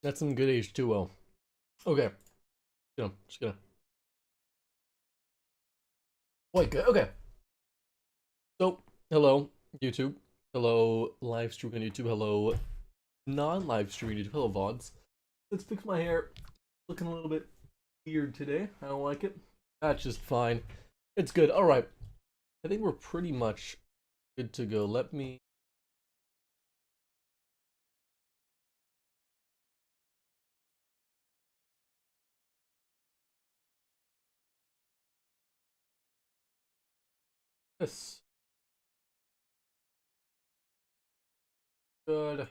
That's some good H2O. Okay. Just gonna. Wait, good. Okay. So, hello, YouTube. Hello, live streaming on YouTube. Hello, non-live streaming YouTube. Hello, VODs. Let's fix my hair. Looking a little bit weird today. I don't like it. That's just fine. It's good. Alright. I think we're pretty much good to go. Let me. Yes. Good.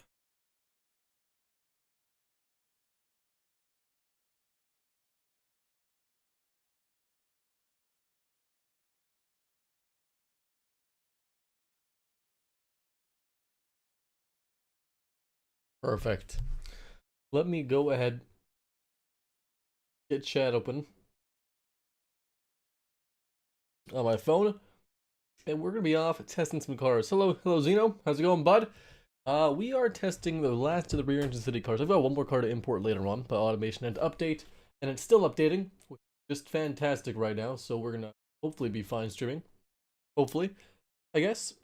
Perfect. Let me go ahead. Get chat open on my phone. And we're gonna be off testing some cars. Hello, Zeno. How's it going, bud? We are testing the last of the rear engine city cars. I've got one more car to import later on, but automation and update, and it's still updating, which is just fantastic right now. So we're gonna hopefully be fine streaming. Hopefully, I guess.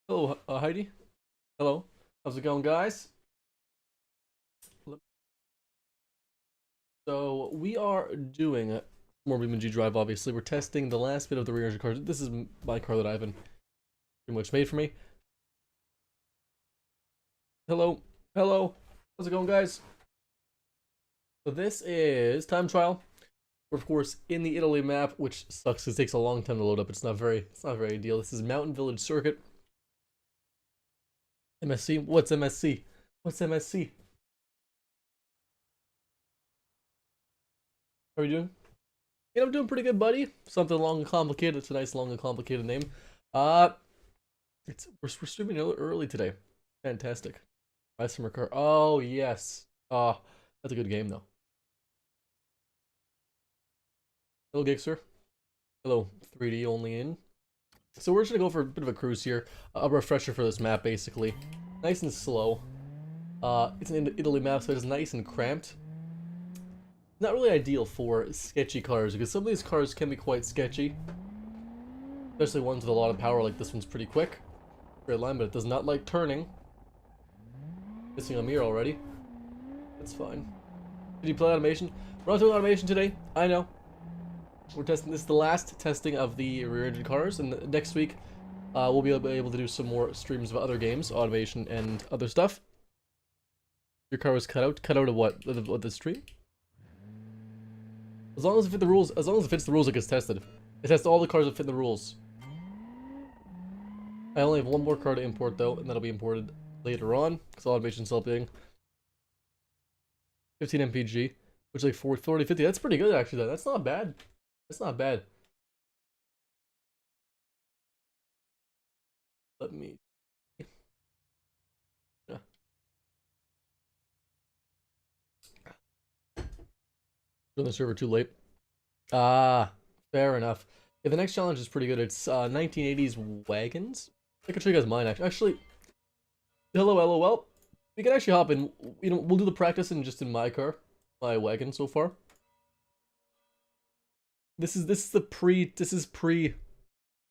Hello, Heidi. Hello. How's it going, guys? So we are doing more BeamNG.Drive. Obviously, we're testing the last bit of the rear engine cars. This is my car that Ivan pretty much made for me. Hello. How's it going, guys? So this is time trial. We're of course in the Italy map, which sucks because it takes a long time to load up. It's not very ideal. This is Mountain Village Circuit. MSC? What's MSC? What's MSC? How are you doing? I'm doing pretty good, buddy. Something long and complicated. It's a nice long and complicated name. Uh we're streaming early today. Fantastic. Nice summer car. Oh yes. That's a good game though. Hello, Gixer. Hello, 3D only in. So we're just gonna go for a bit of a cruise here. A refresher for this map, basically. Nice and slow. It's an Italy map, so it's nice and cramped. Not really ideal for sketchy cars, because some of these cars can be quite sketchy. Especially ones with a lot of power, like this one's pretty quick. Straight line, but it does not like turning. Missing a mirror already. That's fine. Did you play automation? We're not doing automation today. I know. We're testing. This is the last testing of the rear engine cars, and next week we'll be able to do some more streams of other games, automation and other stuff. Your car was cut out. Cut out of what? The stream? As long as it fits the rules. As long as it fits the rules, it gets tested. It tests all the cars that fit the rules. I only have one more car to import though, and that'll be imported later on because automation's still updating. 15 mpg, which is like 40, 50. That's pretty good actually. That's not bad. That's not bad. Let me. Yeah. Join the server too late. Ah, fair enough. Yeah, the next challenge is pretty good. It's 1980s wagons. I can show you guys mine actually. Hello, LOL. We can actually hop in. We'll do the practice in just in my car, my wagon so far. This is pre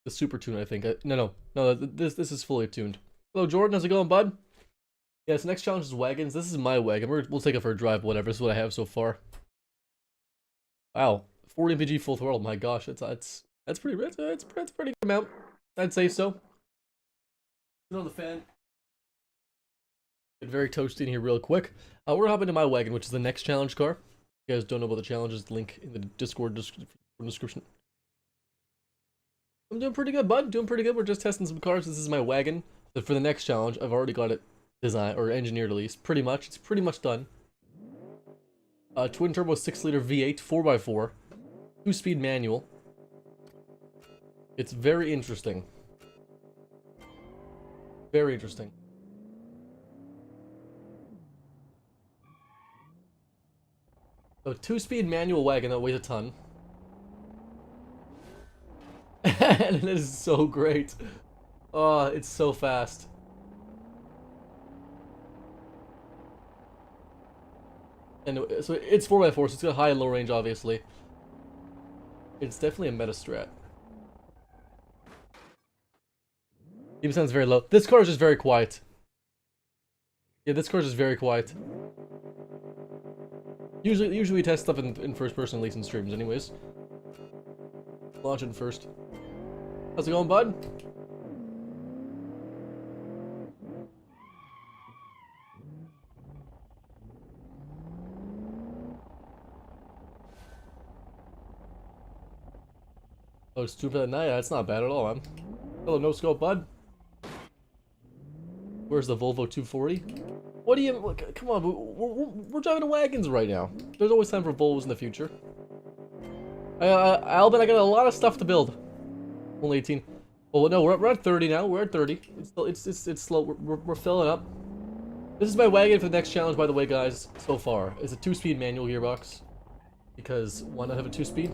the super tune, I think. No, this is fully tuned. Hello, Jordan. How's it going, bud? Yes, next challenge is wagons. This is my wagon. We'll take it for a drive. Whatever. This is what I have so far. Wow, 40 mpg full throttle. My gosh, that's pretty. That's pretty good amount. I'd say so. The fan. Get very toasty in here real quick. We're hopping to my wagon, which is the next challenge car. If you guys don't know about the challenges, link in the Discord description. I'm doing pretty good, bud. Doing pretty good. We're just testing some cars. This is my wagon. But for the next challenge, I've already got it designed or engineered at least. Pretty much. It's pretty much done. Twin turbo 6-liter V8 4x4. 2-speed manual. It's very interesting. Very interesting. So 2-speed manual wagon that weighs a ton. And it is so great. Oh, it's so fast. And so it's 4x4, so it's got high and low range, obviously. It's definitely a meta strat. Even sounds very low. This car is just very quiet. Yeah, this car is just very quiet. Usually we test stuff in first person, at least in streams, anyways. Launch it first. How's it going, bud? Oh, it's 2 for the night. That's not bad at all, man. Hello, no scope, bud. Where's the Volvo 240? What do you... Look, come on, we're driving wagons right now. There's always time for Volvos in the future. Alvin, I got a lot of stuff to build. Only 18. Well, no, we're at 30 now. We're at 30. It's slow. We're filling up. This is my wagon for the next challenge, by the way, guys. So far, it's a 2-speed manual gearbox. Because why not have a 2-speed?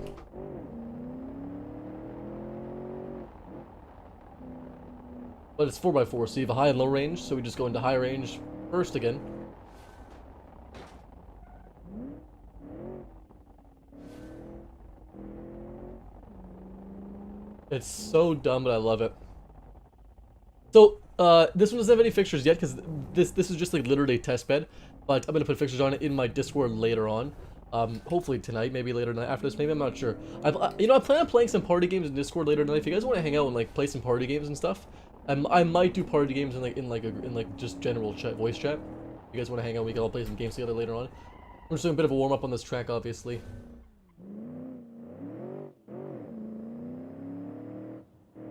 But it's 4x4, so you have a high and low range. So we just go into high range first again. It's so dumb, but I love it. So, this one doesn't have any fixtures yet, because this is just like literally a test bed. But I'm gonna put fixtures on it in my Discord later on. Hopefully tonight, maybe later tonight after this, maybe, I'm not sure. You know, I plan on playing some party games in Discord later tonight. If you guys want to hang out and like play some party games and stuff, I might do party games in like just general voice chat. If you guys want to hang out, we can all play some games together later on. I'm just doing a bit of a warm up on this track, obviously.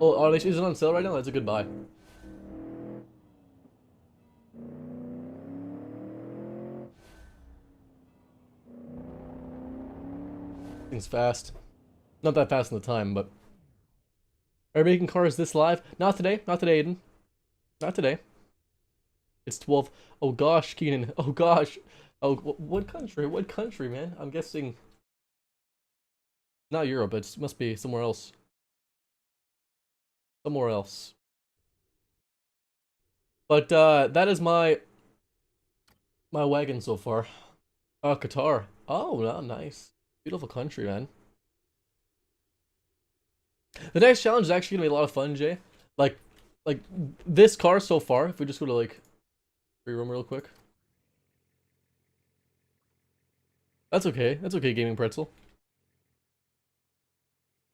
Oh, is it on sale right now? That's a good buy. Things fast. Not that fast in the time, but... Are you making cars this live? Not today. Not today, Aiden. Not today. It's 12. Oh gosh, Keenan. Oh gosh. Oh, what country? What country, man? I'm guessing... Not Europe. It must be somewhere else. Somewhere else. But, that is my wagon so far. Qatar. Oh, no, nice. Beautiful country, man. The next challenge is actually gonna be a lot of fun, Jay. Like this car so far, if we just go to like free room real quick. That's okay. That's okay, Gaming Pretzel.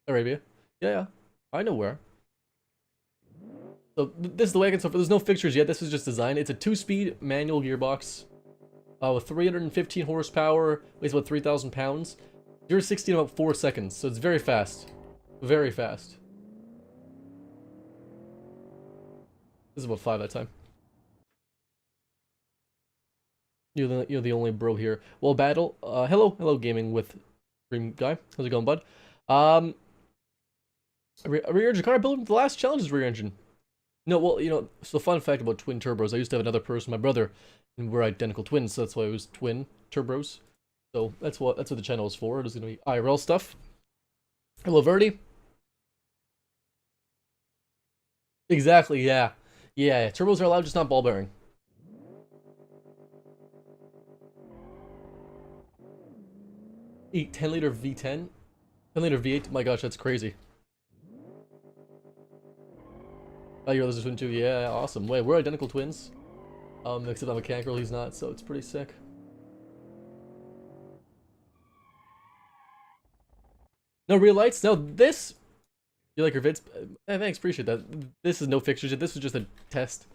Arabia. Yeah, yeah. I know where. So this is the wagon so far. There's no fixtures yet. This is just design. It's a 2-speed manual gearbox. With 315 horsepower, weighs about 3,000 pounds. 0 to 60 in about 4 seconds, so it's very fast. Very fast. This is about 5 that time. You're the only bro here. Well, battle. Hello, gaming with Dream Guy. How's it going, bud? Rear engine car built the last challenge is rear engine. No, well, you know, so fun fact about twin turbos. I used to have another person, my brother, and we're identical twins, so that's why it was twin turbos. So that's what the channel is for. It is gonna be IRL stuff. Hello, Verdi. Exactly, yeah. Yeah, turbos are allowed, just not ball bearing. Eat 10-liter V10? 10-liter V8? My gosh, that's crazy. Oh, your brother's a twin too? Yeah, awesome. Wait, we're identical twins. Except I'm a cat girl, he's not, so it's pretty sick. No real lights? No, this... You like your vids? Thanks, appreciate that. This is no fixtures yet, this is just a test.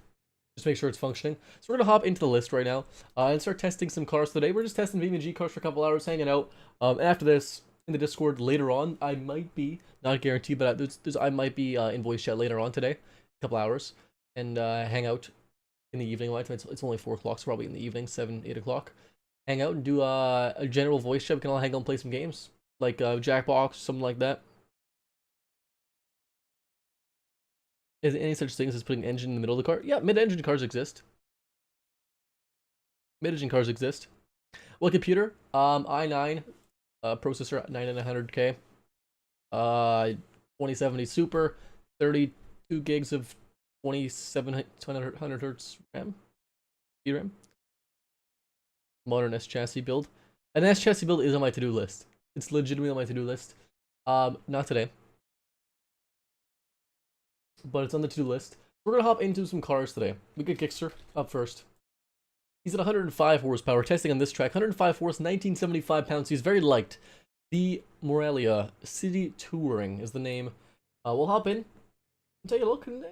Just make sure it's functioning. So we're gonna hop into the list right now and start testing some cars today. We're just testing BeamNG cars for a couple hours, hanging out. After this, in the Discord later on, I might be, not guaranteed, but I might be in voice chat later on today, a couple hours, and hang out in the evening. It's only 4 o'clock, so probably in the evening, 7, 8 o'clock. Hang out and do a general voice chat. We can all hang out and play some games, like Jackbox, something like that. Is there any such things as putting an engine in the middle of the car? Yeah, mid-engine cars exist. Mid-engine cars exist. What computer? i9 processor 9900K. 2070 Super, 32 gigs of 2700 hertz RAM. VRAM. Modern S chassis build. An S chassis build is on my to-do list. It's legitimately on my to-do list. Not today, but it's on the to-do list. We're gonna hop into some cars today. We get Gixxer up first. He's at 105 horsepower, testing on this track. 105 horse, 1975 pounds. He's very light. The Morelia City Touring is the name. We'll hop in and take a look and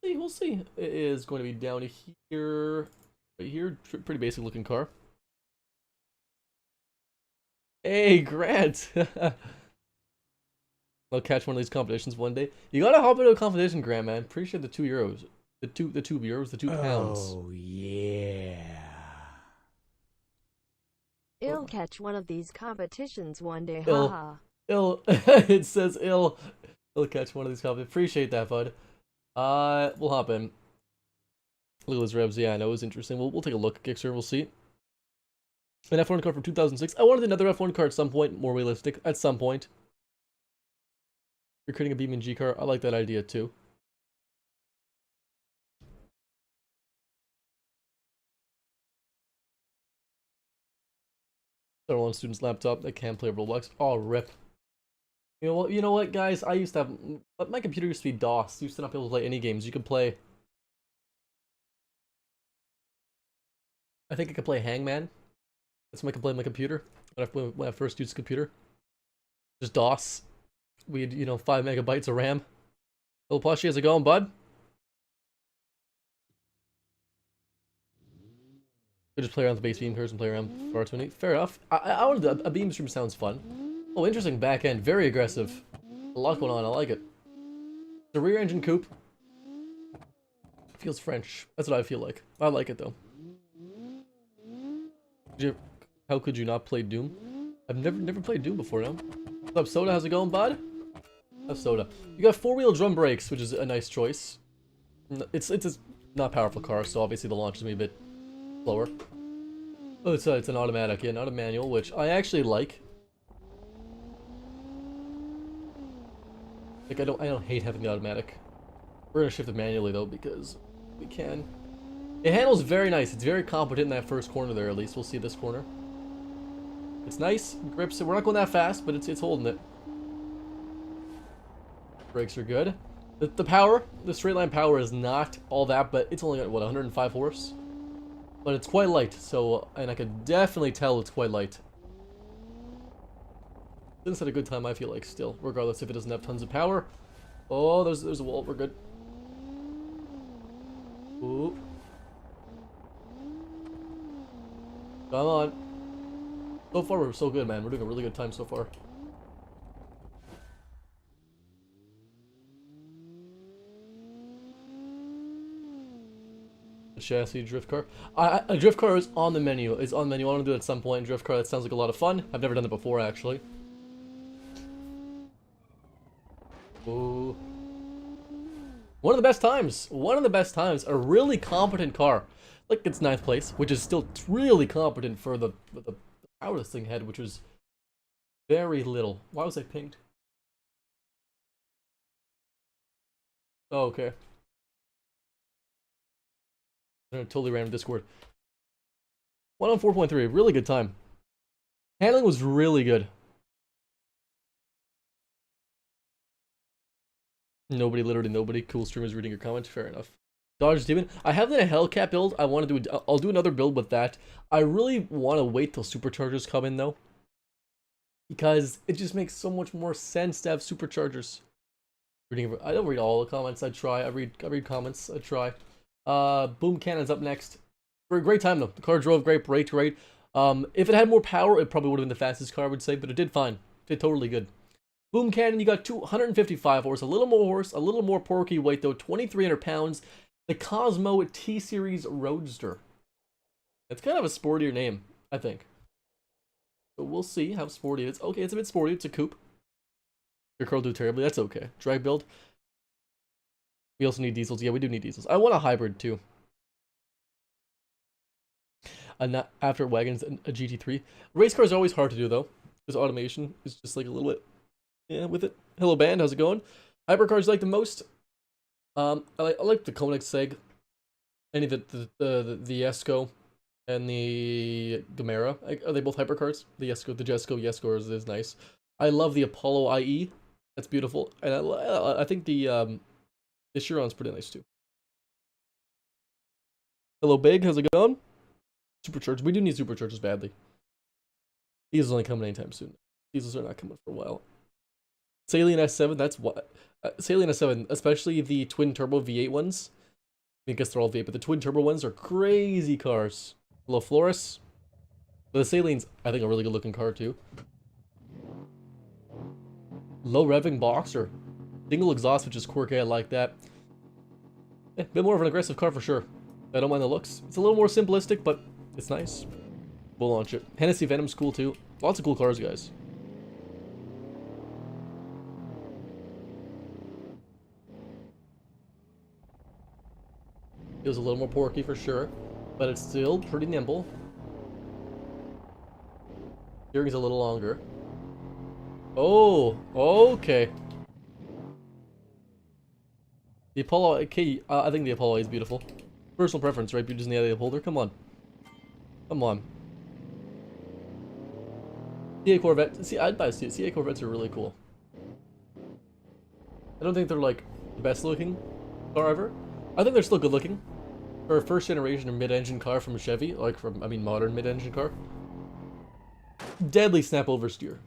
see. We'll see. It is going to be down here, right here. Pretty basic looking car. Hey, Grant. I'll catch one of these competitions one day. You gotta hop into a competition, Grant, man. Appreciate the €2. The two euros, the £2. Oh yeah. I'll catch one of these competitions one day, Ill. haha. Ill. It says ill. I'll catch one of these competitions. Appreciate that, bud. We'll hop in. Look at those revs. Yeah, I know it was interesting. We'll take a look at Gixxer. We'll see. An F1 car from 2006. I wanted another F1 car at some point, more realistic at some point. You're creating a BeamNG car. I like that idea too. They're on a student's laptop that can't play Roblox. Oh, rip. You know what, guys? I used to have my computer used to be DOS. Used to not be able to play any games. You could play. I think I could play Hangman. That's when I could play my computer. When I first used a computer. Just DOS. We had 5 megabytes of RAM. Little Plushy, how's it going, bud? We just play around with the base beam cars and play around far too many. Fair enough. I wanted a beam stream sounds fun. Oh, interesting back end. Very aggressive. A lot going on. I like it. The rear engine coupe. Feels French. That's what I feel like. I like it though. How could you not play Doom? I've never played Doom before now. What's up, Soda? How's it going, bud? How's Soda? You got 4-wheel drum brakes, which is a nice choice. It's a not powerful car, so obviously the launch is gonna be a bit slower. Oh, it's an automatic, yeah, not a manual, which I actually like. Like I don't hate having the automatic. We're gonna shift it manually though because we can. It handles very nice. It's very competent in that first corner there. At least we'll see this corner. It's nice. Grips it. We're not going that fast, but it's holding it. Brakes are good. The power, the straight line power is not all that, but it's only got what 105 horse. But it's quite light, so and I could definitely tell it's quite light. It's at a good time, I feel like, still, regardless if it doesn't have tons of power. Oh, there's a wall. We're good. Ooh. Come on. So far, we're so good, man. We're doing a really good time so far. The chassis drift car. A drift car is on the menu. It's on the menu. I want to do it at some point. Drift car. That sounds like a lot of fun. I've never done it before, actually. Ooh. One of the best times. One of the best times. A really competent car. Like, it's 9th place, which is still really competent for the power this thing had, which was very little. Why was I pinged? Oh, okay. I totally ran Discord. 1 on 4.3, really good time. Handling was really good. Nobody, literally nobody. Cool streamers reading your comments. Fair enough. Dodge Demon. I have the Hellcat build. I want to do. I'll do another build with that. I really want to wait till superchargers come in though, because it just makes so much more sense to have superchargers. Reading. I don't read all the comments. I try. I read comments. I try. Boom Cannon's up next. Great time though. The car drove great. Braked great. If it had more power, it probably would have been the fastest car, I would say, but it did fine. Did totally good. Boom Cannon, you got 255 horse, a little more horse, a little more porky weight though, 2,300 pounds. The Cosmo T-Series Roadster. It's kind of a sportier name, I think. So we'll see how sporty it is. Okay, it's a bit sporty. It's a coupe. Your car will do terribly. That's okay. Drag build. We also need diesels. Yeah, we do need diesels. I want a hybrid too. After wagons, a GT3. Race cars are always hard to do though, because automation is just like a little bit. Yeah, with it. Hello band, how's it going? Hypercars you like the most? I like the Koenigsegg. Any of the Esco. and the Gamera. Are they both hypercars? The Jesko Jesko is nice. I love the Apollo IE. That's beautiful, and I think the Chiron's pretty nice too. Hello, Big. How's it going? Supercharged. We do need superchargers badly. Diesel's only coming anytime soon. Diesels are not coming for a while. Salient S7. That's what. Salient S7, especially the twin turbo V8 ones. I guess they're all V8, but the twin turbo ones are crazy cars. Hello, Flores. The Salient's, I think, a really good looking car too. Low revving boxer. Single exhaust, which is quirky. I like that. A bit more of an aggressive car for sure. I don't mind the looks. It's a little more simplistic, but it's nice. We'll launch it. Hennessy Venom's cool too. Lots of cool cars, guys. Feels a little more porky for sure, but it's still pretty nimble. Steering's a little longer. Oh, okay. The Apollo, okay, I think the Apollo is beautiful. Personal preference, right? Beauty's in the eye of the beholder. Come on. Come on. CA Corvette. See, I'd buy CA. CA Corvettes are really cool. I don't think they're like the best looking car ever. I think they're still good looking. For a first generation mid-engine car from Chevy, like from, I mean, modern mid-engine car. Deadly snap oversteer.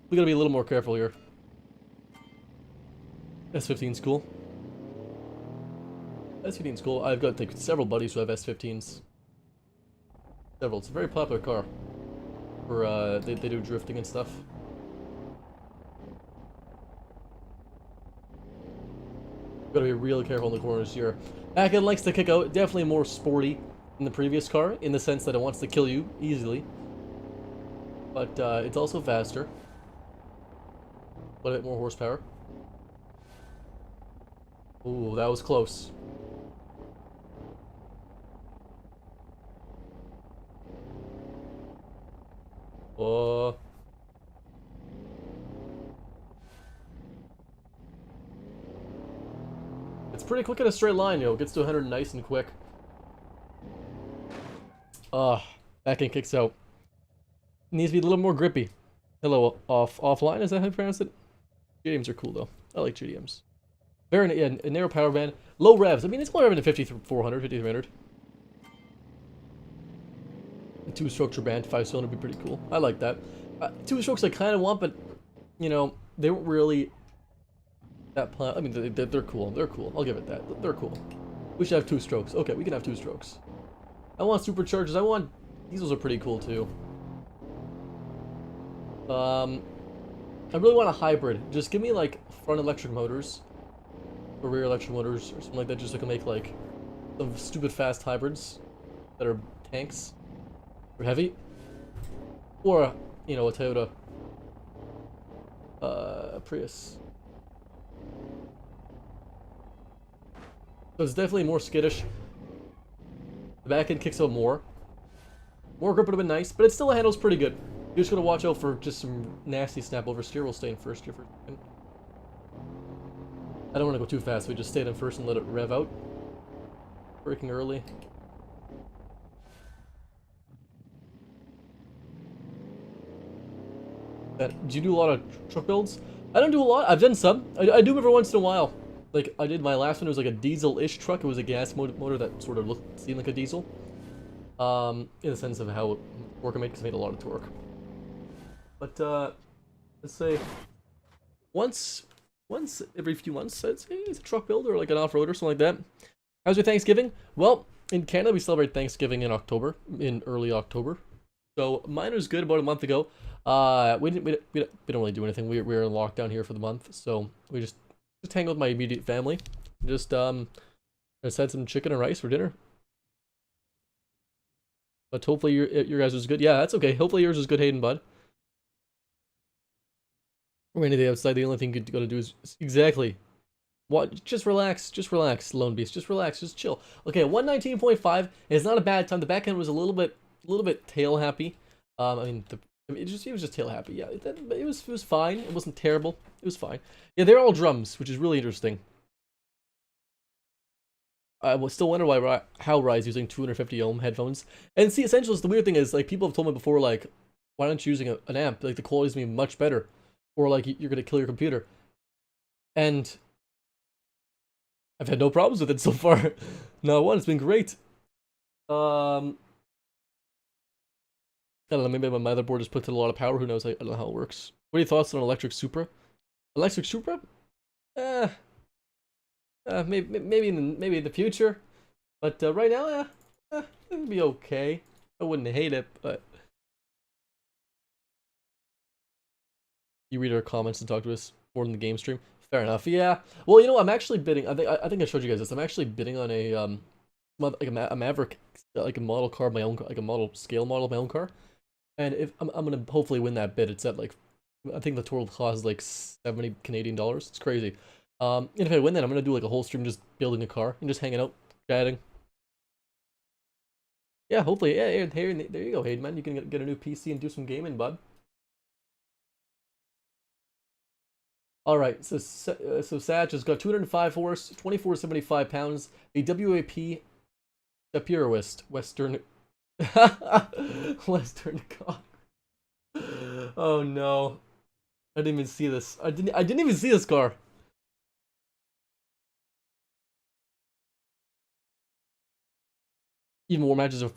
We gotta be a little more careful here. S15's cool. S15's cool. I've got like several buddies who have S15s. Several. It's a very popular car. For they do drifting and stuff. Gotta be really careful in the corners here. Back-end likes to kick out. Definitely more sporty than the previous car, in the sense that it wants to kill you easily. But it's also faster. A bit more horsepower. Ooh, that was close. It's pretty quick in a straight line, yo. Gets to 100 nice and quick. Back end kicks out. Needs to be a little more grippy. Hello, offline, is that how you pronounce it? GDMs are cool though. I like GDMs. Very, yeah, a narrow power band. Low revs. I mean, it's only revving to 5400, 5300. Two structure band, 5-cylinder would be pretty cool. I like that. Two strokes I kind of want, but you know, they weren't really that I mean, they're cool. They're cool. I'll give it that. They're cool. We should have 2 strokes. Okay, we can have 2 strokes. I want superchargers. I want diesels are pretty cool too. I really want a hybrid. Just give me like front electric motors or rear electric motors or something like that, just so I can make like some stupid fast hybrids that are tanks or heavy, or you know, a Toyota Prius. So it's definitely more skittish. The back end kicks out more. More grip would have been nice, but it still handles pretty good. You just gotta watch out for just some nasty snap oversteer. We'll stay in first here for a second. I don't want to go too fast. We just stayed in first and let it rev out. Braking early. Do you do a lot of truck builds? I don't do a lot. I've done some. I do every once in a while. Like, I did my last one. It was like a diesel-ish truck. It was a gas motor that sort of seemed like a diesel. In the sense of how torque it made, because it made a lot of torque. But, let's say, once every few months, I'd say it's a truck build or like an off-road or something like that. How's your Thanksgiving? Well, in Canada, we celebrate Thanksgiving in October, in early October. So, mine was good about a month ago. We didn't really do anything. We were in lockdown here for the month, so we just hang with my immediate family. Just had some chicken and rice for dinner. But hopefully your guys was good. Yeah, that's okay. Hopefully yours was good, Hayden, bud. Rainy day outside. The only thing you gotta do is exactly. What? Just relax, Lone Beast. Just relax, just chill. Okay, 119.5 is not a bad time. The back end was a little bit tail happy. I mean, it was just tail happy. Yeah, it was fine. It wasn't terrible. It was fine. Yeah, they're all drums, which is really interesting. I was still wonder why how Rye's using 250 ohm headphones. And see, Essentials, the weird thing is, like, people have told me before, like, why aren't you using an amp? Like, the quality's gonna be much better. Or, like, you're gonna kill your computer. And I've had no problems with it so far. No one, it's been great. I don't know, maybe my motherboard just puts in a lot of power, who knows, I don't know how it works. What are your thoughts on electric Supra? Electric Supra? Maybe in the future. But right now, it'd be okay. I wouldn't hate it, but you read our comments and talk to us more than the game stream. Fair enough. Yeah. Well, you know, I'm actually bidding. I think I showed you guys this. I'm actually bidding on a like a Maverick, like a model car of my own, like a model scale model of my own car. And if I'm gonna hopefully win that bid, it's at like, I think the total cost is like 70 Canadian dollars. It's crazy. And if I win that, I'm gonna do like a whole stream just building a car and just hanging out, chatting. Yeah, hopefully. Yeah, there you go, Hayden, man. You can get a new PC and do some gaming, bud. All right, so Sag has got 205 horse, 2475 pounds, a WAP Purist Western Western car. Oh no, I didn't even see this. I didn't even see this car. Even more matches of,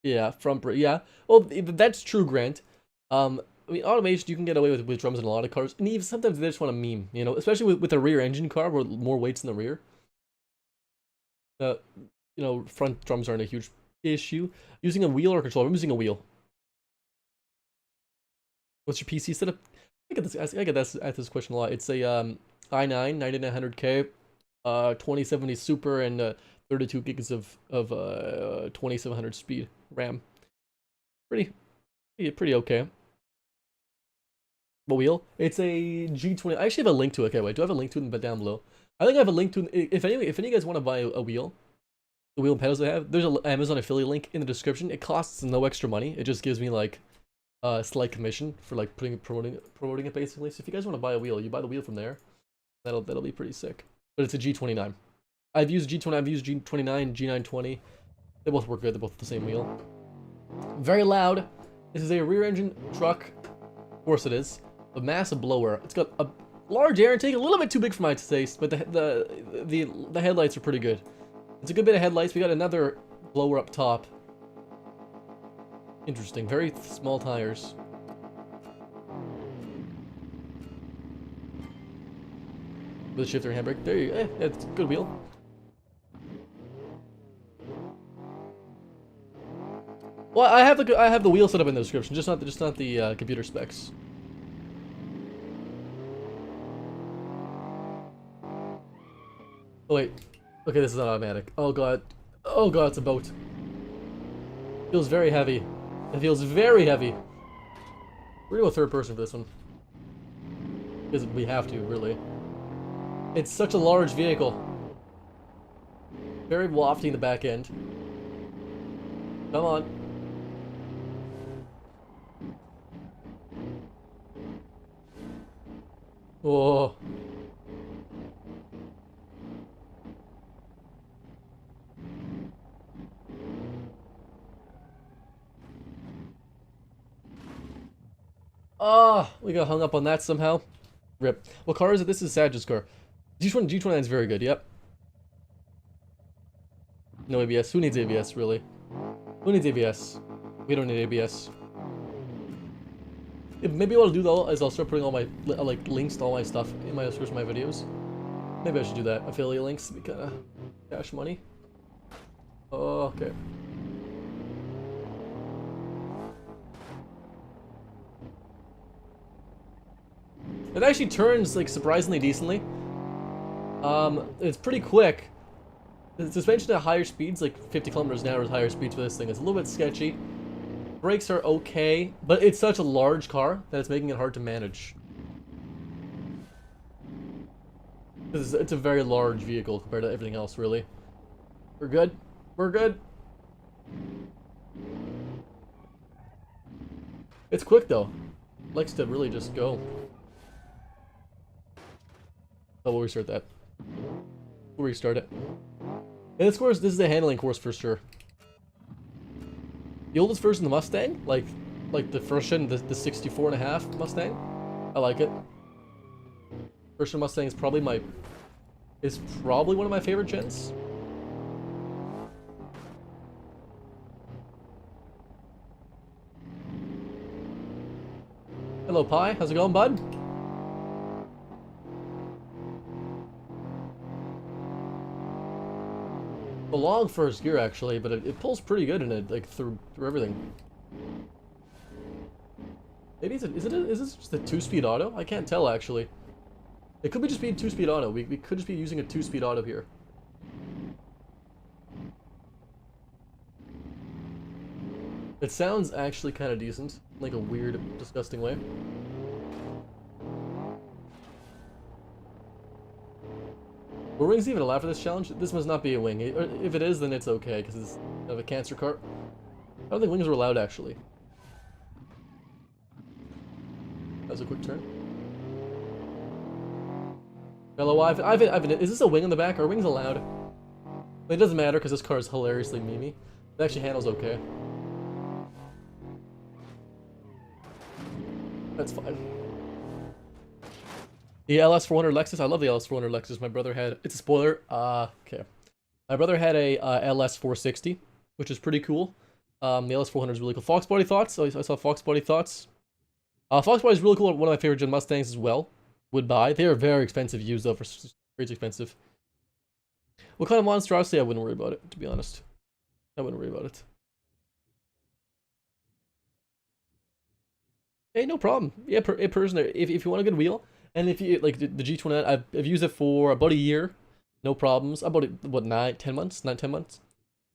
yeah, yeah. Well, that's true, Grant. I mean, automation, you can get away with drums in a lot of cars, and even sometimes they just want to meme, you know, especially with a rear engine car where more weight's in the rear. You know, front drums aren't a huge issue. Using a wheel or controller, I'm using a wheel. What's your PC setup? I get this asked this question a lot. It's a i9 9900K, 2070 Super, and 32 gigs of 2700 speed RAM. Pretty okay. What wheel? It's a G20. I actually have a link to it. Okay, wait. Do I have a link to it? But down below. I think I have a link to it. If any of you guys want to buy a wheel, the wheel and pedals I have, there's an Amazon affiliate link in the description. It costs no extra money. It just gives me like a slight commission for like promoting it basically. So if you guys want to buy a wheel, you buy the wheel from there. That'll be pretty sick. But it's a G29. I've used G20. I've used G29, G920. They both work good. They're both the same wheel. Very loud. This is a rear engine truck. Of course it is. A massive blower. It's got a large air intake, a little bit too big for my taste, but the headlights are pretty good. It's a good bit of headlights. We got another blower up top. Interesting. Very small tires. With a shifter and handbrake. There you go. It's a good wheel. Well, I have the wheel set up in the description, just not the computer specs. Oh wait. Okay, this is not automatic. Oh god. Oh god, it's a boat. Feels very heavy. It feels very heavy. We're gonna go third person for this one. Because we have to, really. It's such a large vehicle. Very lofty in the back end. Come on. Oh. Oh, we got hung up on that somehow. Rip. What car is it? This is Sag's car. G29 is very good, yep. No ABS. Who needs ABS, really? Who needs ABS? We don't need ABS. Maybe what I'll do though is I'll start putting all my like links to all my stuff in my description of my videos. Maybe I should do that. Affiliate links to be kind of cash money. Oh, okay. It actually turns like surprisingly decently. It's pretty quick. The suspension at higher speeds, like 50 kilometers an hour is higher speeds for this thing. It's a little bit sketchy. Brakes are okay, but it's such a large car that it's making it hard to manage. It's a very large vehicle compared to everything else, really. We're good. We're good. It's quick though. Likes to really just go. Oh, we'll restart that. We'll restart it. Yeah, this is a handling course for sure. The oldest version of the Mustang, like the first gen, the 64.5 Mustang, I like it. First gen Mustang is probably one of my favorite gens. Hello, Pi. How's it going, bud? A long first gear actually, but it pulls pretty good in it, like through everything. Maybe is this just a 2-speed auto? I can't tell actually. It could be just being 2-speed auto. We could just be using a 2-speed auto here. It sounds actually kind of decent, like a weird, disgusting way. Were wings even allowed for this challenge? This must not be a wing. If it is, then it's okay, because it's kind of a cancer cart. I don't think wings were allowed, actually. That was a quick turn. Hello, Ivan, is this a wing in the back? Are wings allowed? It doesn't matter, because this car is hilariously memey. It actually handles okay. That's fine. The LS400 Lexus. I love the LS400 Lexus. My brother had... It's a spoiler. Okay. My brother had a LS460, which is pretty cool. The LS400 is really cool. Fox Body Thoughts. I saw Fox Body Thoughts. Fox Body is really cool. One of my favorite gen Mustangs as well. Would buy. They are very expensive used though. For crazy expensive. What kind of monstrosity? I wouldn't worry about it, to be honest. I wouldn't worry about it. Hey, no problem. Yeah, person. If you want a good wheel, and if you like the G29, I've used it for about a year, no problems. About what 10 months.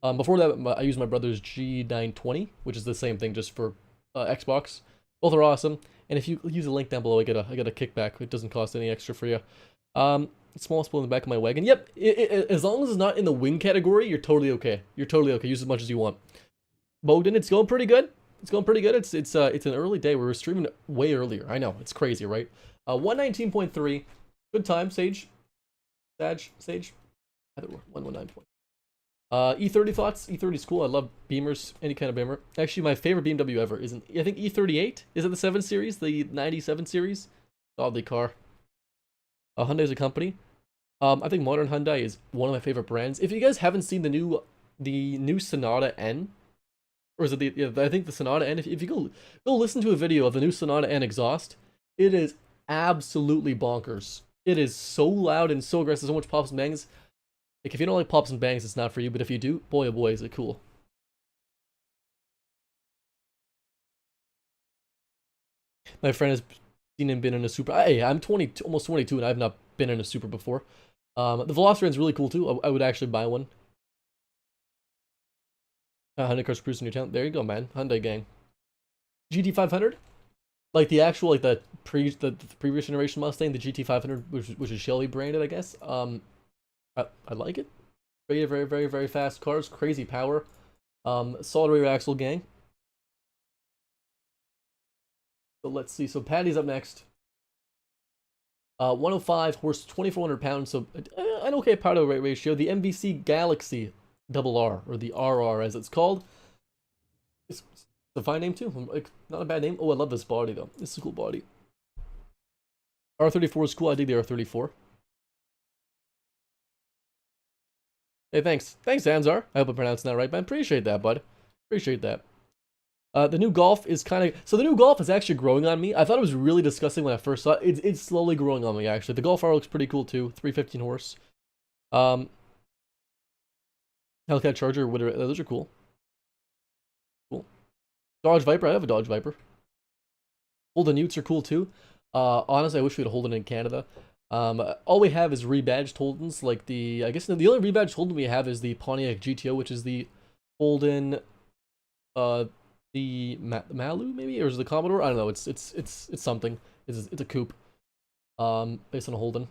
Before that, I used my brother's G920, which is the same thing, just for Xbox. Both are awesome, and if you use a link down below, I get a kickback. It doesn't cost any extra for you. Small spool in the back of my wagon. Yep, as long as it's not in the wing category, you're totally okay. You're totally okay. Use as much as you want. Bogdan, it's going pretty good. It's going pretty good. It's an early day. We were streaming way earlier. I know, it's crazy, right? 119.3. Good time, Sage. Sage. Either 119. E30 thoughts. E30 is cool. I love Beamers, any kind of Beamer. Actually, my favorite BMW ever is I think E38. Is it the 7 Series? The 97 Series? Godly car. Hyundai's a company. I think modern Hyundai is one of my favorite brands. If you guys haven't seen the new Sonata N, or is it I think the Sonata N. If you go listen to a video of the new Sonata N exhaust, it is absolutely bonkers. It is so loud and so aggressive, so much pops and bangs. Like, if you don't like pops and bangs, it's not for you, but if you do, boy oh boy, is it cool. My friend has seen him been in a Supra. Hey, I'm 20, almost 22, and I've not been in a Supra before. The Velociraptor is really cool too. I would actually buy one. Hyundai cars cruising your town. There you go, man. Hyundai gang. GT500, like the actual, like the previous generation Mustang, the GT500, which is Shelby branded, I guess. I like it. Very, very, very, very fast cars, crazy power. Solid rear axle gang. So let's see. So Patty's up next. 105 horse, 2,400 pounds. So an okay power to weight ratio. The MVC Galaxy RR, or the RR as it's called. It's a fine name too. Like, not a bad name. Oh, I love this body though. It's a cool body. R34 is cool. I dig the R34. Hey, thanks. Thanks, Zanzar. I hope I'm pronouncing that right, but I appreciate that, bud. Appreciate that. The new Golf is kind of... So the new Golf is actually growing on me. I thought it was really disgusting when I first saw it. It's slowly growing on me, actually. The Golf R looks pretty cool, too. 315 horse. Hellcat Charger, whatever. Those are cool. Cool. Dodge Viper. I have a Dodge Viper. Holden Utes are cool, too. Honestly, I wish we had Holden in Canada. All we have is rebadged Holdens, like I guess the only rebadged Holden we have is the Pontiac GTO, which is the Holden, the Malu maybe, or is it the Commodore? I don't know. It's something. It's a coupe, based on a Holden,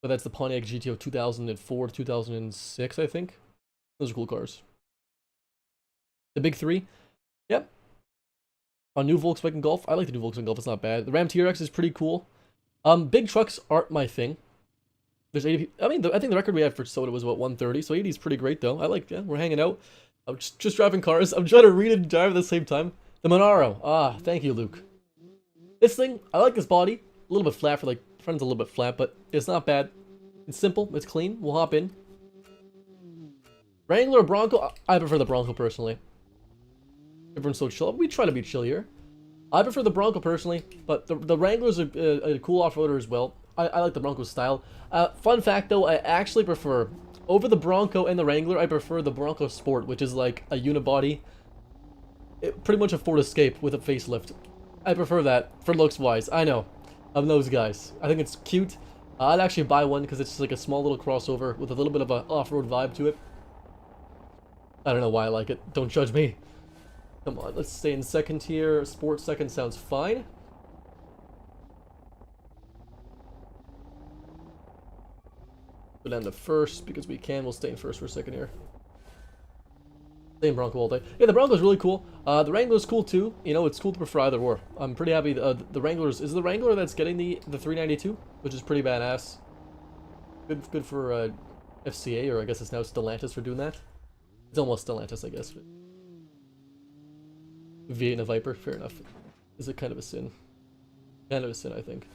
but that's the Pontiac GTO 2004 to 2006, I think. Those are cool cars. The big three, yep. A new Volkswagen Golf. I like the new Volkswagen Golf. It's not bad. The Ram TRX is pretty cool. Big trucks aren't my thing. There's 80. I mean, I think the record we had for Soda was what 130. So 80 is pretty great though. I like. Yeah, we're hanging out. I'm just driving cars. I'm trying to read and drive at the same time. The Monaro. Ah, thank you, Luke. This thing, I like this body. A little bit flat for like front's a little bit flat, but it's not bad. It's simple. It's clean. We'll hop in. Wrangler or Bronco? I prefer the Bronco personally. Everyone's so chill. We try to be chill here. I prefer the Bronco personally, but the Wrangler's a cool off-roader as well. I like the Bronco style. Fun fact though, I actually prefer, over the Bronco and the Wrangler, I prefer the Bronco Sport, which is like a unibody. Pretty much a Ford Escape with a facelift. I prefer that for looks-wise. I know. I'm those guys. I think it's cute. I'd actually buy one because it's just like a small little crossover with a little bit of an off-road vibe to it. I don't know why I like it. Don't judge me. Come on, let's stay in second here. Sports second sounds fine. Go down to first because we can. We'll stay in first for a second here. Stay in Bronco all day. Yeah, the Bronco's really cool. The Wrangler's cool too. You know, it's cool to prefer either or. I'm pretty happy. The Wrangler's is the Wrangler that's getting the 392, which is pretty badass. Good for FCA, or I guess it's now Stellantis for doing that. It's almost Stellantis, I guess. V8 and a Viper, fair enough. Is it kind of a sin? Kind of a sin, I think.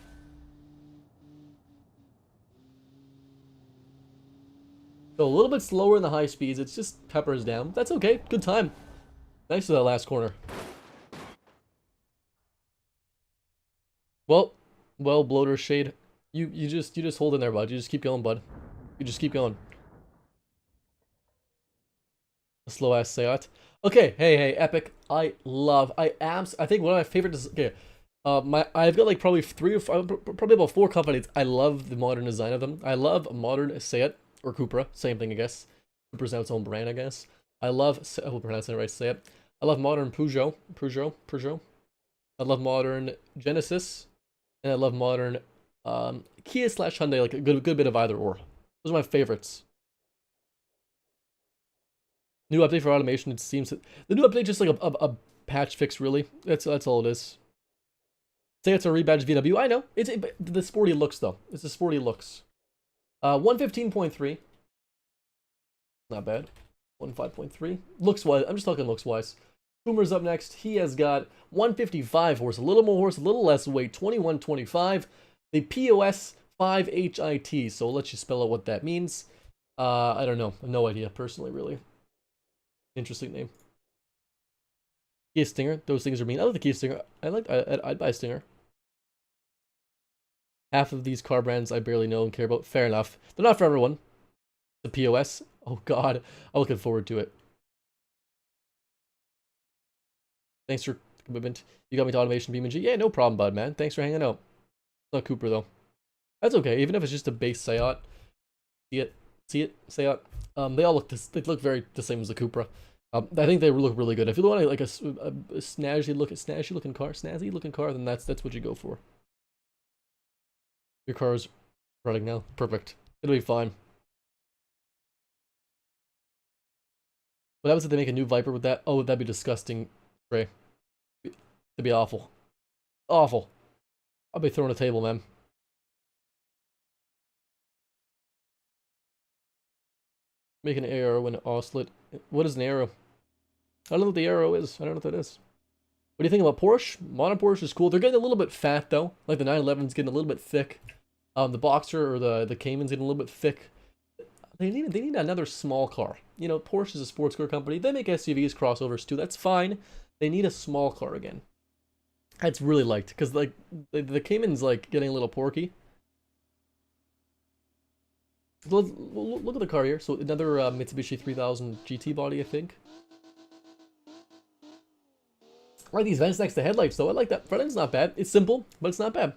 So a little bit slower in the high speeds. It's just peppers down. That's okay. Good time. Nice to that last corner. Well, bloater shade. You just hold in there, bud. You just keep going, bud. You just keep going. A slow ass Seat. Okay, hey, Epic. I think one of my favorite. Okay, I've got like probably probably about 4 companies. I love the modern design of them. I love modern Seat or Cupra, same thing I guess. Cupra's now its own brand, I guess. I love. I hope I'm pronouncing it right. Seat. I love modern Peugeot. I love modern Genesis, and I love modern Kia / Hyundai. Like a good bit of either or. Those are my favorites. New update for automation. It seems that the new update just like a patch fix, really. That's all it is. Say it's a rebadged VW. I know. It's the sporty looks though. It's the sporty looks. 115.3. Not bad. 15.3. Looks wise. I'm just talking looks wise. Boomer's up next. He has got 155 horse, a little more horse, a little less weight. 2125. The POS 5HIT. So I'll let you spell out what that means. I don't know. I have no idea personally, really. Interesting name. Kia Stinger. Those things are mean. I like the Kia Stinger. I'd buy a Stinger. Half of these car brands I barely know and care about. Fair enough. They're not for everyone. The POS. Oh god. I'm looking forward to it. Thanks for commitment. You got me to automation BeamNG. Yeah, no problem, bud, man. Thanks for hanging out. Not Cooper though. That's okay. Even if it's just a base Seat. See it? Seat. They all look they look very the same as the Cupra. I think they look really good. If you want like a snazzy looking car, then that's what you go for. Your car's running now. Perfect. It'll be fine. What happens if they make a new Viper with that? Oh, that'd be disgusting, Trey. It'd be awful. Awful. I'll be throwing a table, man. Make an arrow and an oslet. What is an arrow? I don't know what the arrow is. I don't know what that is. What do you think about Porsche? Modern Porsche is cool. They're getting a little bit fat though. Like the 911's getting a little bit thick. The Boxer or the Cayman's getting a little bit thick. They need another small car. You know, Porsche is a sports car company. They make SUVs, crossovers too. That's fine. They need a small car again. That's really liked because like the Cayman's like getting a little porky. Look at the car here. So another Mitsubishi 3000 GT body, I think. I like these vents next to headlights, though. I like that. Front end's not bad. It's simple, but it's not bad.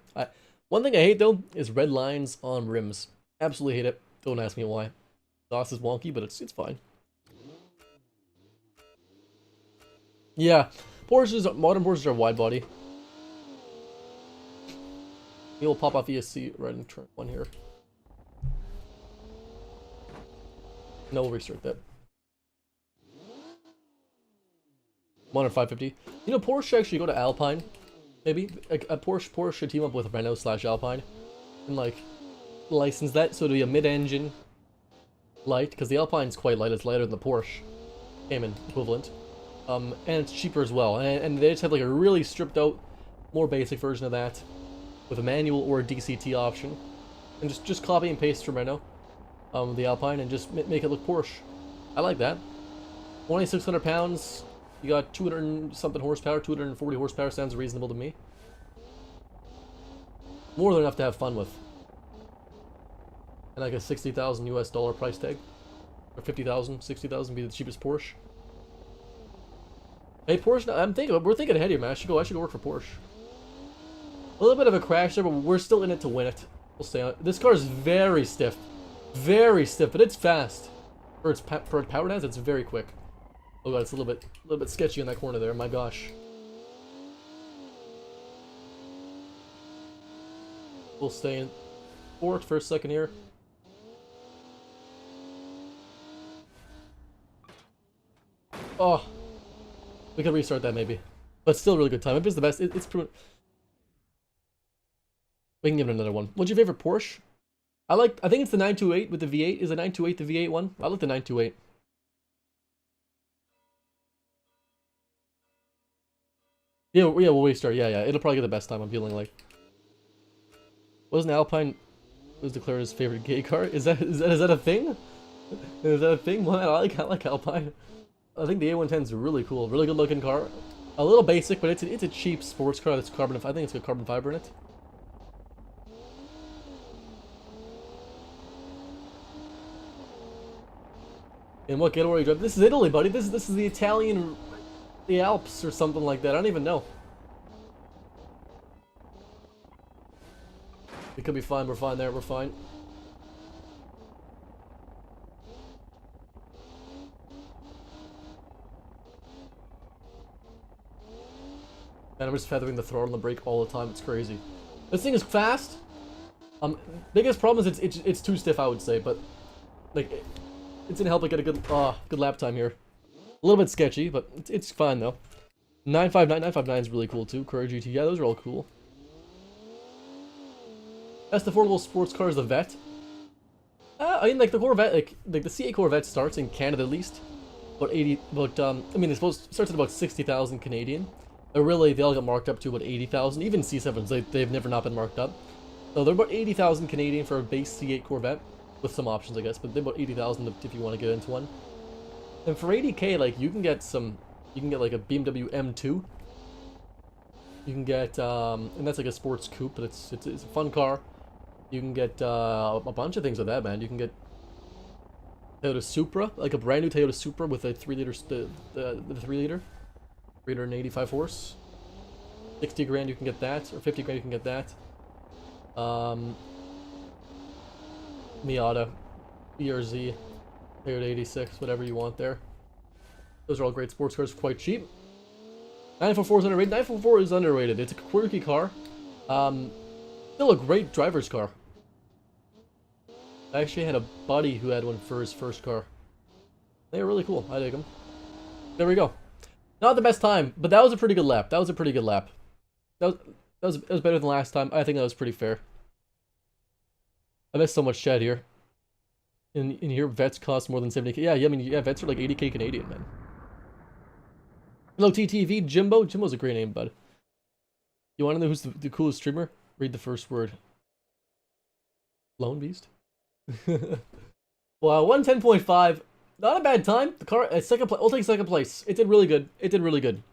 One thing I hate, though, is red lines on rims. Absolutely hate it. Don't ask me why. Exhaust is wonky, but it's fine. Yeah, modern Porsches are wide body. You'll pop off ESC right in turn 1 here. No, we'll restart that. Modern 550. You know, Porsche should actually go to Alpine. Maybe. Like, Porsche should team up with Renault / Alpine. And, like, license that so it'll be a mid-engine light, because the Alpine's quite light. It's lighter than the Porsche Cayman equivalent. And it's cheaper as well. And they just have like a really stripped out, more basic version of that with a manual or a DCT option. And just copy and paste from Renault, the Alpine, and just make it look Porsche. I like that. 2,600 pounds. You got 200 and something horsepower, 240 horsepower sounds reasonable to me. More than enough to have fun with. And like a $60,000 US price tag. Or 50,000, 60,000 be the cheapest Porsche. Hey, Porsche, we're thinking ahead here, man. I should go work for Porsche. A little bit of a crash there, but we're still in it to win it. We'll stay on it. This car is very stiff. Very stiff, but it's fast. For its power downs, it's very quick. Oh god, it's a little bit sketchy in that corner there, my gosh. We'll stay in fourth for a second here. Oh, we could restart that maybe, but still a really good time. If it's the best, it's proven. We can give it another one. What's your favorite Porsche? I think it's the 928 with the V8. Is the 928 the V8 one? I like the 928. Yeah, we'll restart. Yeah, it'll probably get the best time. I'm feeling like. Wasn't Alpine was declared his favorite gay car? Is that a thing? Is that a thing? Well, I like Alpine. I think the A110 is really cool, really good looking car. A little basic, but it's a cheap sports car that's carbon. I think it's got carbon fiber in it. And what getaway drive? This is Italy, buddy. This is the Italian, the Alps or something like that. I don't even know. It could be fine. We're fine there. We're fine. And I'm just feathering the throttle and the brake all the time. It's crazy. This thing is fast. Biggest problem is it's too stiff, I would say, but like it's gonna help it get a good lap time here. A little bit sketchy, but it's fine though. 959 is really cool too. Courier GT, yeah, those are all cool. Best affordable sports car is the Vet. I mean, like the Corvette, like the C8 Corvette starts in Canada at least, about I mean, it starts at about 60,000 Canadian. But really, they all got marked up to about 80,000. Even C7s, they've never not been marked up. So they're about 80,000 Canadian for a base C8 Corvette, with some options, I guess. But they're about 80,000 if you want to get into one. And for 80K, like you can get like a BMW M2. You can get, and that's like a sports coupe, but it's a fun car. You can get a bunch of things with that, man. You can get Toyota Supra, like a brand new Toyota Supra with a 3-liter, the 3-liter. 385 horse. 60 grand you can get that, or 50 grand you can get that. Miata, BRZ, Toyota 86, whatever you want there. Those are all great sports cars, quite cheap. 944 is underrated. 944 is underrated. It's a quirky car. Still a great driver's car. I actually had a buddy who had one for his first car. They were really cool. I dig them. There we go. Not the best time, but that was a pretty good lap. That was better than last time. I think that was pretty fair. I missed so much chat here. In here, vets cost more than 70k. Yeah, I mean, yeah, vets are like 80k Canadian, man. Hello, TTV, Jimbo. Jimbo's a great name, bud. You want to know who's the coolest streamer? Read the first word. Lone Beast? Well, 110.5. Not a bad time. The car, I'll take second place. It did really good. It did really good.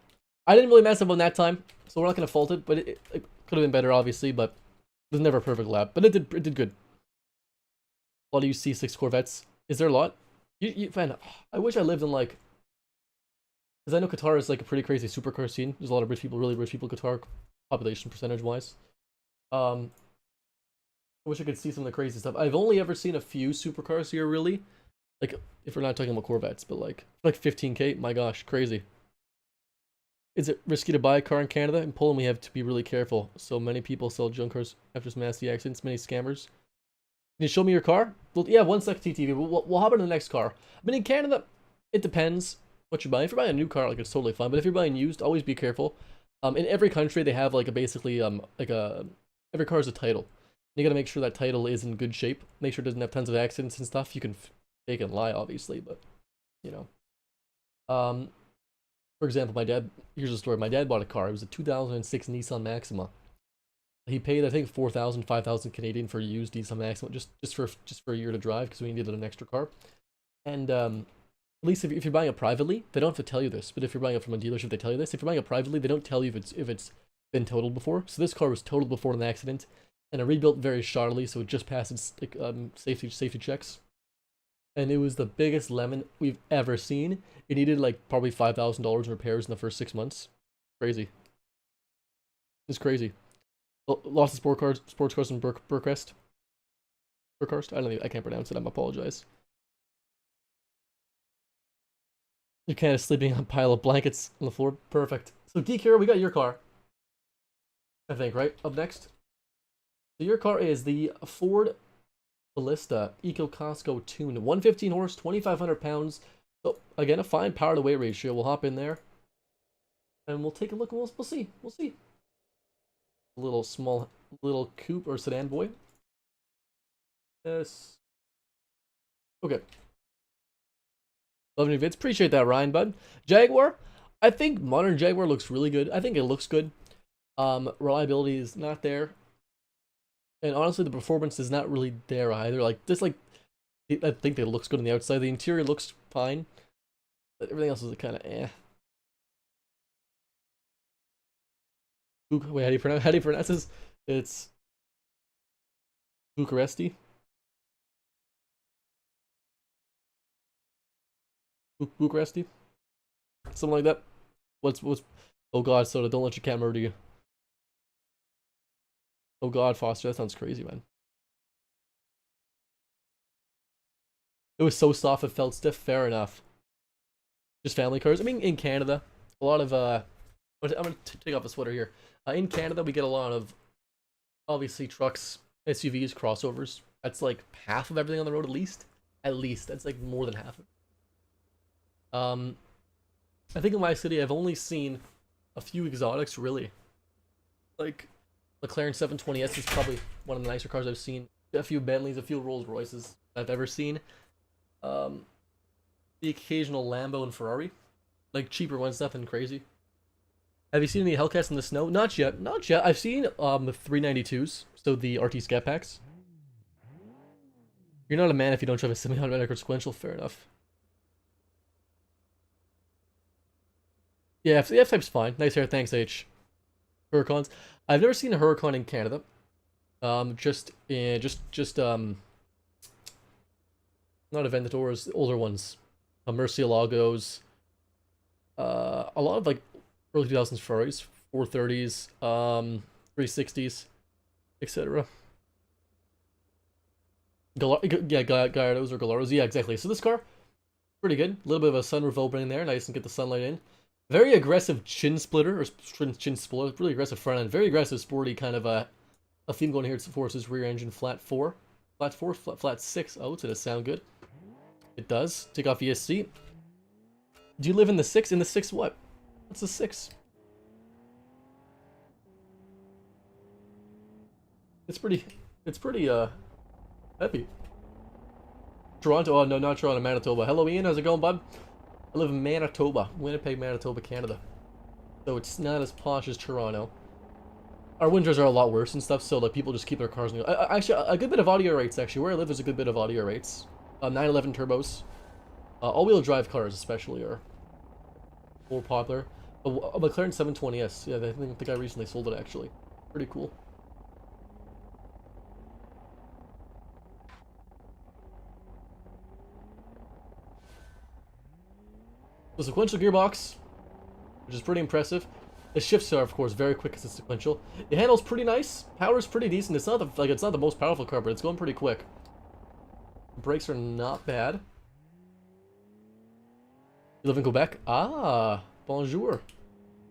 I didn't really mess up on that time, so we're not going to fault it, but it could have been better, obviously, but it was never a perfect lap. But it did good. A lot of you C6 Corvettes. Is there a lot? Man, I wish I lived in, like... Because I know Qatar is, like, a pretty crazy supercar scene. There's a lot of rich people, really rich people, Qatar, population percentage-wise. I wish I could see some of the crazy stuff. I've only ever seen a few supercars here, really. Like, if we're not talking about Corvettes, but like 15k, my gosh, crazy. Is it risky to buy a car in Canada? In Poland, we have to be really careful. So many people sell junk cars after some nasty accidents, many scammers. Can you show me your car? Well, yeah, one sec, TTV. We'll hop into the next car. I mean, in Canada, it depends what you're buying. If you're buying a new car, like, it's totally fine. But if you're buying used, always be careful. In every country, they have, like, basically, every car has a title. You gotta make sure that title is in good shape. Make sure it doesn't have tons of accidents and stuff. You can fake and lie, obviously, but you know. For example, my dad. Here's a story. My dad bought a car. It was a 2006 Nissan Maxima. He paid, I think, 4,000, 5,000 Canadian for a used Nissan Maxima, just for a year to drive because we needed an extra car. And at least if you're buying it privately, they don't have to tell you this. But if you're buying it from a dealership, they tell you this. If you're buying it privately, they don't tell you if it's been totaled before. So this car was totaled before an accident, and it rebuilt very shoddily, so it just passed its safety checks. And it was the biggest lemon we've ever seen. It needed like probably $5,000 in repairs in the first 6 months. Crazy. It's crazy. Lots of sports cars in Burkhurst. I can't pronounce it. I apologize. You're kind of sleeping on a pile of blankets on the floor. Perfect. So Geek Hero, we got your car. I think, right? Up next. So your car is the Ford Ballista Eco Costco tuned. 115 horse, 2,500 pounds. So again, a fine power to weight ratio. We'll hop in there. And we'll take a look and we'll see. We'll see. A little coupe or sedan boy. Yes. Okay. Love new vids. Appreciate that, Ryan, bud. Jaguar. I think modern Jaguar looks really good. I think it looks good. Reliability is not there. And honestly, the performance is not really there either. I think it looks good on the outside. The interior looks fine. But everything else is kind of eh. Wait, how do you pronounce this? It's Bucharesti. Bucharesti? Something like that. What's oh god, Soda, don't let your cat murder you. Oh god, Foster, that sounds crazy, man. It was so soft it felt stiff, fair enough. Just family cars. I mean, in Canada, a lot of I'm gonna take off a sweater here. In Canada, we get a lot of, obviously, trucks, SUVs, crossovers. That's like half of everything on the road, at least. At least. That's like more than half of it. I think in my city, I've only seen a few exotics, really. Like, McLaren 720S is probably one of the nicer cars I've seen. A few Bentleys, a few Rolls Royces I've ever seen. The occasional Lambo and Ferrari. Like, cheaper ones, nothing crazy. Have you seen any Hellcats in the snow? Not yet. Not yet. I've seen the 392s, so the RT Scat Packs. You're not a man if you don't drive a semi-automatic or sequential. Fair enough. Yeah, the F-Type's fine. Nice hair, thanks, H. Huracans. I've never seen a Huracan in Canada. Not Aventadors, older ones. Murcielagos. A lot of like early 2000s Ferraris, 430s, 360s, etc. Gallardos or Galaros. Yeah, exactly. So this car, pretty good. A little bit of a sunroof opening there, nice and get the sunlight in. Very aggressive chin splitter, or chin spoiler, really aggressive front end. Very aggressive, sporty kind of a theme going here for its rear engine. Flat 6. Oh, does it sound good? It does. Take off ESC. Do you live in the 6? In the 6 what? What's the 6? It's pretty happy. Toronto, oh no, not Toronto, Manitoba. Hello Ian, how's it going, bud? I live in Manitoba, Winnipeg, Manitoba, Canada. So it's not as posh as Toronto. Our winters are a lot worse and stuff, so like people just keep their cars new. Actually, a good bit of audio rates, actually. Where I live, there's a good bit of audio rates. 911 turbos. All-wheel drive cars especially are more popular. A McLaren 720S, yeah, I think the guy recently sold it actually. Pretty cool. The sequential gearbox, which is pretty impressive. The shifts are, of course, very quick because it's sequential. It handles pretty nice. Power's pretty decent. It's not the most powerful car, but it's going pretty quick. The brakes are not bad. You live in Quebec? Ah, bonjour.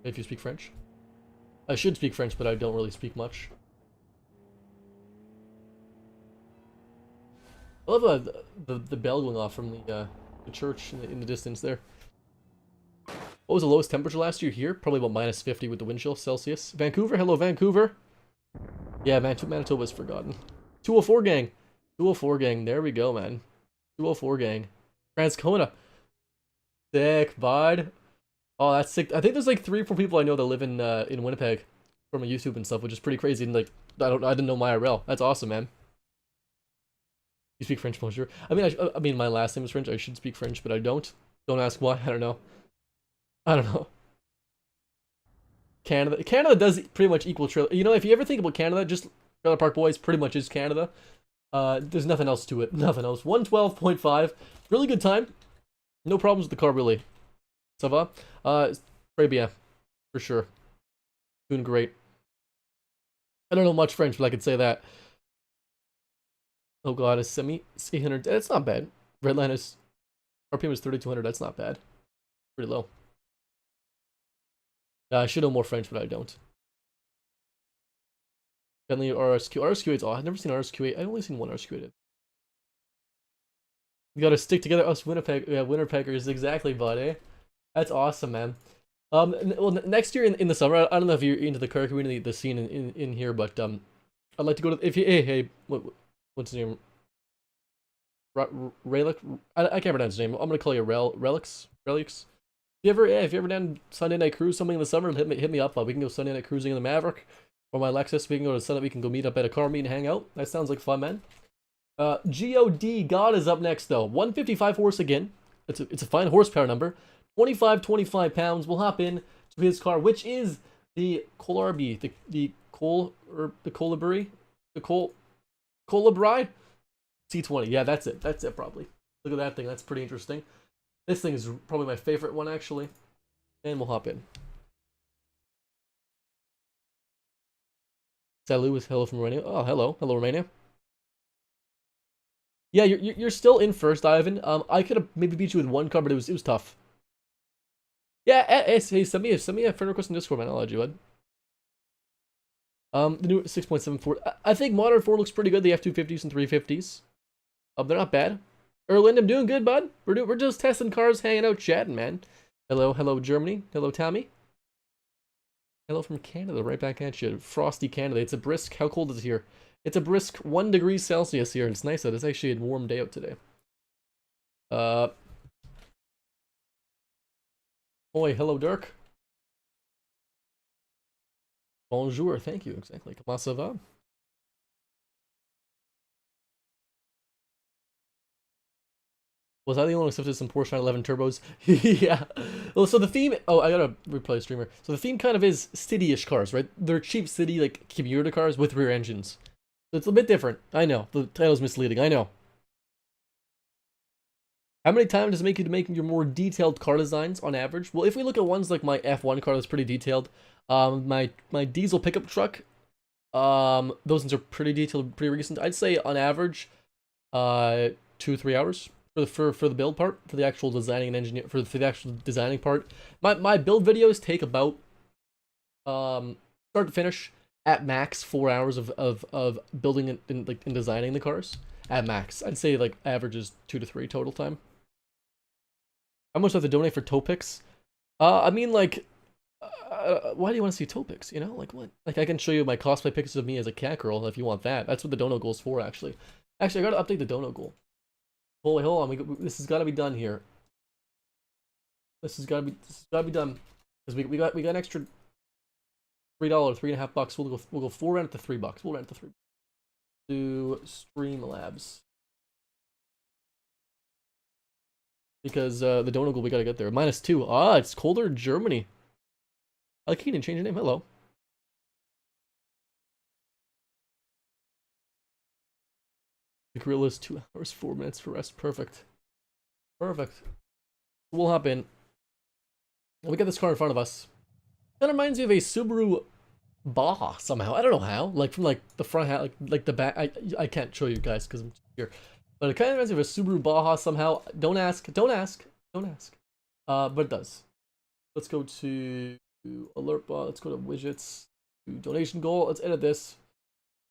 If you speak French. I should speak French, but I don't really speak much. I love the bell going off from the church in the distance there. What was the lowest temperature last year here? Probably about -50 with the wind chill Celsius. Vancouver, hello Vancouver. Yeah, man, Manitoba's forgotten. 204 gang. 204 gang. There we go, man. 204 gang. Transcona. Sick, bud. Oh, that's sick. I think there's like 3 or 4 people I know that live in Winnipeg from YouTube and stuff, which is pretty crazy. And like, I didn't know my IRL. That's awesome, man. You speak French, bonjour. I mean, my last name is French. I should speak French, but I don't. Don't ask why. I don't know. I don't know. Canada does pretty much equal trailer. You know, if you ever think about Canada, just Trailer Park Boys pretty much is Canada. There's nothing else to it. Nothing else. 112.5. Really good time. No problems with the car, really. Ça va? Très bien. For sure. Doing great. I don't know much French, but I could say that. Oh god, a semi 800. That's not bad. Redline is RPM is 3200. That's not bad. Pretty low. I should know more French, but I don't. Bentley RSQ. RSQ8's all. I've never seen RSQ8. I've only seen one RSQ8. We gotta stick together, us Winnipeggers. Exactly, bud, eh? That's awesome, man. Well, next year in the summer, I don't know if you're into the car community, the scene in here, but I'd like to go to. If you, hey, what's his name? Relic. I can't pronounce his name. I'm gonna call you Relics. If you ever done Sunday night cruise something in the summer, hit me up. We can go Sunday night cruising in the Maverick or my Lexus. We can go to Sunday. We can go meet up at a car meet and hang out. That sounds like fun, man. God is up next though. 155 horse again. It's a fine horsepower number. 25 pounds. We'll hop in to his car, which is the Colabri, the Colabri C20. Yeah, that's it. That's it probably. Look at that thing. That's pretty interesting. This thing is probably my favorite one actually. And we'll hop in. Salut, hello from Romania. Oh, hello, Romania. Yeah, you're still in first, Ivan. I could have maybe beat you with one car, but it was tough. Yeah, hey, send me a friend request in Discord, man. I'll add you, bud. The new 6.74. I think modern Ford looks pretty good. The F250s and 350s. They're not bad. Erland, I'm doing good, bud. We're just testing cars, hanging out, chatting, man. Hello, Germany. Hello, Tommy. Hello from Canada, right back at you. Frosty Canada. It's a brisk. How cold is it here? It's a brisk 1 degree Celsius here. It's nice out. It's actually a warm day out today. Oi, hello, Dirk. Bonjour, thank you. Exactly. Comment ça va? Was I the only one who accepted some Porsche 911 turbos? Yeah. Well, so the theme. Oh, I gotta replay streamer. So the theme kind of is city-ish cars, right? They're cheap city, like commuter cars with rear engines. So it's a bit different. I know. The title's misleading. I know. How many times does it make you to make your more detailed car designs on average? Well, if we look at ones like my F1 car that's pretty detailed, my diesel pickup truck, those ones are pretty detailed, pretty recent. I'd say on average, 2-3 hours for the build part, for the actual designing and engineer for the actual designing part. My build videos take about start to finish at max 4 hours of building and designing the cars at max. I'd say like average is 2 to 3 total time. How much do I have to donate for toe picks? I mean, like, why do you want to see toe picks? You know, like what? Like I can show you my cosplay pictures of me as a cat girl if you want that. That's what the dono goal's for, actually. Actually, I gotta update the dono goal. Hold on. This has got to be done here. This has got to be done because we got an extra $3, $3.50. We'll go 4 rent to $3. We'll rent to $3 to Streamlabs. Because the donut goal, we gotta get there. -2. Ah, it's colder in Germany. I like Keenan, change your name. Hello. The grill is 2 hours, 4 minutes for rest. Perfect. Perfect. We'll hop in. We got this car in front of us. That reminds me of a Subaru Baja somehow. I don't know how. Like from like the front, like the back. I can't show you guys because I'm here. But it kind of reminds me of a Subaru Baja somehow. Don't ask. But it does. Let's go to alert bar. Let's go to widgets. To donation goal. Let's edit this.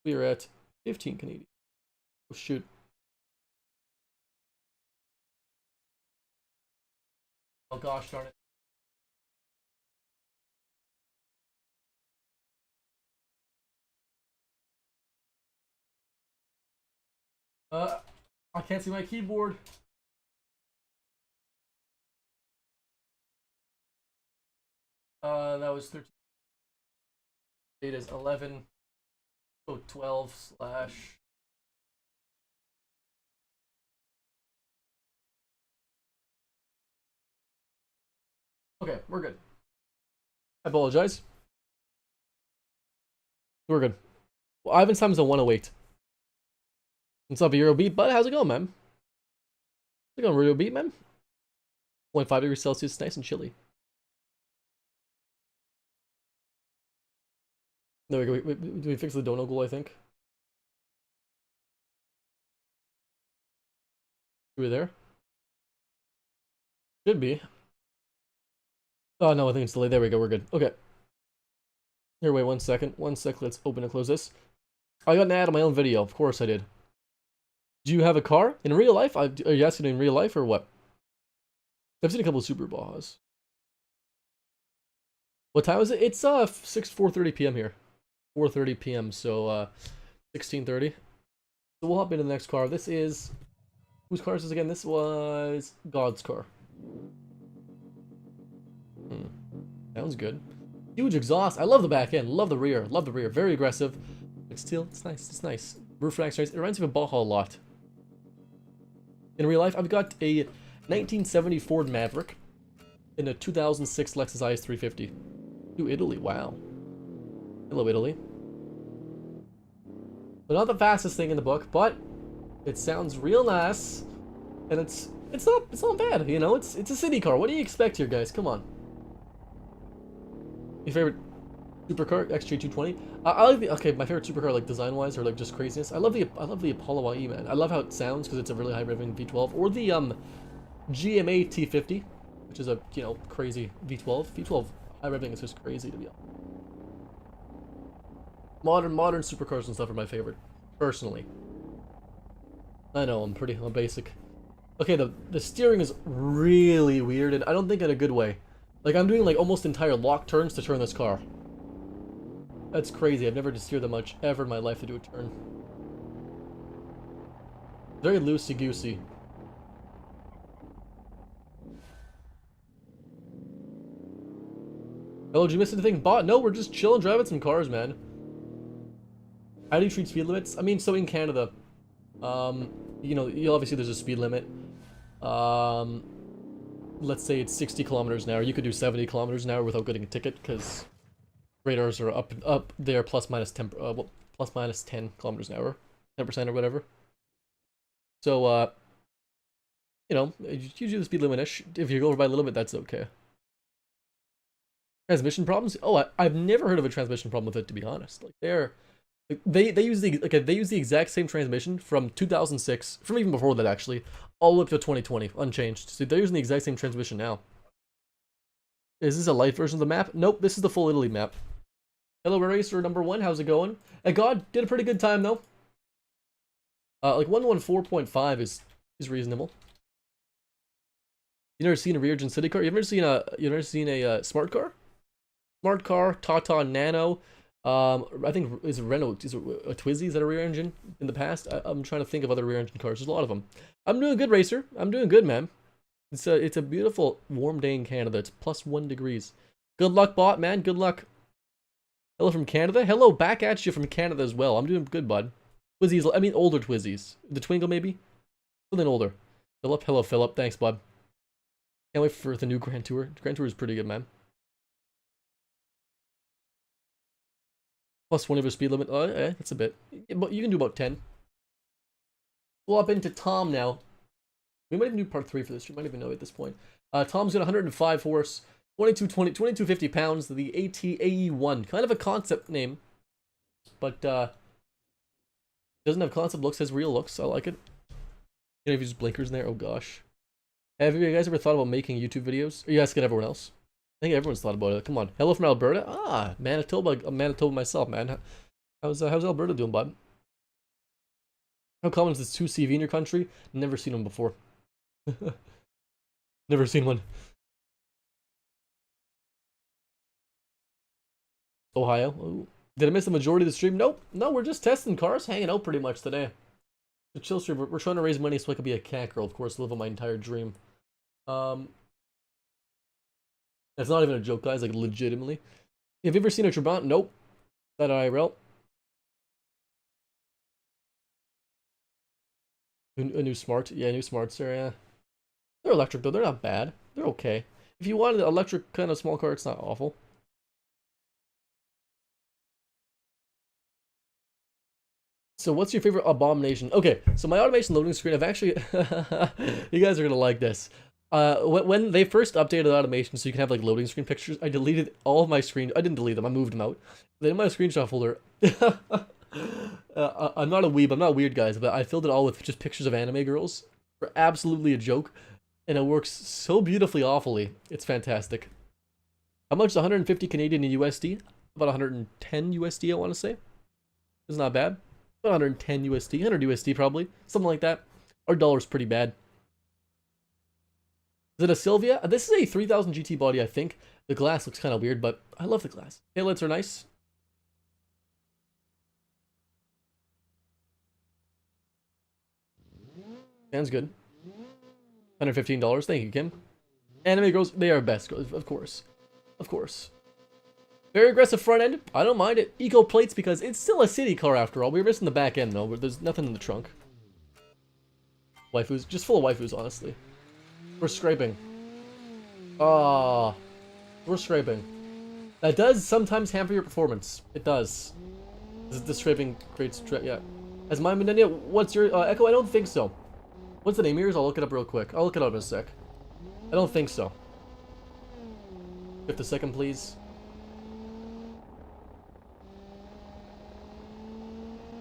We are at 15 Canadian. Oh shoot. Oh gosh darn it. I can't see my keyboard. That was 13. It is 11. Oh, 12 slash. Okay, we're good. I apologize. We're good. Well, Ivan's time is a 108. What's up, Eurobeat, bud? How's it going, man? How's it going, Eurobeat, man? 0.5 degrees Celsius, nice and chilly. There we go. Do we fix the dono goal, I think? Are we there? Should be. Oh, no, I think it's delayed. There we go. We're good. Okay. Here, wait 1 second. 1 sec. Let's open and close this. I got an ad on my own video. Of course I did. Do you have a car? In real life? Are you asking in real life or what? I've seen a couple of Super Bajas. What time is it? It's 4:30 p.m. here. 4:30 p.m. So 16:30. So we'll hop into the next car. This is whose car is this again? This was God's car. Sounds good. Huge exhaust. I love the back end. Love the rear. Love the rear. Very aggressive. But still, it's nice. It's nice. Roof rack's nice. It reminds me of a Baja a lot. In real life, I've got a 1970 Ford Maverick and a 2006 Lexus IS 350. To Italy. Wow. Hello, Italy. So not the fastest thing in the book, but it sounds real nice, and it's not bad. You know, it's a city car. What do you expect here, guys? Come on. Your favorite supercar, XJ220? I like the my favorite supercar, like design wise or like just craziness. I love the Apollo IE, man. I love how it sounds because it's a really high revving V12, or the GMA T50, which is a crazy V12. V12 high revving is just crazy to be honest. Modern supercars and stuff are my favorite, personally. I know I'm basic. Okay, the steering is really weird, and I don't think in a good way. Like, I'm doing like almost entire lock turns to turn this car. That's crazy. I've never steered that much ever in my life to do a turn. Very loosey-goosey. Hello, did you miss anything? Bot? No, we're just chilling, driving some cars, man. How do you treat speed limits? I mean, so in Canada, you obviously there's a speed limit. Let's say it's 60 kilometers an hour. You could do 70 kilometers an hour without getting a ticket because radars are up there plus minus 10 kilometers an hour, 10% or whatever. So usually the speed limit-ish. If you go over by a little bit, that's okay. Transmission problems? Oh, I've never heard of a transmission problem with it, to be honest. Like they use the exact same transmission from 2006, from even before that actually, all the way up to 2020, unchanged. So they're using the exact same transmission now. Is this a light version of the map? Nope, this is the full Italy map. Hello, Racer number 1, how's it going? God did a pretty good time though. Like 114.5 is reasonable. You never seen a rear engine city car? You ever seen a smart car? Smart car, Tata Nano. I think is Renault, is it a Twizy, is that a rear engine in the past? I'm trying to think of other rear engine cars. There's a lot of them. I'm doing good, Racer. I'm doing good, man. It's a beautiful warm day in Canada. It's +1 degrees. Good luck, bot, man. Good luck. Hello from Canada. Hello back at you from Canada as well. I'm doing good, bud. Twizzies, I mean older Twizzies. The Twingo maybe? Something older. Philip, hello Philip. Thanks, bud. Can't wait for the new Grand Tour. Grand Tour is pretty good, man. +1 of your speed limit. That's a bit. But you can do about 10. We'll up into Tom now. We might even do part 3 for this. You might even know at this point. Tom's got 105 horse, 2250 pounds. The ATAE1. Kind of a concept name, but doesn't have concept looks. Has real looks. I like it. You know, if you use blinkers in there. Oh gosh. Have you guys ever thought about making YouTube videos? Are you asking everyone else? I think everyone's thought about it. Come on. Hello from Alberta. Ah, Manitoba. I'm Manitoba myself, man. How's Alberta doing, bud? How common is this 2CV in your country? Never seen them before. Never seen one. Ohio. Ooh. Did I miss the majority of the stream? Nope. No, we're just testing cars, hanging out pretty much today. The chill stream. We're trying to raise money so I could be a cat girl, of course, live on my entire dream. That's not even a joke, guys. Like legitimately. Have you ever seen a Trabant? Nope. That IRL. A new smart. Yeah, new smarts are, yeah. They're electric though. They're not bad. They're okay. If you wanted an electric kind of small car, it's not awful. So what's your favorite abomination? Okay, so my automation loading screen, I've actually... you guys are going to like this. When they first updated automation so you can have like loading screen pictures, I deleted all of my screen... I didn't delete them, I moved them out. Then in my screenshot folder... I'm not a weeb, I'm not weird, guys, but I filled it all with just pictures of anime girls. They're absolutely a joke. And it works so beautifully awfully. It's fantastic. How much? 150 Canadian in USD? About 110 USD, I want to say. It's not bad. About 110 USD, 100 USD probably, something like that. Our dollar's pretty bad. Is it a Sylvia? This is a 3000 GT body, I think. The glass looks kind of weird, but I love the glass. Taillights are nice. Sounds good. $115. Thank you, Kim. Anime girls, they are best, of course. Of course. Very aggressive front end. I don't mind it. Eco plates because it's still a city car after all. We're missing the back end though, but there's nothing in the trunk. Waifus. Just full of waifus, honestly. We're scraping. Ah, we're scraping. That does sometimes hamper your performance. It does. The scraping creates... yeah. Has mine been done yet? What's your... Echo? I don't think so. What's the name of yours? I'll look it up real quick. I'll look it up in a sec. I don't think so. Give the second, please.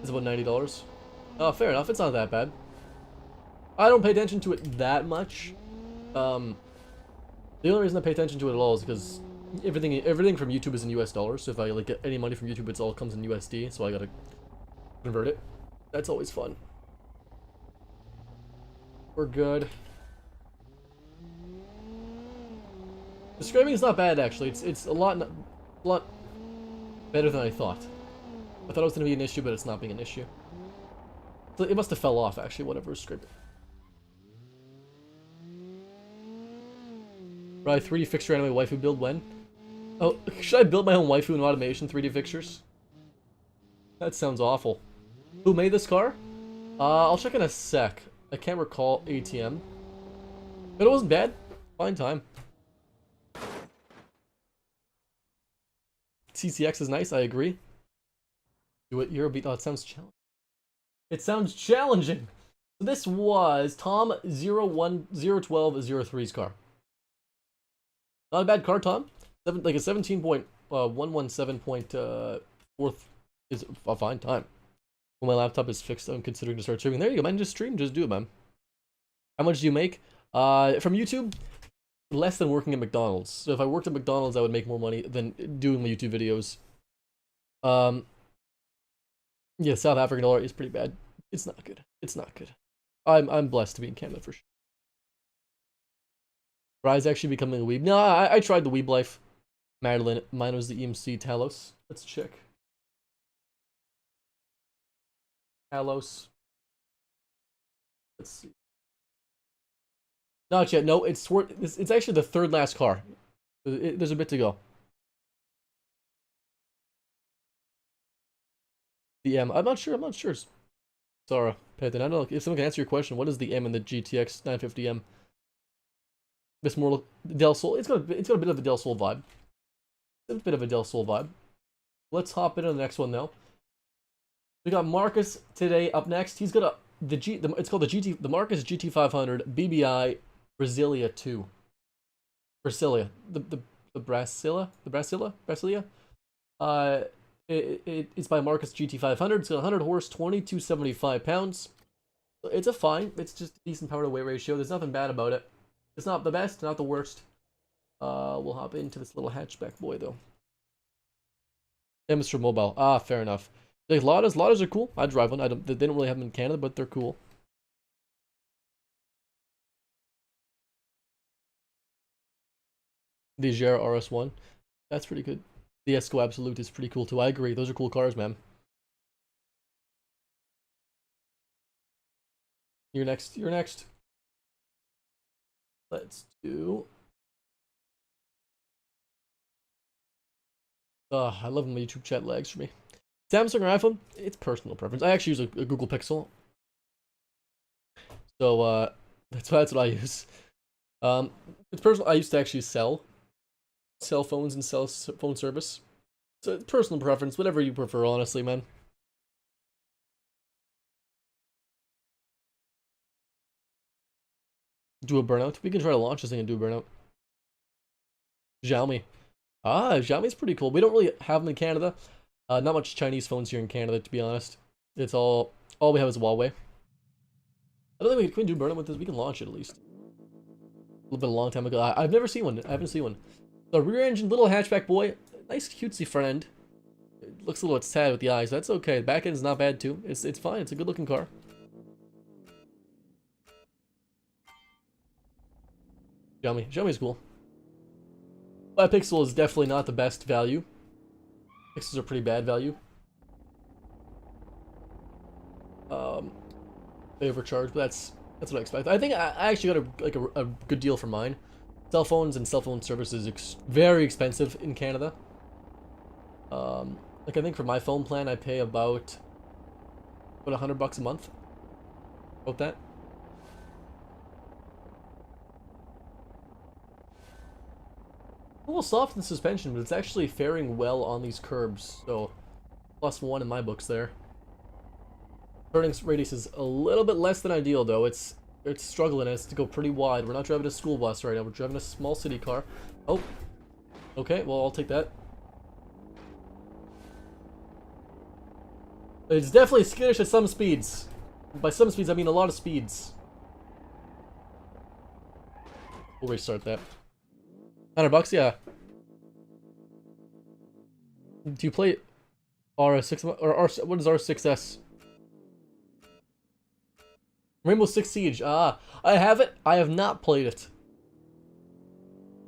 It's about $90. Oh, fair enough. It's not that bad. I don't pay attention to it that much. The only reason I pay attention to it at all is because everything from YouTube is in US dollars. So if I like get any money from YouTube, it all comes in USD. So I gotta convert it. That's always fun. We're good. The scraping is not bad actually. It's a lot better than I thought. I thought it was going to be an issue, but it's not being an issue. So it must have fell off, actually, whatever was scraping. Right, 3D fixture anime waifu build when? Oh, should I build my own waifu in automation 3D fixtures? That sounds awful. Who made this car? I'll check in a sec. I can't recall ATM. But it wasn't bad. Fine time. TCX is nice, I agree. Do it, Eurobeat. Oh, it sounds challenging. It sounds challenging. So this was Tom 0101203's car. Not a bad car, Tom. Like a 17.117.4 is a fine time. When my laptop is fixed, I'm considering to start streaming. There you go, man. Just stream. Just do it, man. How much do you make? From YouTube? Less than working at McDonald's. So if I worked at McDonald's, I would make more money than doing my YouTube videos. Yeah, South African dollar is pretty bad. It's not good. It's not good. I'm blessed to be in Canada for sure. Rise actually becoming a weeb. No, I tried the weeb life. Madeline, mine was the EMC Talos. Let's check. Talos. Let's see. Not yet. No, it's actually the third last car. There's a bit to go. The M. I'm not sure. Sarah, Payton, I don't know if someone can answer your question. What is the M in the GTX 950M? This more Del Sol. It's got a bit of a Del Sol vibe. It's a bit of a Del Sol vibe. Let's hop into the next one now. We got Marcus today up next. He's got it's called the Marcus GT500 BBI Brasilia 2. Brasilia. The Brasilia. It's by Marcus GT500. It's got 100 horse, 2275 pounds. It's it's just a decent power to weight ratio. There's nothing bad about it. It's not the best, not the worst. We'll hop into this little hatchback boy though. Mr. Mobile. Ah, fair enough. Like Ladas are cool. I drive one. They don't really have them in Canada, but they're cool. The Jera RS1. That's pretty good. The Esco Absolute is pretty cool too. I agree. Those are cool cars, man. You're next. You're next. Let's do. I love when my YouTube chat lags for me. Samsung or iPhone? It's personal preference. I actually use a Google Pixel. So, that's what I use. It's personal. I used to actually sell cell phones and sell phone service. So, it's personal preference. Whatever you prefer, honestly, man. Do a burnout. We can try to launch this thing and do a burnout. Xiaomi. Xiaomi's pretty cool. We don't really have them in Canada. Not much Chinese phones here in Canada, to be honest. It's all we have is Huawei. I don't think we can do burnout with this. We can launch it at least. A little bit a long time ago. I've never seen one. I haven't seen one. The rear engine, little hatchback boy. Nice cutesy front end. It looks a little bit sad with the eyes. That's okay. The back end is not bad too. It's fine. It's a good looking car. Xiaomi's cool. But Pixel is definitely not the best value. Pixels are pretty bad value. They overcharge, but that's what I expect. I think I actually got a good deal for mine. Cell phones and cell phone services very expensive in Canada. Like I think for my phone plan, I pay about $100 a month. About that. A little soft in the suspension, but it's actually faring well on these curbs. So, +1 in my books there. Turning radius is a little bit less than ideal, though. It's struggling. It has to go pretty wide. We're not driving a school bus right now. We're driving a small city car. Oh, okay. Well, I'll take that. It's definitely skittish at some speeds. By some speeds, I mean a lot of speeds. We'll restart that. $100, yeah. Do you play R6 or R? What is R6S? Rainbow Six Siege. I have it. I have not played it.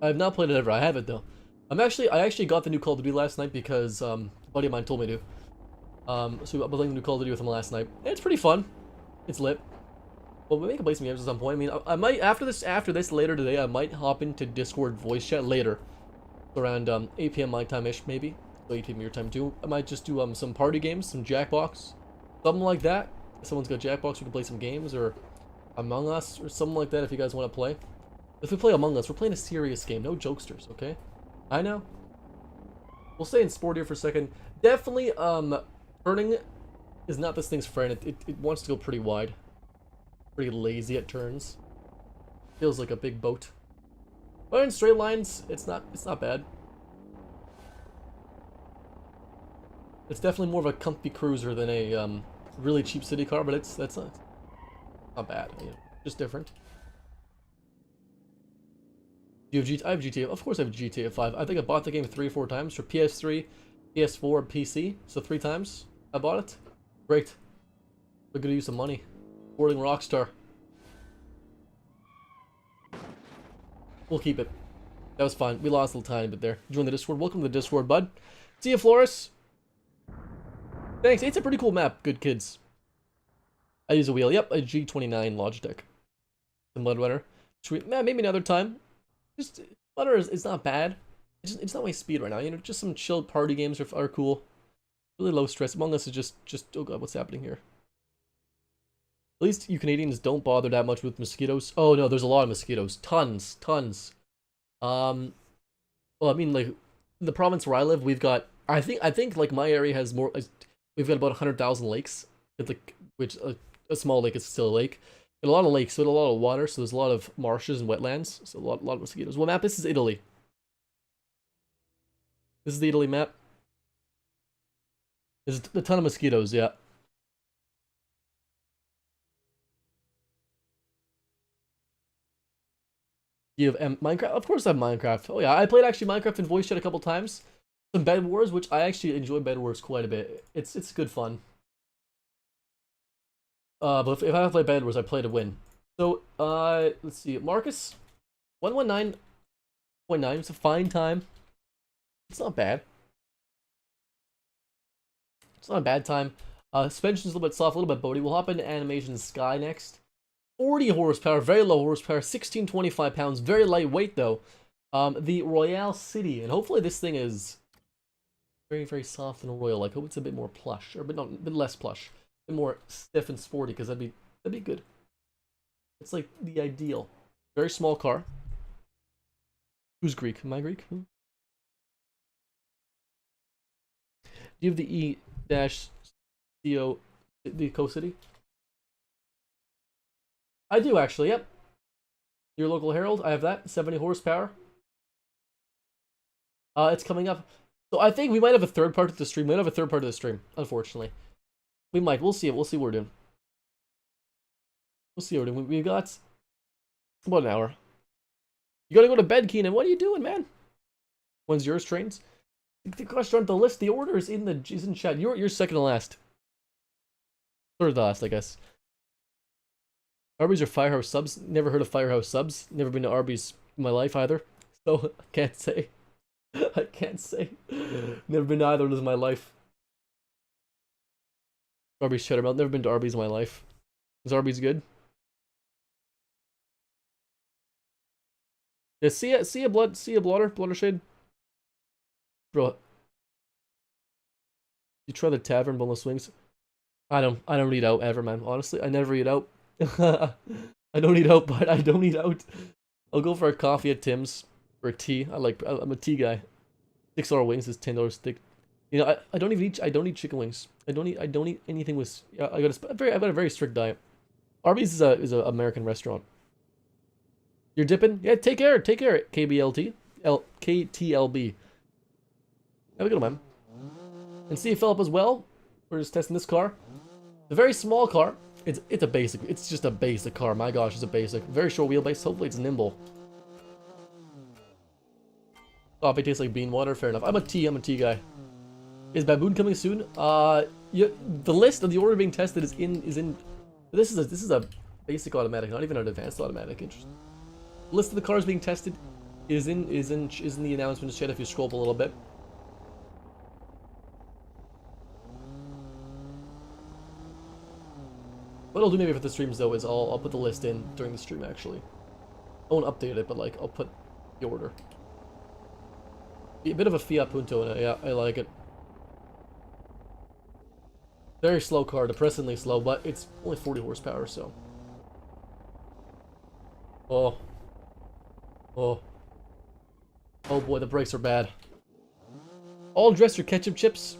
I have not played it ever. I have it though. I actually got the new Call of Duty last night because a buddy of mine told me to. So I'm playing the new Call of Duty with him last night. It's pretty fun. It's lit. Well, we can play some games at some point. I mean, I might after this later today. I might hop into Discord voice chat later, around 8 p.m. my time ish maybe. So 8 p.m. your time too. I might just do some party games, some Jackbox, something like that. If someone's got Jackbox, we can play some games, or Among Us, or something like that if you guys want to play. If we play Among Us, we're playing a serious game, no jokesters, okay? I know. We'll stay in sport here for a second. Definitely, turning is not this thing's friend. It wants to go pretty wide. Pretty lazy at turns. Feels like a big boat. But in straight lines, it's not bad. It's definitely more of a comfy cruiser than a really cheap city car, but that's not bad. You know, just different. Do you have GTA? I have GTA. Of course I have GTA 5. I think I bought the game 3 or 4 times for PS3, PS4, and PC. So 3 times I bought it. Great. We're gonna use some money. Sporting Rockstar. We'll keep it. That was fine. We lost a little tiny bit there. Join the Discord. Welcome to the Discord, bud. See you, Flores. Thanks. It's a pretty cool map. Good kids. I use a wheel. Yep, a G29 Logitech. The Mud Runner. Maybe another time. Just Mud Runner is not bad. It's not my speed right now. You know, just some chill party games are cool. Really low stress. Among Us is just oh god, what's happening here? At least you Canadians don't bother that much with mosquitoes. Oh no, there's a lot of mosquitoes. Tons. Well, I mean, like, the province where I live, we've got, I think like my area has more, we've got about 100,000 lakes, which a small lake is still a lake, and a lot of lakes, so a lot of water, so there's a lot of marshes and wetlands, so a lot of mosquitoes. What map? This is Italy. This is the Italy map. There's a ton of mosquitoes, yeah. You have Minecraft? Of course I have Minecraft. Oh yeah, I played actually Minecraft in voice chat a couple times. Some Bed Wars, which I actually enjoy Bed Wars quite a bit. It's good fun. But if I have to play Bed Wars, I play to win. So, let's see. Marcus, 119.9. It's a fine time. It's not bad. It's not a bad time. Suspension's a little bit soft, a little bit boaty. We'll hop into Animation Sky next. 40 horsepower, very low horsepower, 1625 pounds, very lightweight though. The Royale City, and hopefully this thing is very, very soft and royal. Like, hope it's a bit more plush, or a bit less plush, a bit more stiff and sporty, because that'd be good. It's like the ideal. Very small car. Who's Greek? Am I Greek? Do you have the E-CO, the Co-City? I do actually, yep. Your local Herald, I have that, 70 horsepower. It's coming up. So I think we might have a third part of the stream. We might have a third part of the stream, unfortunately. We might. We'll see it. We'll see what we're doing. We'll see what we're doing. We've got about an hour. You gotta go to bed, Keenan. What are you doing, man? When's yours, trains? The question on the list. The order is in chat. You're second to last. Third to last, I guess. Arby's or Firehouse subs? Never heard of Firehouse subs. Never been to Arby's in my life either. So I can't say. I can't say. Never been to either of those in my life. Arby's cheddar melt. Never been to Arby's in my life. Is Arby's good? Yeah, see a blotter shade. Bro, you try the tavern boneless wings. I don't eat out ever, man. Honestly, I never eat out. I don't eat out, but I don't eat out. I'll go for a coffee at Tim's or a tea. I'm a tea guy. $6 wings is $10 stick. You know, I don't eat chicken wings. I don't eat anything with. I've got a very strict diet. Arby's is a American restaurant. You're dipping? Yeah, take care. KBLT. KTLB. Have a good one, man. And see Philip as well. We're just testing this car. It's a very small car. It's a basic. It's just a basic car. My gosh, it's a basic. Very short wheelbase. Hopefully it's nimble. Coffee tastes like bean water. Fair enough. I'm a tea guy. Is Baboon coming soon? The list of the order being tested is in. This is a basic automatic, not even an advanced automatic. Interesting. The list of the cars being tested is in the announcements chat if you scroll up a little bit. What I'll do maybe for the streams though is I'll put the list in during the stream actually. I won't update it, but like I'll put the order. Be a bit of a Fiat Punto in it, yeah, I like it. Very slow car, depressingly slow, but it's only 40 horsepower, so. Oh. Oh. Oh boy, the brakes are bad. All dressed or ketchup chips?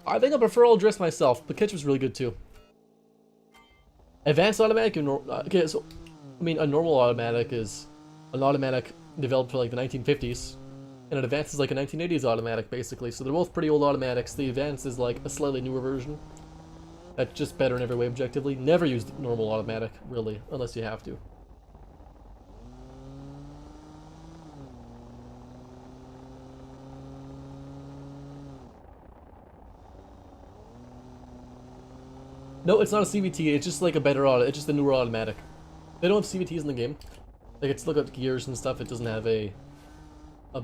I think I prefer all dressed myself, but ketchup's really good too. Advanced automatic and okay, so I mean a normal automatic is an automatic developed for like the 1950s, and an advanced is like a 1980s automatic basically. So they're both pretty old automatics. The advanced is like a slightly newer version that's just better in every way objectively. Never use normal automatic really, unless you have to. No, it's not a CVT, it's just like a better auto, it's just a newer automatic. They don't have CVTs in the game. Like, it's look at gears and stuff, it doesn't have a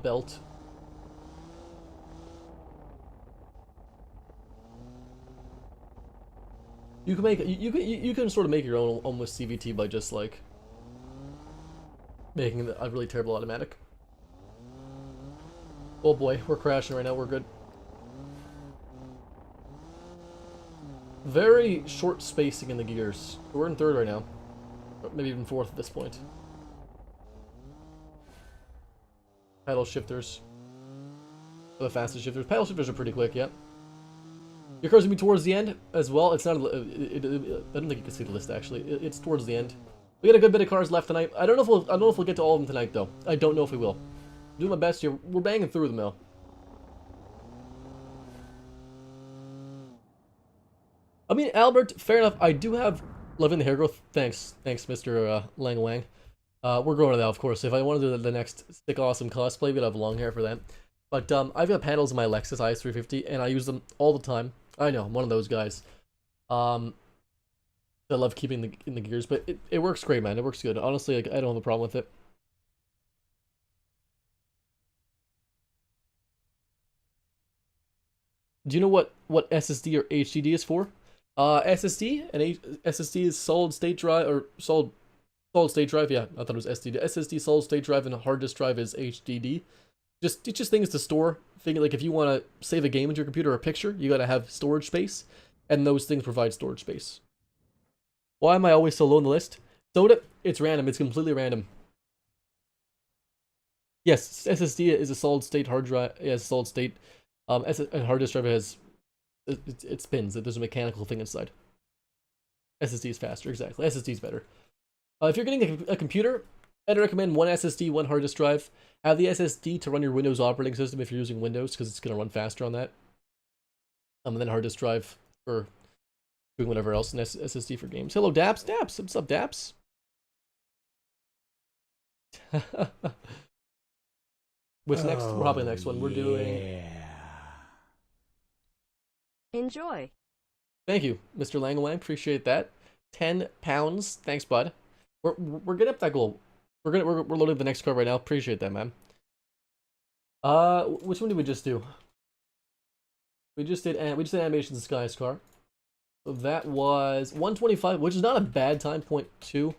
belt. You can make you can sort of make your own almost CVT by just like making a really terrible automatic. Oh boy, we're crashing right now, we're good. Very short spacing in the gears. We're in third right now. Or maybe even fourth at this point. Paddle shifters. The fastest shifters. Paddle shifters are pretty quick, yeah. Your car's gonna be towards the end as well. It's not. I don't think you can see the list actually. It's towards the end. We got a good bit of cars left tonight. I don't know if we'll get to all of them tonight though. I don't know if we will. I'm doing my best here. We're banging through them though. I mean, Albert, fair enough. I do have loving the hair growth. Thanks, Mr. Lang Wang. We're growing it out, of course. If I want to do the next Stick Awesome cosplay, we'd have long hair for that. But I've got panels in my Lexus IS350, and I use them all the time. I know, I'm one of those guys. I love keeping in the gears, but it works great, man. It works good. Honestly, like, I don't have a problem with it. Do you know what SSD or HDD is for? SSD and SSD is solid state drive or solid state drive. Yeah, I thought it was SSD. SSD solid state drive and a hard disk drive is HDD. It's just things to store. Think like if you want to save a game into your computer or a picture, you got to have storage space, and those things provide storage space. Why am I always so low on the list? Soda, it's random. It's completely random. Yes, SSD is a solid state hard drive. Yeah, solid state. A hard disk drive has it spins. There's a mechanical thing inside. SSD is faster. Exactly. SSD is better. If you're getting a computer, I'd recommend one SSD, one hard disk drive. Have the SSD to run your Windows operating system if you're using Windows, because it's going to run faster on that. And then hard disk drive for doing whatever else, and SSD for games. Hello, Daps. Daps, what's up, Daps? What's next? We're hopping the next one. We're doing... Enjoy. Thank you, Mr. Langwang. Appreciate that. £10. Thanks, bud. We're getting up that goal. We're loading the next car right now. Appreciate that, man. Which one did we just do? We just did animation disguise car. So that was 125, which is not a bad time. 0.2.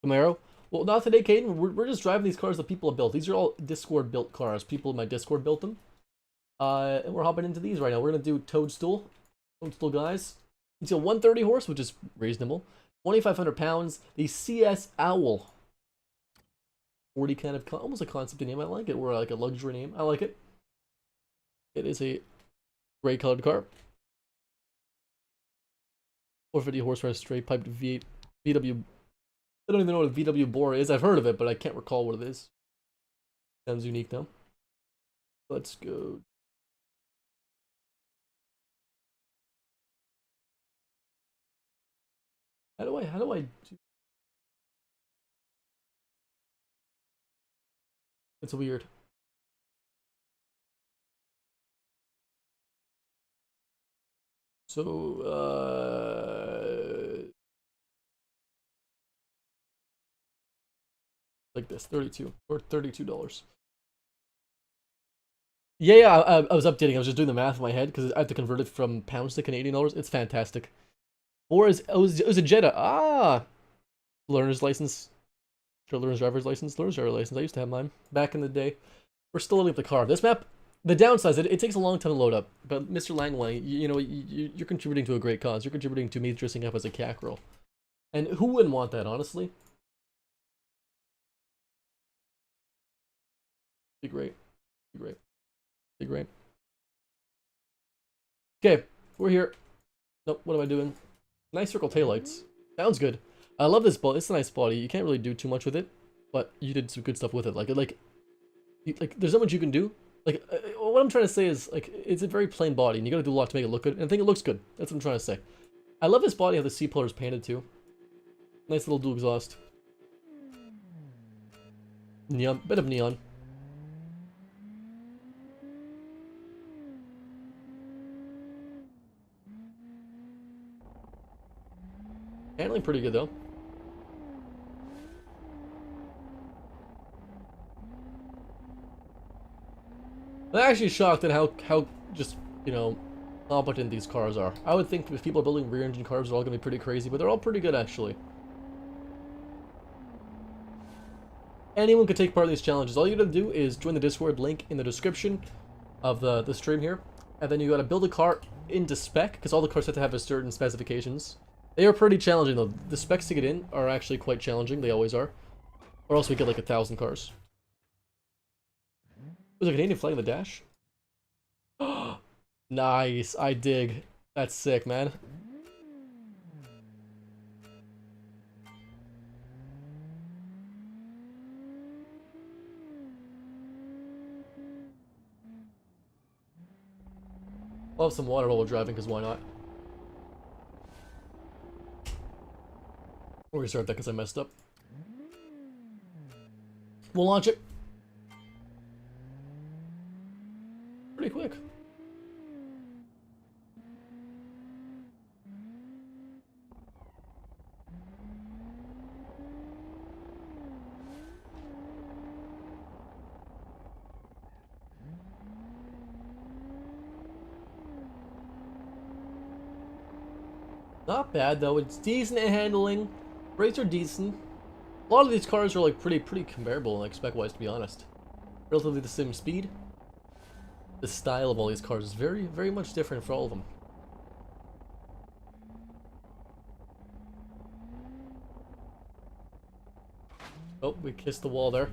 Camaro. Well, not today, Caden. We're just driving these cars that people have built. These are all Discord built cars. People in my Discord built them. And we're hopping into these right now. We're gonna do Toadstool. Toadstool guys. It's a 130 horse, which is reasonable. 2,500 pounds. The CS Owl. 40 kind of almost a concept name. I like it. Or like a luxury name. I like it. It is a gray colored car. 450 horsepower straight piped V8 VW. I don't even know what a VW bore is. I've heard of it, but I can't recall what it is. Sounds unique though. Let's go. How do I do? It's weird. So, like this, 32 or $32. Yeah, I was updating. I was just doing the math in my head because I have to convert it from pounds to Canadian dollars. It's fantastic. Or it was a Jetta. Ah, learner's license. Sure, learner's driver's license. Learner's driver's license. I used to have mine back in the day. We're still loading up the car. This map, the downside is it takes a long time to load up. But Mr. Langway, you know, you're contributing to a great cause. You're contributing to me dressing up as a cat girl. And who wouldn't want that, honestly? Be great. Be great. Be great. Okay, we're here. Nope, what am I doing? Nice circle taillights. Sounds good. I love this body. It's a nice body. You can't really do too much with it, but you did some good stuff with it. Like there's not much you can do. Like, what I'm trying to say is, like, it's a very plain body, and you gotta do a lot to make it look good, and I think it looks good. That's what I'm trying to say. I love this body, how the C-pillar is painted, too. Nice little dual exhaust. Neon. Bit of neon. Handling pretty good, though. I'm actually shocked at how just, you know, competent these cars are. I would think if people are building rear engine cars, they're all going to be pretty crazy, but they're all pretty good, actually. Anyone could take part in these challenges. All you gotta do is join the Discord link in the description of the stream here, and then you gotta build a car into spec, because all the cars have to have a certain specifications. They are pretty challenging, though. The specs to get in are actually quite challenging. They always are. Or else we get like 1,000 cars. There's a Canadian flag in the dash. Nice. I dig. That's sick, man. I'll have some water while we're driving, because why not? We'll restart that because I messed up. We'll launch it. Pretty quick. Not bad though. It's decent at handling. Brakes are decent. A lot of these cars are like pretty comparable, like spec-wise, to be honest. Relatively the same speed. The style of all these cars is very much different for all of them. Oh, we kissed the wall there.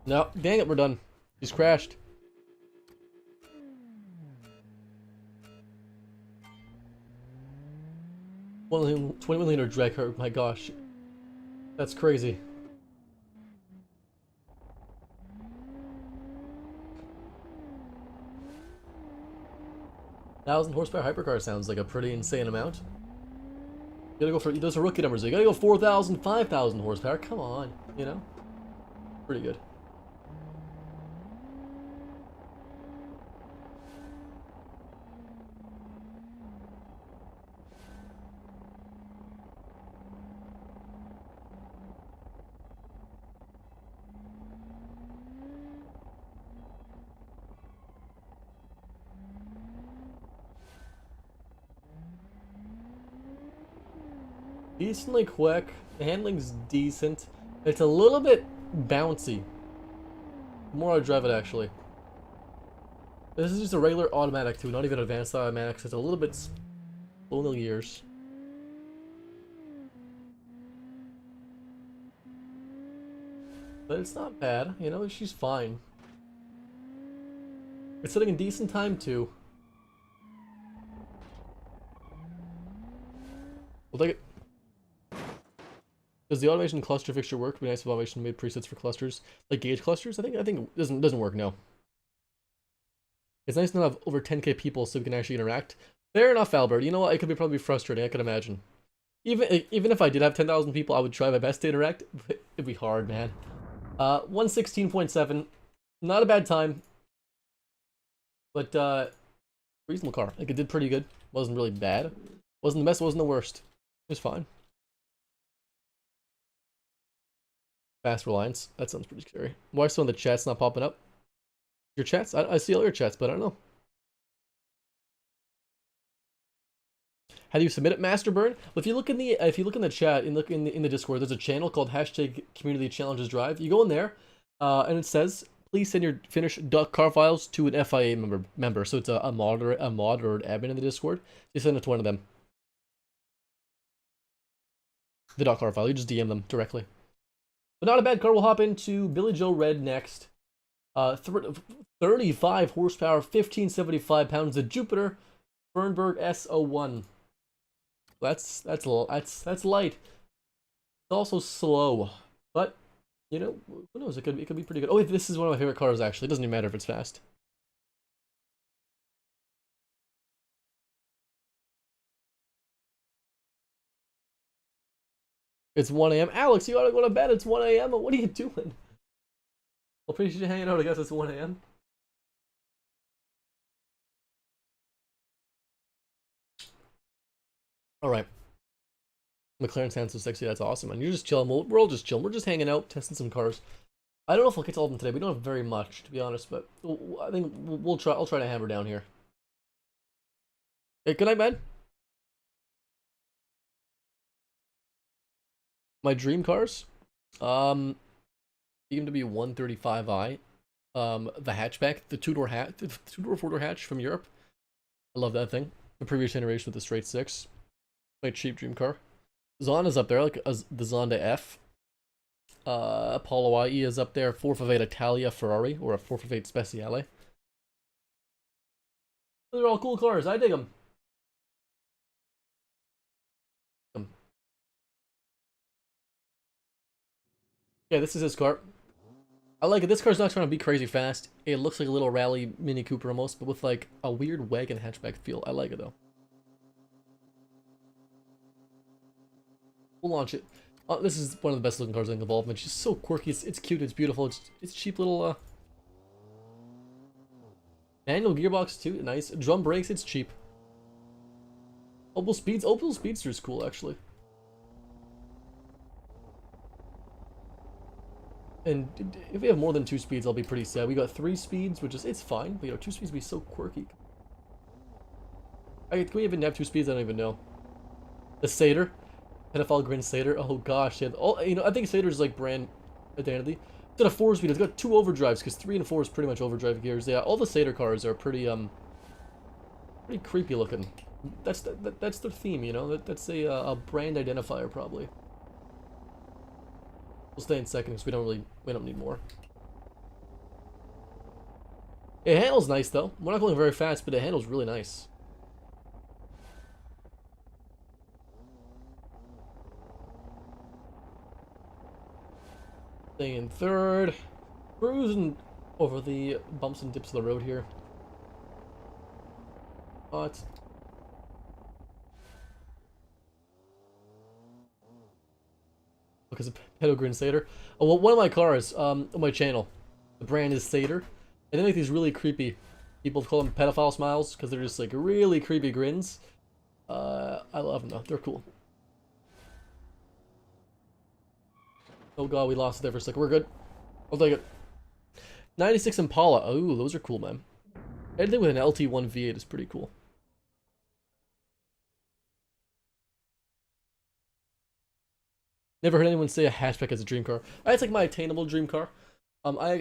No, dang it, we're done. He's crashed. $1 20 million drag car, my gosh. That's crazy. $1,000 horsepower hypercar sounds like a pretty insane amount. You gotta go for, those are rookie numbers, you gotta go 4,000, 5,000 horsepower, come on, you know? Pretty good. Decently quick, the handling's decent. It's a little bit bouncy. The more I drive it, actually. This is just a regular automatic too, not even advanced automatic, so it's a little bit slow in the gears. But it's not bad, you know, she's fine. It's sitting in decent time too. We'll take it. Does the automation cluster fixture work? It'd be nice if automation made presets for clusters, like gauge clusters. I think it doesn't work now. It's nice to not have over 10k people so we can actually interact. Fair enough, Albert. You know what? It could be probably frustrating. I can imagine. Even if I did have 10,000 people, I would try my best to interact. But it'd be hard, man. 116.7, not a bad time, but reasonable car. Like it did pretty good. Wasn't really bad. Wasn't the best. Wasn't the worst. It was fine. Fast reliance. That sounds pretty scary. Why are some of the chats not popping up? Your chats? I see all your chats, but I don't know. How do you submit it, Masterburn? Well, if you look in the chat and look in the Discord, there's a channel called #CommunityChallengesDrive. You go in there, and it says, please send your finished .car files to an FIA member. So it's a mod or admin in the Discord. You send it to one of them. The .car file. You just DM them directly. But not a bad car. We'll hop into Billy Joe Red next. 35 horsepower, 1575 pounds. The Jupiter Fernberg S01. That's light. It's also slow, but you know, who knows? It could be pretty good. Oh, wait, this is one of my favorite cars. Actually, it doesn't even matter if it's fast. It's 1 a.m. Alex, you gotta go to bed. It's 1 a.m. What are you doing? I'll appreciate you hanging out. I guess it's 1 a.m. All right. McLaren sounds so sexy. That's awesome. And you're just chilling. We're all just chilling. We're just hanging out, testing some cars. I don't know if I'll get to all of them today. We don't have very much, to be honest. But I think we'll try. I'll try to hammer down here. Hey, good night, man. My dream cars, BMW 135i, the hatchback, the two-door 4-door hatch from Europe. I love that thing. The previous generation with the straight 6. My cheap dream car. Zonda's up there, like the Zonda F. Apollo IE is up there. 458 Italia Ferrari, or a 458 Speciale. Those are all cool cars. I dig them. Yeah, this is his car. I like it. This car's not trying to be crazy fast. It looks like a little rally Mini Cooper almost, but with like a weird wagon hatchback feel. I like it though. We'll launch it. This is one of the best looking cars in Evolvement. It's just so quirky. It's cute. It's beautiful. It's cheap little manual gearbox too. Nice. Drum brakes. It's cheap. Opel Speedster is cool actually. And if we have more than 2 speeds, I'll be pretty sad. We got 3 speeds, which is, it's fine. But, you know, 2 speeds would be so quirky. Can we even have 2 speeds? I don't even know. The Satyr. Pedophile Grin Satyr. Oh gosh, yeah. All, you know, I think Satyr's like brand identity. It's got a 4 speed. It's got 2 overdrives, because 3 and 4 is pretty much overdrive gears. Yeah, all the Satyr cars are pretty creepy looking. That's their theme, you know. That's a brand identifier probably. We'll stay in second because we don't need more. It handles nice though. We're not going very fast, but it handles really nice. Staying in third. Cruising over the bumps and dips of the road here. But because of Pedogrin Satyr. Oh, well, one of my cars, on my channel, the brand is Satyr, and they make these really creepy. People call them pedophile smiles because they're just like really creepy grins. I love them though; they're cool. Oh god, we lost it there for a second. We're good. I'll take it. 96 Impala. Oh, those are cool, man. Anything with an LT1 V8 is pretty cool. Never heard anyone say a hatchback is a dream car. It's like my attainable dream car. Instead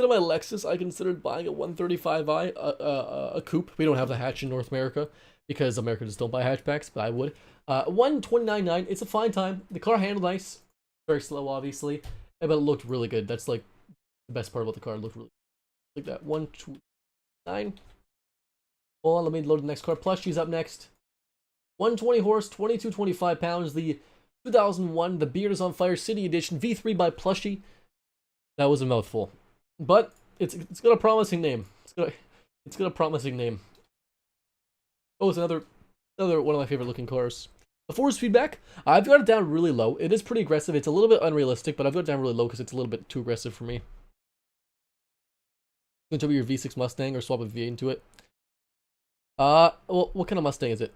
of my Lexus, I considered buying a 135i, a coupe. We don't have the hatch in North America because America just don't buy hatchbacks, but I would. 129.9. It's a fine time. The car handled nice. Very slow, obviously, but it looked really good. That's like the best part about the car. It looked really like that. 129. Hold on, let me load the next car. Plushie's up next. 120 horse, 2225 pounds. The 2001, the Beard is on Fire City Edition, V3 by Plushie. That was a mouthful, but it's got a promising name. It's got a promising name. Oh, it's another one of my favorite looking cars. The force feedback, I've got it down really low. It is pretty aggressive. It's a little bit unrealistic, but I've got it down really low because it's a little bit too aggressive for me. You can tell me your V6 Mustang or swap a V8 into it. Well, what kind of Mustang is it?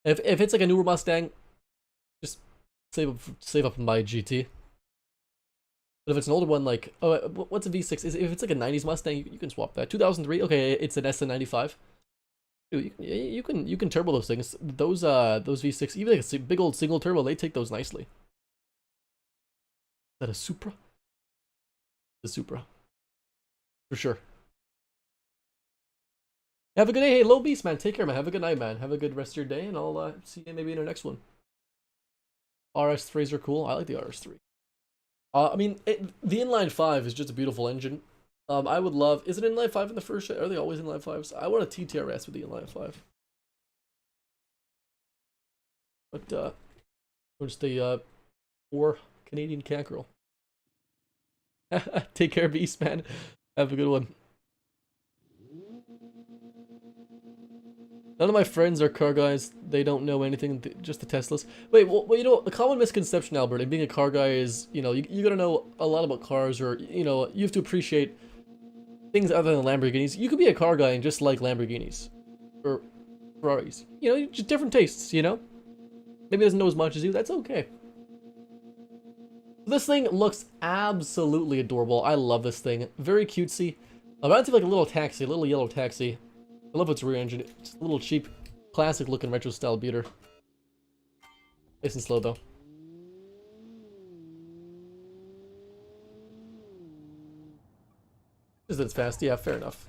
If it's like a newer Mustang, just save up and buy a GT. But if it's an older one, like, oh, what's a V6? If it's like a 90s Mustang, you can swap that. 2003, okay, it's an SN95. Dude, you can turbo those things. Those V6, even like a big old single turbo, they take those nicely. Is that a Supra? The Supra, for sure. Have a good day. Hey, Low Beast, man. Take care, man. Have a good night, man. Have a good rest of your day, and I'll see you maybe in our next one. RS3s are cool. I like the RS3. I mean, the inline 5 is just a beautiful engine. I would love. Is it inline 5 in the first? Are they always inline 5s? I want a TTRS with the inline 5. But we're just a poor Canadian cat girl. Take care, Beast, man. Have a good one. None of my friends are car guys. They don't know anything, just the Teslas. Wait, well, you know, the common misconception, Albert, and being a car guy is, you know, you gotta know a lot about cars, or, you know, you have to appreciate things other than Lamborghinis. You could be a car guy and just like Lamborghinis. Or Ferraris. You know, just different tastes, you know? Maybe doesn't know as much as you, that's okay. This thing looks absolutely adorable. I love this thing. Very cutesy. Reminds me of like a little taxi, a little yellow taxi. I love its rear engine. It's a little cheap, classic looking retro style beater. Nice and slow though. Just that it's fast. Yeah, fair enough.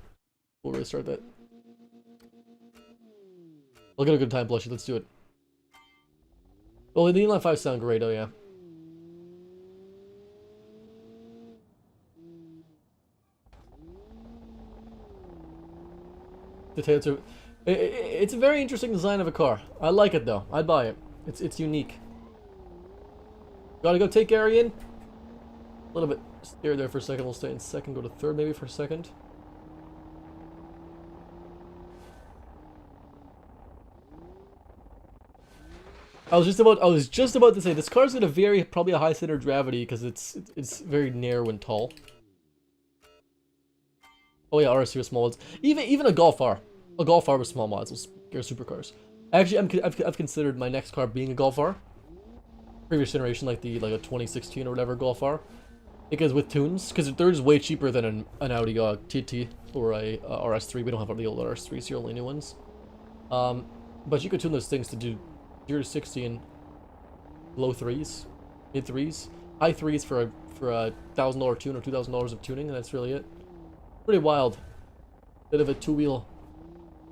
We'll really start that. We'll get a good time, Blushy. Let's do it. Well, the inline 5 sound great. Oh yeah. It's a very interesting design of a car. I like it though. I'd buy it. It's unique. Gotta go take Arian. A little bit scared there for a second. We'll stay in second. Go to third maybe for a second. I was just about to say this car's got a probably a high center of gravity because it's very narrow and tall. Oh yeah, RS with small mods. Even a Golf R. A Golf R with small mods will scare supercars. Actually, I've considered my next car being a Golf R. previous generation, like a 2016 or whatever Golf R. Because with tunes, because they're just way cheaper than an Audi TT or a RS3. We don't have the old RS3s here, only new ones. But you could tune those things to do 0 to 60 in low threes, mid threes, high threes for a $1,000 tune or $2,000 of tuning, and that's really it. Pretty wild. Bit of a two-wheel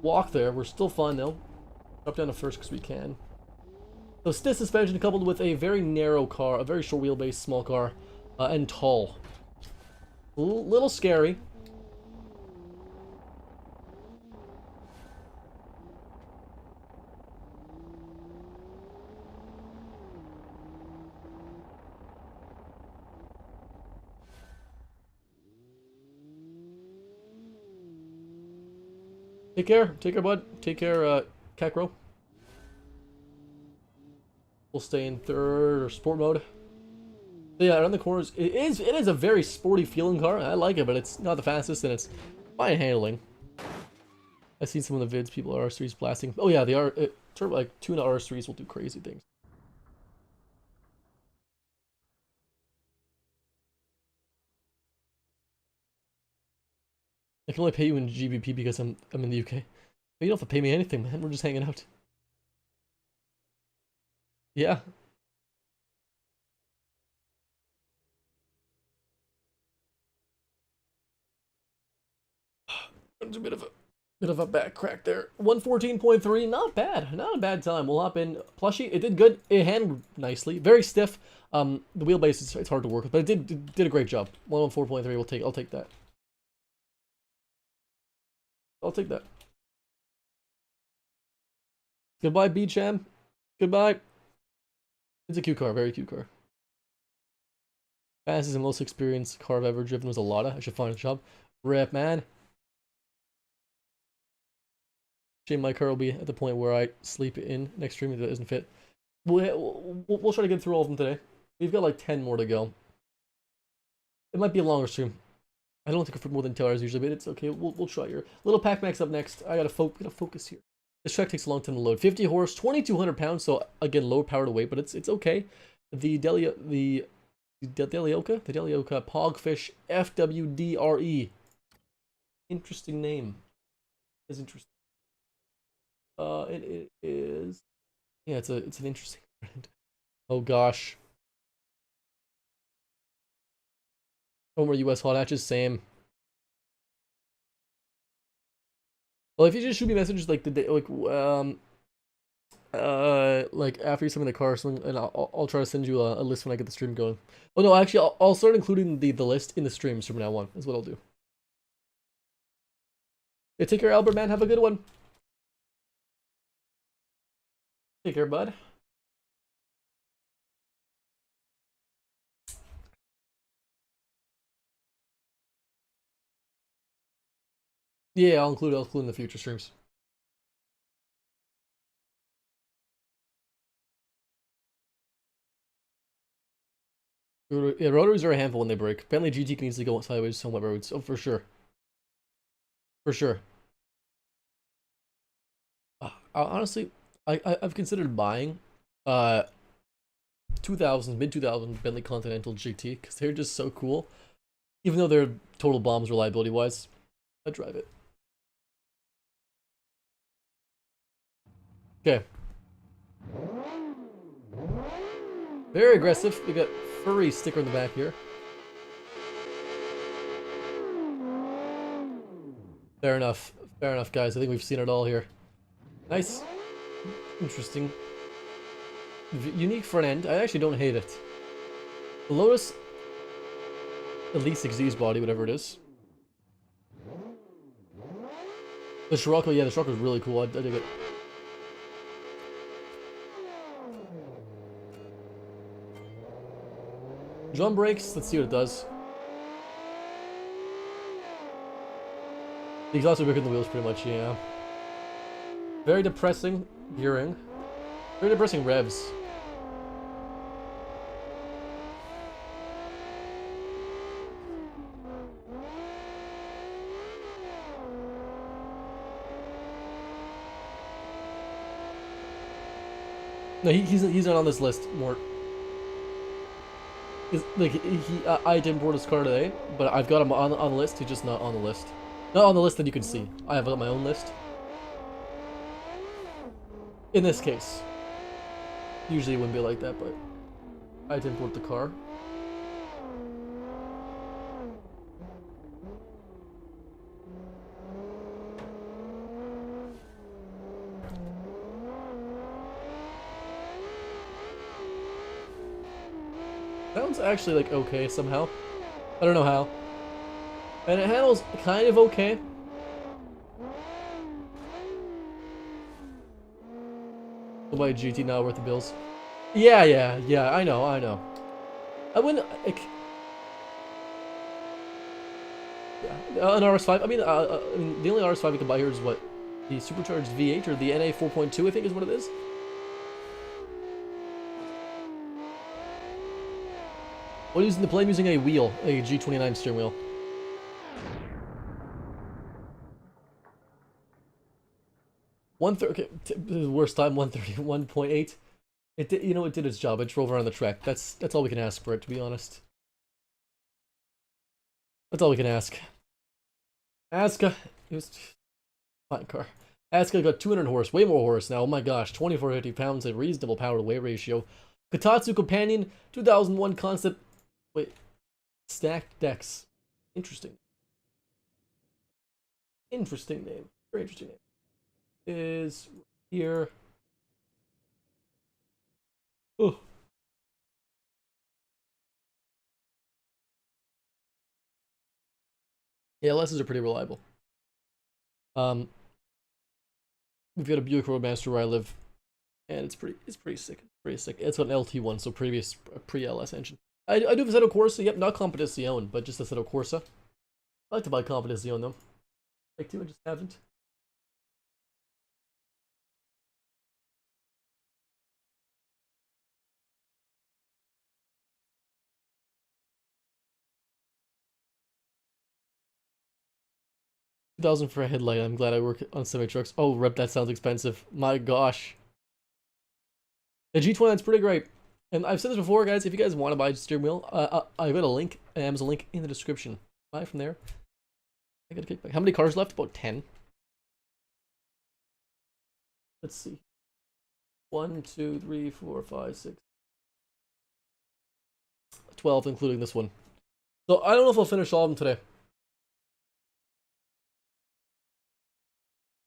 walk there. We're still fine though. Drop down to first because we can. So stiff suspension coupled with a very narrow car, a very short wheelbase, small car, and tall. A little scary. Take care, bud. Take care, Cacro. We'll stay in third or sport mode. So yeah, around the corners, it is a very sporty feeling car. I like it, but it's not the fastest, and it's fine handling. I've seen some of the vids, people are RS3s blasting. Oh yeah, they are. Like tuna RS3s will do crazy things. I can only pay you in GBP because I'm in the UK. But you don't have to pay me anything, man. We're just hanging out. Yeah. It's a bit of a back crack there. 114.3, not bad. Not a bad time. We'll hop in. Plushie, it did good. It handled nicely. Very stiff. The wheelbase it's hard to work with, but it did a great job. 114.3, I'll take that. I'll take that. Goodbye, B-Cham. Goodbye. It's a cute car, very cute car. Fastest and most experienced car I've ever driven was a Lada. I should find a job. Rip, man. Shame my car will be at the point where I sleep in next stream if it doesn't fit. We'll try to get through all of them today. We've got like 10 more to go. It might be a longer stream. I don't take it for more than 2 hours usually, but it's okay. We'll try here. Little Pac-Max up next. I gotta focus here. This track takes a long time to load. 50 horse, 2,200 pounds, so again lower power to weight, but it's okay. The Delioka Pogfish FWDRE. Interesting name. It's interesting. It is. Yeah, it's an interesting brand. Oh gosh. Former US hot hatches, same. Well, if you just shoot me messages like the day, like after you send me the car or something, and I'll try to send you a list when I get the stream going. Oh no, actually, I'll start including the list in the streams from now on. Is what I'll do. Yeah, take care, Albert, man. Have a good one. Take care, bud. Yeah, I'll include in the future streams. Yeah, rotaries are a handful when they break. Bentley GT can easily go sideways on wet roads. Oh, for sure. For sure. Honestly, I've considered buying 2000 mid-2000 Bentley Continental GT because they're just so cool. Even though they're total bombs reliability wise, I'd drive it. Okay. Very aggressive. We got furry sticker in the back here. Fair enough, guys. I think we've seen it all here. Nice. Interesting. Unique front end. I actually don't hate it. The Lotus Elise X's body, whatever it is. The Scirocco, yeah, the Scirocco is really cool. I dig it. Drum brakes, let's see what it does. The exhaust are bigger than the wheels, pretty much, yeah. Very depressing gearing. Very depressing revs. No, he's not on this list, Mort. Is like I did import his car today, but I've got him on the list. He's just not on the list. Not on the list that you can see. I have got my own list. In this case, usually it wouldn't be like that, but I had to import the car. Sounds actually like okay somehow. I don't know how. And it handles kind of okay. My GT not worth the bills. Yeah, I know. I wouldn't like an RS5. I mean, the only RS5 you can buy here is what, the supercharged V8 or the NA 4.2, I think is what it is. What using the play? I'm using a wheel, a G29 steering wheel. Okay, worst time 131.8. It did, it did its job. It drove around the track. That's all we can ask for it, to be honest. That's all we can ask. Aska, it was fine car. Aska got 200 horse, way more horse now. Oh my gosh, 2450 pounds, a reasonable power to weight ratio. Kotatsu Companion, 2001 concept. Wait, stacked decks. Interesting. Interesting name. Very interesting name. Is here. Oh. Yeah, LSs are pretty reliable. We've got a Buick Roadmaster where I live, and it's pretty sick. Pretty sick. It's got an LT1, so previous pre-LS engine. I do have a Assetto Corsa. Yep, not Competizione, but just a Assetto Corsa. I like to buy Competizione though. Like to, I just haven't. $2,000 for a headlight. I'm glad I work on semi trucks. Oh, rep, that sounds expensive. My gosh. The G29 is pretty great. And I've said this before, guys. If you guys want to buy a steering wheel, I've got a link, an Amazon link in the description. Buy from there. I got a kickback. How many cars left? About 10. Let's see. 1, 2, 3, 4, 5, 6. 12, including this one. So I don't know if I'll finish all of them today.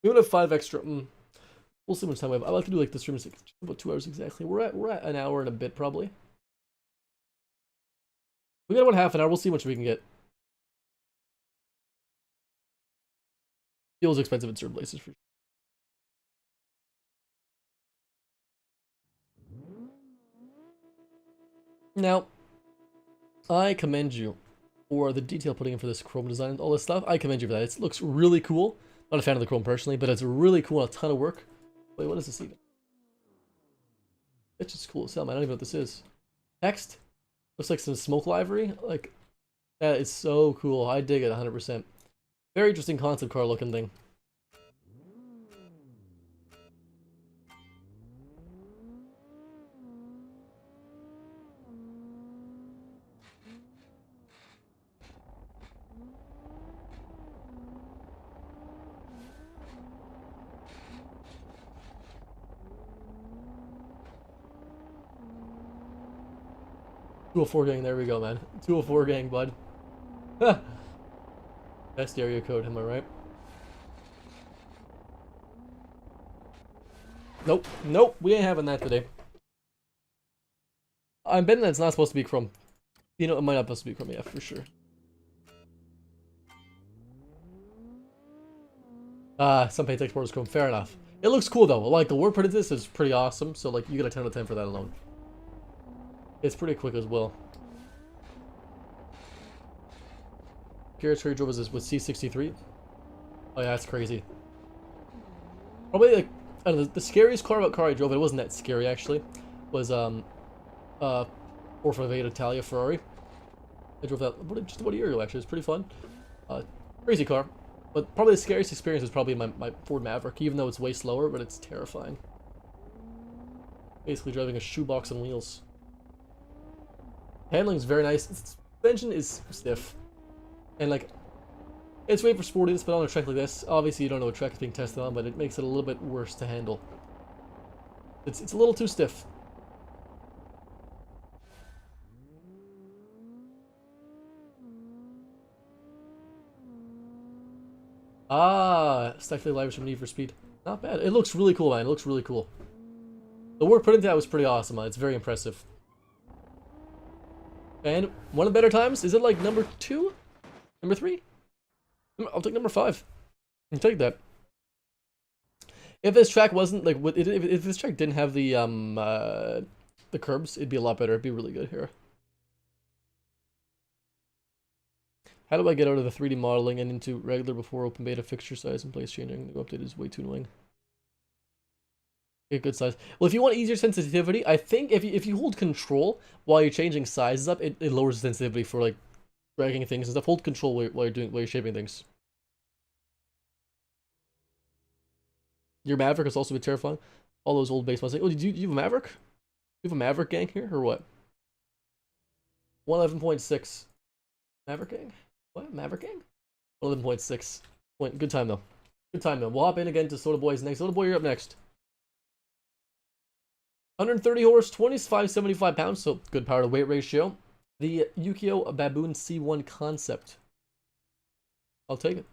We would have 5 extra. We'll see how much time we have. I like to do like the stream about 2 hours exactly. We're at an hour and a bit probably. We got about half an hour. We'll see how much we can get. Feels expensive in certain places for sure. Now, I commend you for the detail putting in for this chrome design and all this stuff. I commend you for that. It looks really cool. Not a fan of the chrome personally, but it's really cool. A ton of work. Wait, what is this even? It's just cool as hell, man. I don't even know what this is. Text? Looks like some smoke livery. Like, that is so cool. I dig it 100%. Very interesting concept car looking thing. .204 gang, there we go, man. 204 gang, bud. Best area code, am I right? Nope, we ain't having that today. I'm betting that it's not supposed to be chrome. It might not supposed to be chrome, yeah, for sure. Some Paytex Sports chrome, fair enough. It looks cool though, like the work put into this is pretty awesome, so like you get a 10 out of 10 for that alone. It's pretty quick as well. Garrett's drove with C63. Oh yeah, that's crazy. Probably like, I don't know, the scariest car I drove, it wasn't that scary actually, was 458 Italia Ferrari. I drove that just about a year ago actually. It was pretty fun. Crazy car. But probably the scariest experience was probably my Ford Maverick, even though it's way slower, but it's terrifying. Basically driving a shoebox on wheels. Handling's very nice. Suspension is stiff. And like, it's great for sportiness, but on a track like this, obviously you don't know what track is being tested on, but it makes it a little bit worse to handle. It's a little too stiff. Ah, Stifling Lives from Need for Speed. Not bad. It looks really cool, man. It looks really cool. The work put into that was pretty awesome, man. It's very impressive. And one of the better times, is it like number 2? Number 3? I'll take number 5. I'll take that. If this track wasn't like, if this track didn't have the curbs, it'd be a lot better. It'd be really good here. How do I get out of the 3D modeling and into regular before open beta fixture size and place changing? The update is way too annoying. Get good size. Well, if you want easier sensitivity, I think if you hold control while you're changing sizes up, it lowers the sensitivity for like dragging things and stuff. Hold control while you're shaping things. Your Maverick is also a bit terrifying. All those old base Mustangs. Oh, do you have a Maverick? Do you have a Maverick gang here or what? 111.6. Maverick gang? What? Maverick gang? 11.6. Good time though. Good time though. We'll hop in again to Soda Boys next. Soda Boy, you're up next. 130 horse, 2575 pounds, so good power to weight ratio. The Yukio Baboon C1 concept. I'll take it.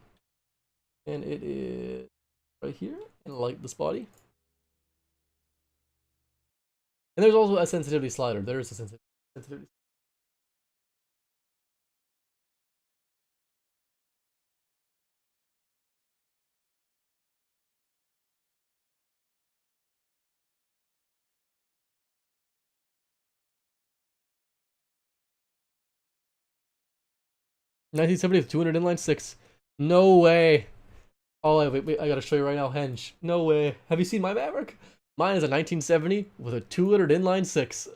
And it is right here, and I like this body. And there's also a sensitivity slider. There is a sensitivity. $1970 with 200 inline 6. No way. Oh, wait, I gotta show you right now, Henge. No way. Have you seen my Maverick? Mine is a 1970 with a 200 inline 6.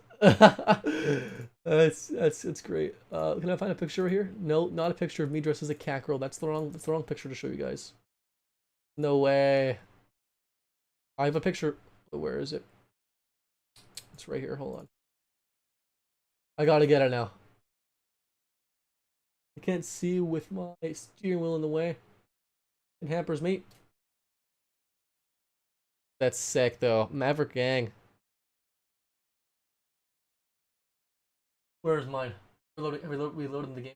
It's great. Can I find a picture right here? No, not a picture of me dressed as a cat girl. That's the wrong picture to show you guys. No way. I have a picture. Where is it? It's right here. Hold on. I gotta get it now. I can't see with my steering wheel in the way. It hampers me. That's sick though. Maverick gang. Where is mine? Reloading the game.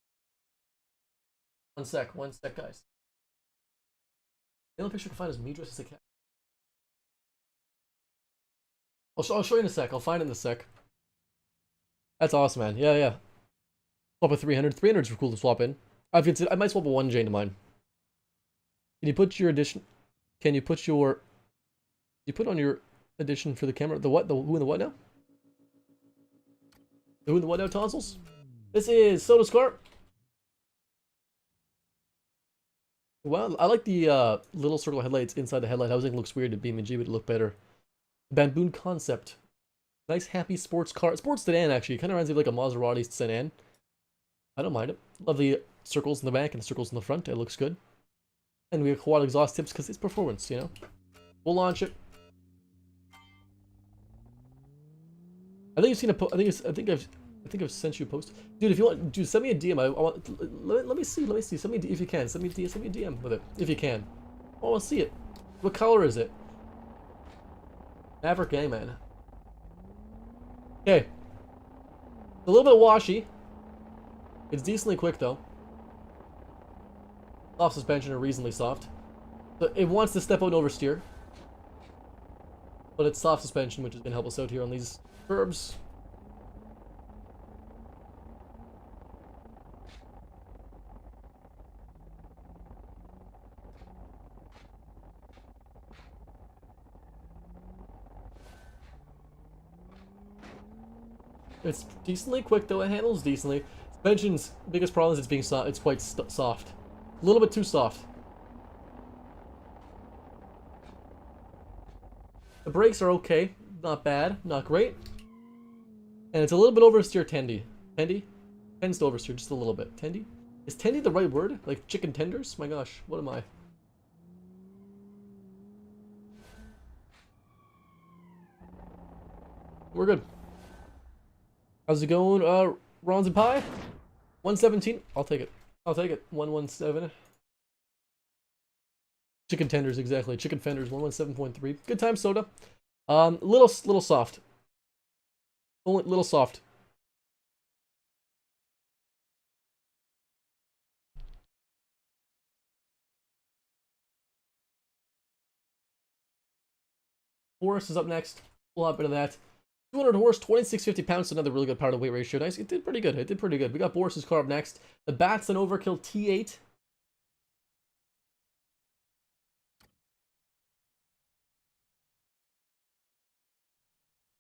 One sec, guys. The only picture I can find is me dressed as a cat. I'll show you in a sec. I'll find it in a sec. That's awesome, man. Yeah. Swap a 300. 300s were cool to swap in. I might swap a 1J into mine. Can you put your addition? Can you put your? You put on your addition for the camera? The what? The who and the what now? The who and the what now tonsils? This is Soda Scarp. Well, I like the little circle headlights inside the headlight housing. It looks weird to BeamNG, but it look better. Bamboon concept. Nice, happy sports car. Sports sedan, actually. It kind of reminds me of like a Maserati sedan. I don't mind it. Love the circles in the back and the circles in the front. It looks good. And we have quad exhaust tips because it's performance, you know. We'll launch it. I think you've seen a I think I've sent you a post, dude. If you want, dude, send me a DM. I want. Let me see. Send me if you can. Send me a DM with it if you can. I want to see it. What color is it? Maverick gang, man. Okay. A little bit washy. It's decently quick though. Soft suspension are reasonably soft. So it wants to step out and oversteer. But it's soft suspension, which is going to help us out here on these curbs. It's decently quick though, it handles decently. Suspension's biggest problem is it's being soft. It's quite soft. A little bit too soft. The brakes are okay. Not bad. Not great. And it's a little bit oversteer tendy. Tendy? Tends to oversteer just a little bit. Tendy? Is tendy the right word? Like chicken tenders? My gosh, what am I? We're good. How's it going? Bronze and pie. 117. I'll take it. I'll take it. 117. Chicken tenders, exactly. Chicken fenders, 117.3. Good time soda. Little soft. Only little soft. Horse is up next. We'll hop into that. 200 horse, 2650 pounds, another really good power to weight ratio. Nice. It did pretty good. It did pretty good. We got Boris's car up next. The Bats and Overkill T8.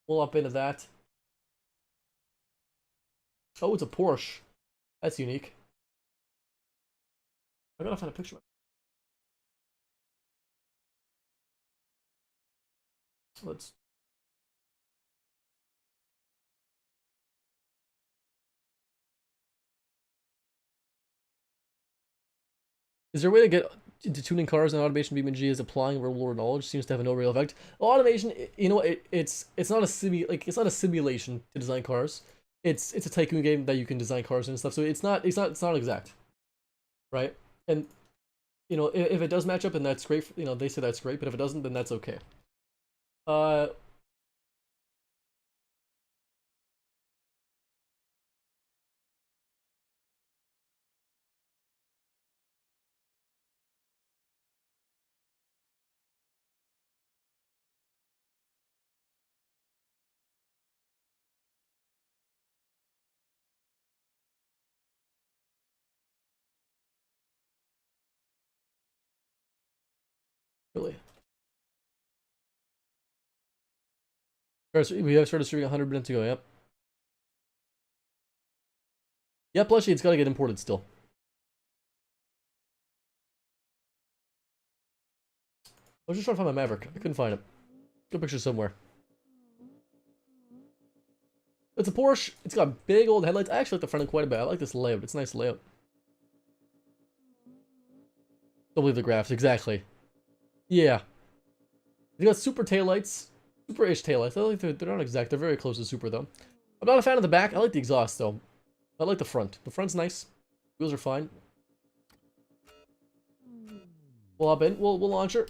We'll hop into that. Oh, it's a Porsche. That's unique. I gotta find a picture. Let's. Is there a way to get into tuning cars and automation BeamNG is applying real world knowledge? Seems to have no real effect. Automation, you know, it's not a it's not a simulation to design cars. It's a tycoon game that you can design cars and stuff. So it's not exact, right? And you know, if it does match up, then that's great. You know, they say that's great, but if it doesn't, then that's okay. Really. We have started streaming 100 minutes ago, yep. Yeah, plushie, it's gotta get imported still. I was just trying to find my Maverick. I couldn't find it. Good picture somewhere. It's a Porsche. It's got big old headlights. I actually like the front end quite a bit. I like this layout. It's a nice layout. Don't believe the graphs. Exactly. Yeah. They got super taillights. Super-ish taillights. I like they're not exact. They're very close to super, though. I'm not a fan of the back. I like the exhaust, though. I like the front. The front's nice. Wheels are fine. We'll hop in. We'll launch her.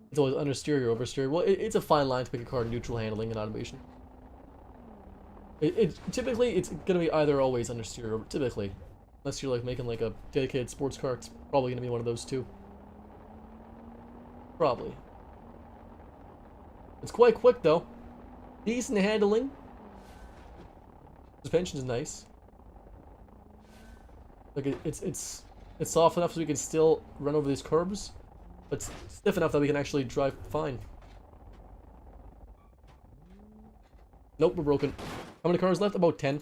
It's always understeer or oversteer. Well, it's a fine line to pick a car in neutral handling and automation. Typically, it's gonna be either always understeer or typically. Unless you're like making like a dedicated sports car, it's probably gonna be one of those two. Probably. It's quite quick though. Decent handling. Suspension is nice. Like it's soft enough so we can still run over these curbs, but stiff enough that we can actually drive fine. Nope, we're broken. How many cars left? About 10.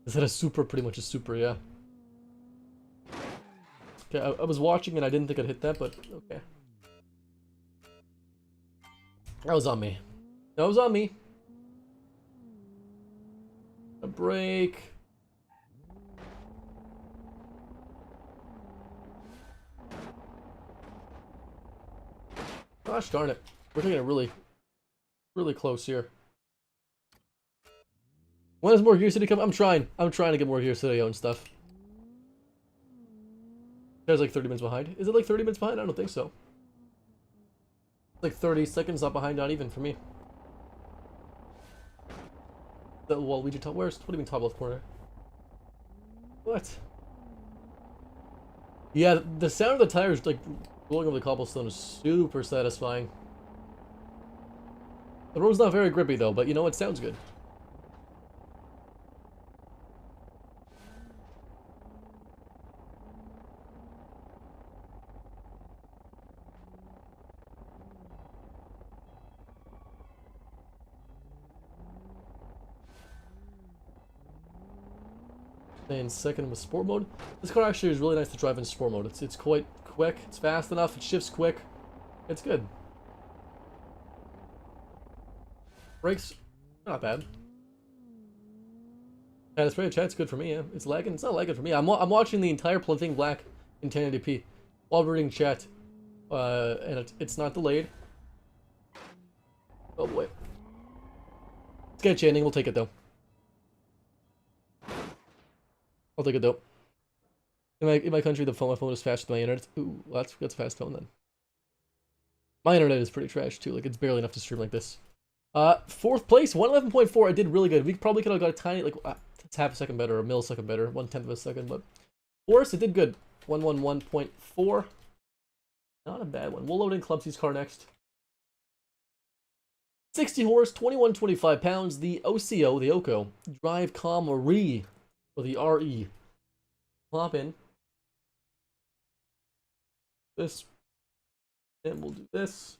Is that a super? Pretty much a super, yeah. Okay, I was watching and I didn't think I'd hit that, but okay. That was on me. That was on me. A brake. Gosh darn it. We're taking it really, really close here. When does more Gear City come? I'm trying to get more Gear City and stuff. There's like 30 minutes behind. Is it like 30 minutes behind? I don't think so. It's like 30 seconds not behind, not even for me. The Waluigi top. Where's? What do you mean top left corner? What? Yeah, the sound of the tires like rolling over the cobblestone is super satisfying. The road's not very grippy though, but you know it sounds good. And second with sport mode. This car actually is really nice to drive in sport mode. It's quite quick. It's fast enough. It shifts quick. It's good. Brakes, not bad. Yeah, it's pretty chat's good for me. Yeah, it's lagging. It's not lagging for me. I'm watching the entire thing black in 1080p while reading chat. And it's not delayed. Oh boy. Sketchy ending, we'll take it though. I'll take it though. In my country, my phone is faster than my internet. Ooh, that's fast phone then. My internet is pretty trash too. Like it's barely enough to stream like this. Fourth place, 111.4. I did really good. We probably could have got a tiny, like, it's half a second better, or a millisecond better, 1/10 of a second, but worse, it did good. 111.4. Not a bad one. We'll load in Clubsy's car next. 60 horse, 2125 pounds. The OCO, the OCO, Drive Camry, or the RE. Hop in. This, and we'll do this.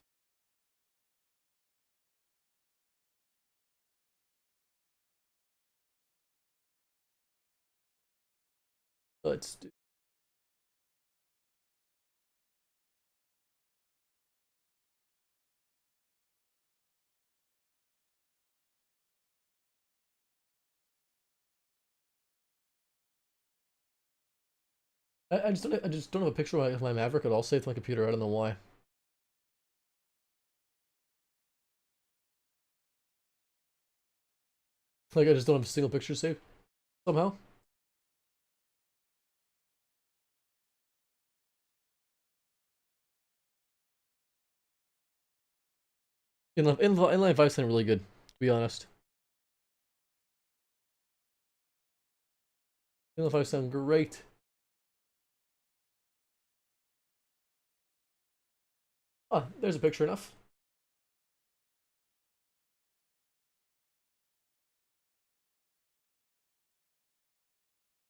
Let's do. I just don't have a picture of my Maverick at all saved to my computer. I don't know why. Like I just don't have a single picture saved somehow. Inline 5 sound really good, to be honest. Inline 5 sound great. Ah, there's a picture enough.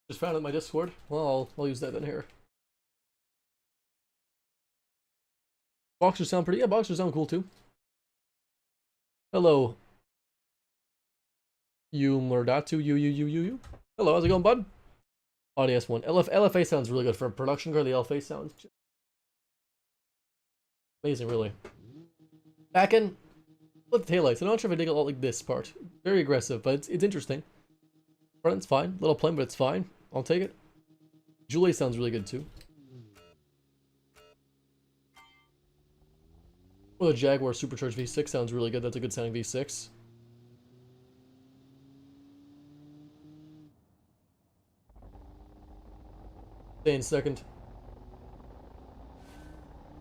Just found it in my Discord. Well, I'll use that then here. Boxers sound pretty. Yeah, boxers sound cool too. Hello. You Murdatu, you. Hello, how's it going, bud? ODS one. LFA sounds really good for a production car. The LFA sounds amazing, really. Back in. Look at the taillights. I'm not sure if I dig a lot like this part. Very aggressive, but it's interesting. Front's fine. Little plain, but it's fine. I'll take it. Julie sounds really good too. Well, the Jaguar Supercharged V6 sounds really good. That's a good sounding V6. Stay in second.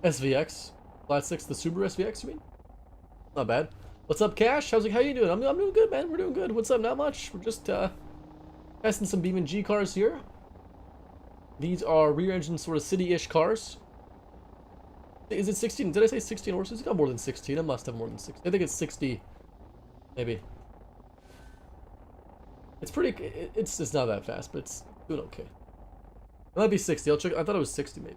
SVX. Flat 6, the Subaru SVX, you mean? Not bad. What's up, Cash? How you doing? I'm doing good, man. We're doing good. What's up? Not much. We're just testing some BeamNG cars here. These are rear-engine sort of city-ish cars. Is it 16? Did I say 16 horses? It's got more than 16. It must have more than 16. I think it's 60, maybe. It's pretty. It's not that fast, but it's doing okay. It might be 60. I'll check. I thought it was 60, maybe.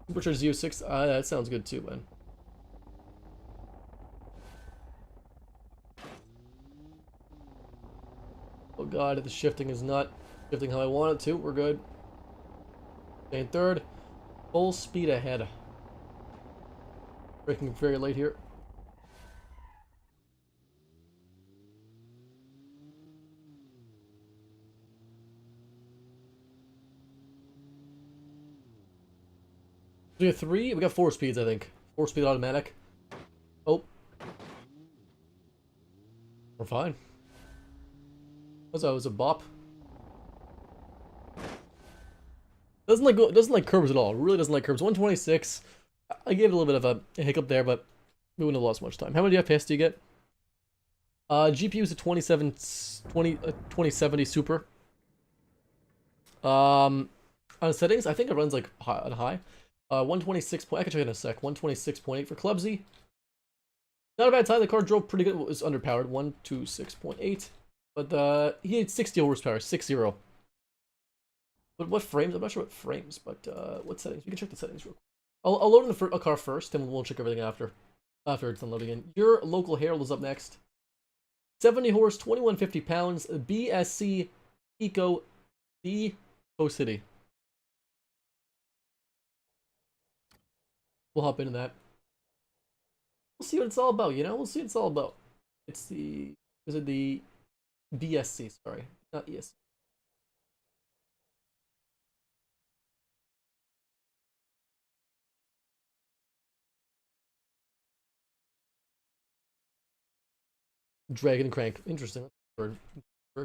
Supercharged Z06. That sounds good too, man. Oh god, the shifting is not shifting how I want it to. We're good. Stay in third. Full speed ahead. Braking very late here. We got 3. We got 4 speeds, I think. 4-speed automatic. Oh. We're fine. What's that? It was a bop. Doesn't like curves at all. Really doesn't like curves. 126. I gave it a little bit of a hiccup there, but we wouldn't have lost much time. How many FPS do you get? GPU is a 2070 Super. On settings, I think it runs like high. 126. I can check in a sec. 126.8 for Clubsy. Not a bad time. The car drove pretty good. It was underpowered. 126.8. But he had 60 horsepower. 60. But what frames? I'm not sure what frames, but what settings? We can check the settings real quick. I'll load in a car first, and we'll check everything after it's done loading in. Your local Herald is up next. 70 horse, 2150 pounds, BSC Eco D O City. We'll hop into that. We'll see what it's all about, you know? We'll see what it's all about. It's the... Is it the BSC? Sorry, not ESC. Dragon crank. Interesting. Bird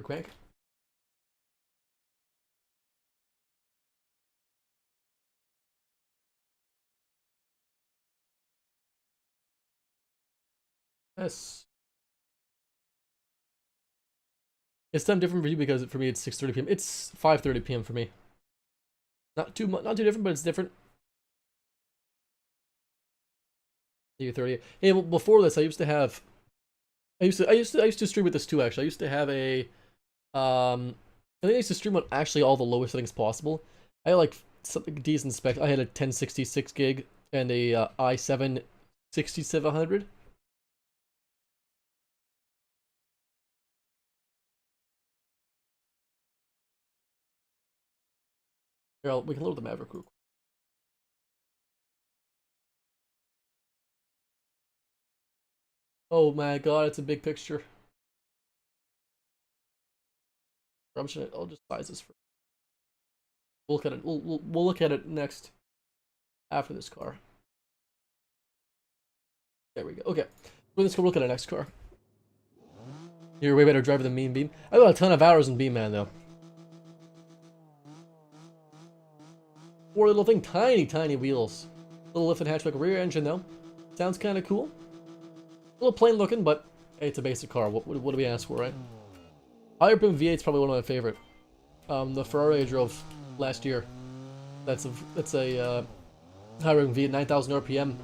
crank. Yes. It's time different for you because for me it's 6:30 p.m. It's 5:30 p.m. for me. Not too much, not too different, but it's different. 30. Hey, well, before this, I used to stream with this too. Actually, I used to have a I think I used to stream on actually all the lowest settings possible. I had like something decent spec. I had a 1066 gig and a i7 6700. Here, we can load the Maverick real quick. Oh my god, it's a big picture. I'll just size this for. We'll look at it. We'll look at it next after this car. There we go. Okay, let's go look at our next car. You're a way better driver than me and Beam. I got a ton of hours in Beam, man, though. Four little thing, tiny wheels. Little lifted hatchback rear engine, though. Sounds kind of cool. A little plain looking, but hey, it's a basic car. What do we ask for, right? Higher RPM V8 is probably one of my favorite. The Ferrari I drove last year. That's a higher RPM V8, 9,000 RPM,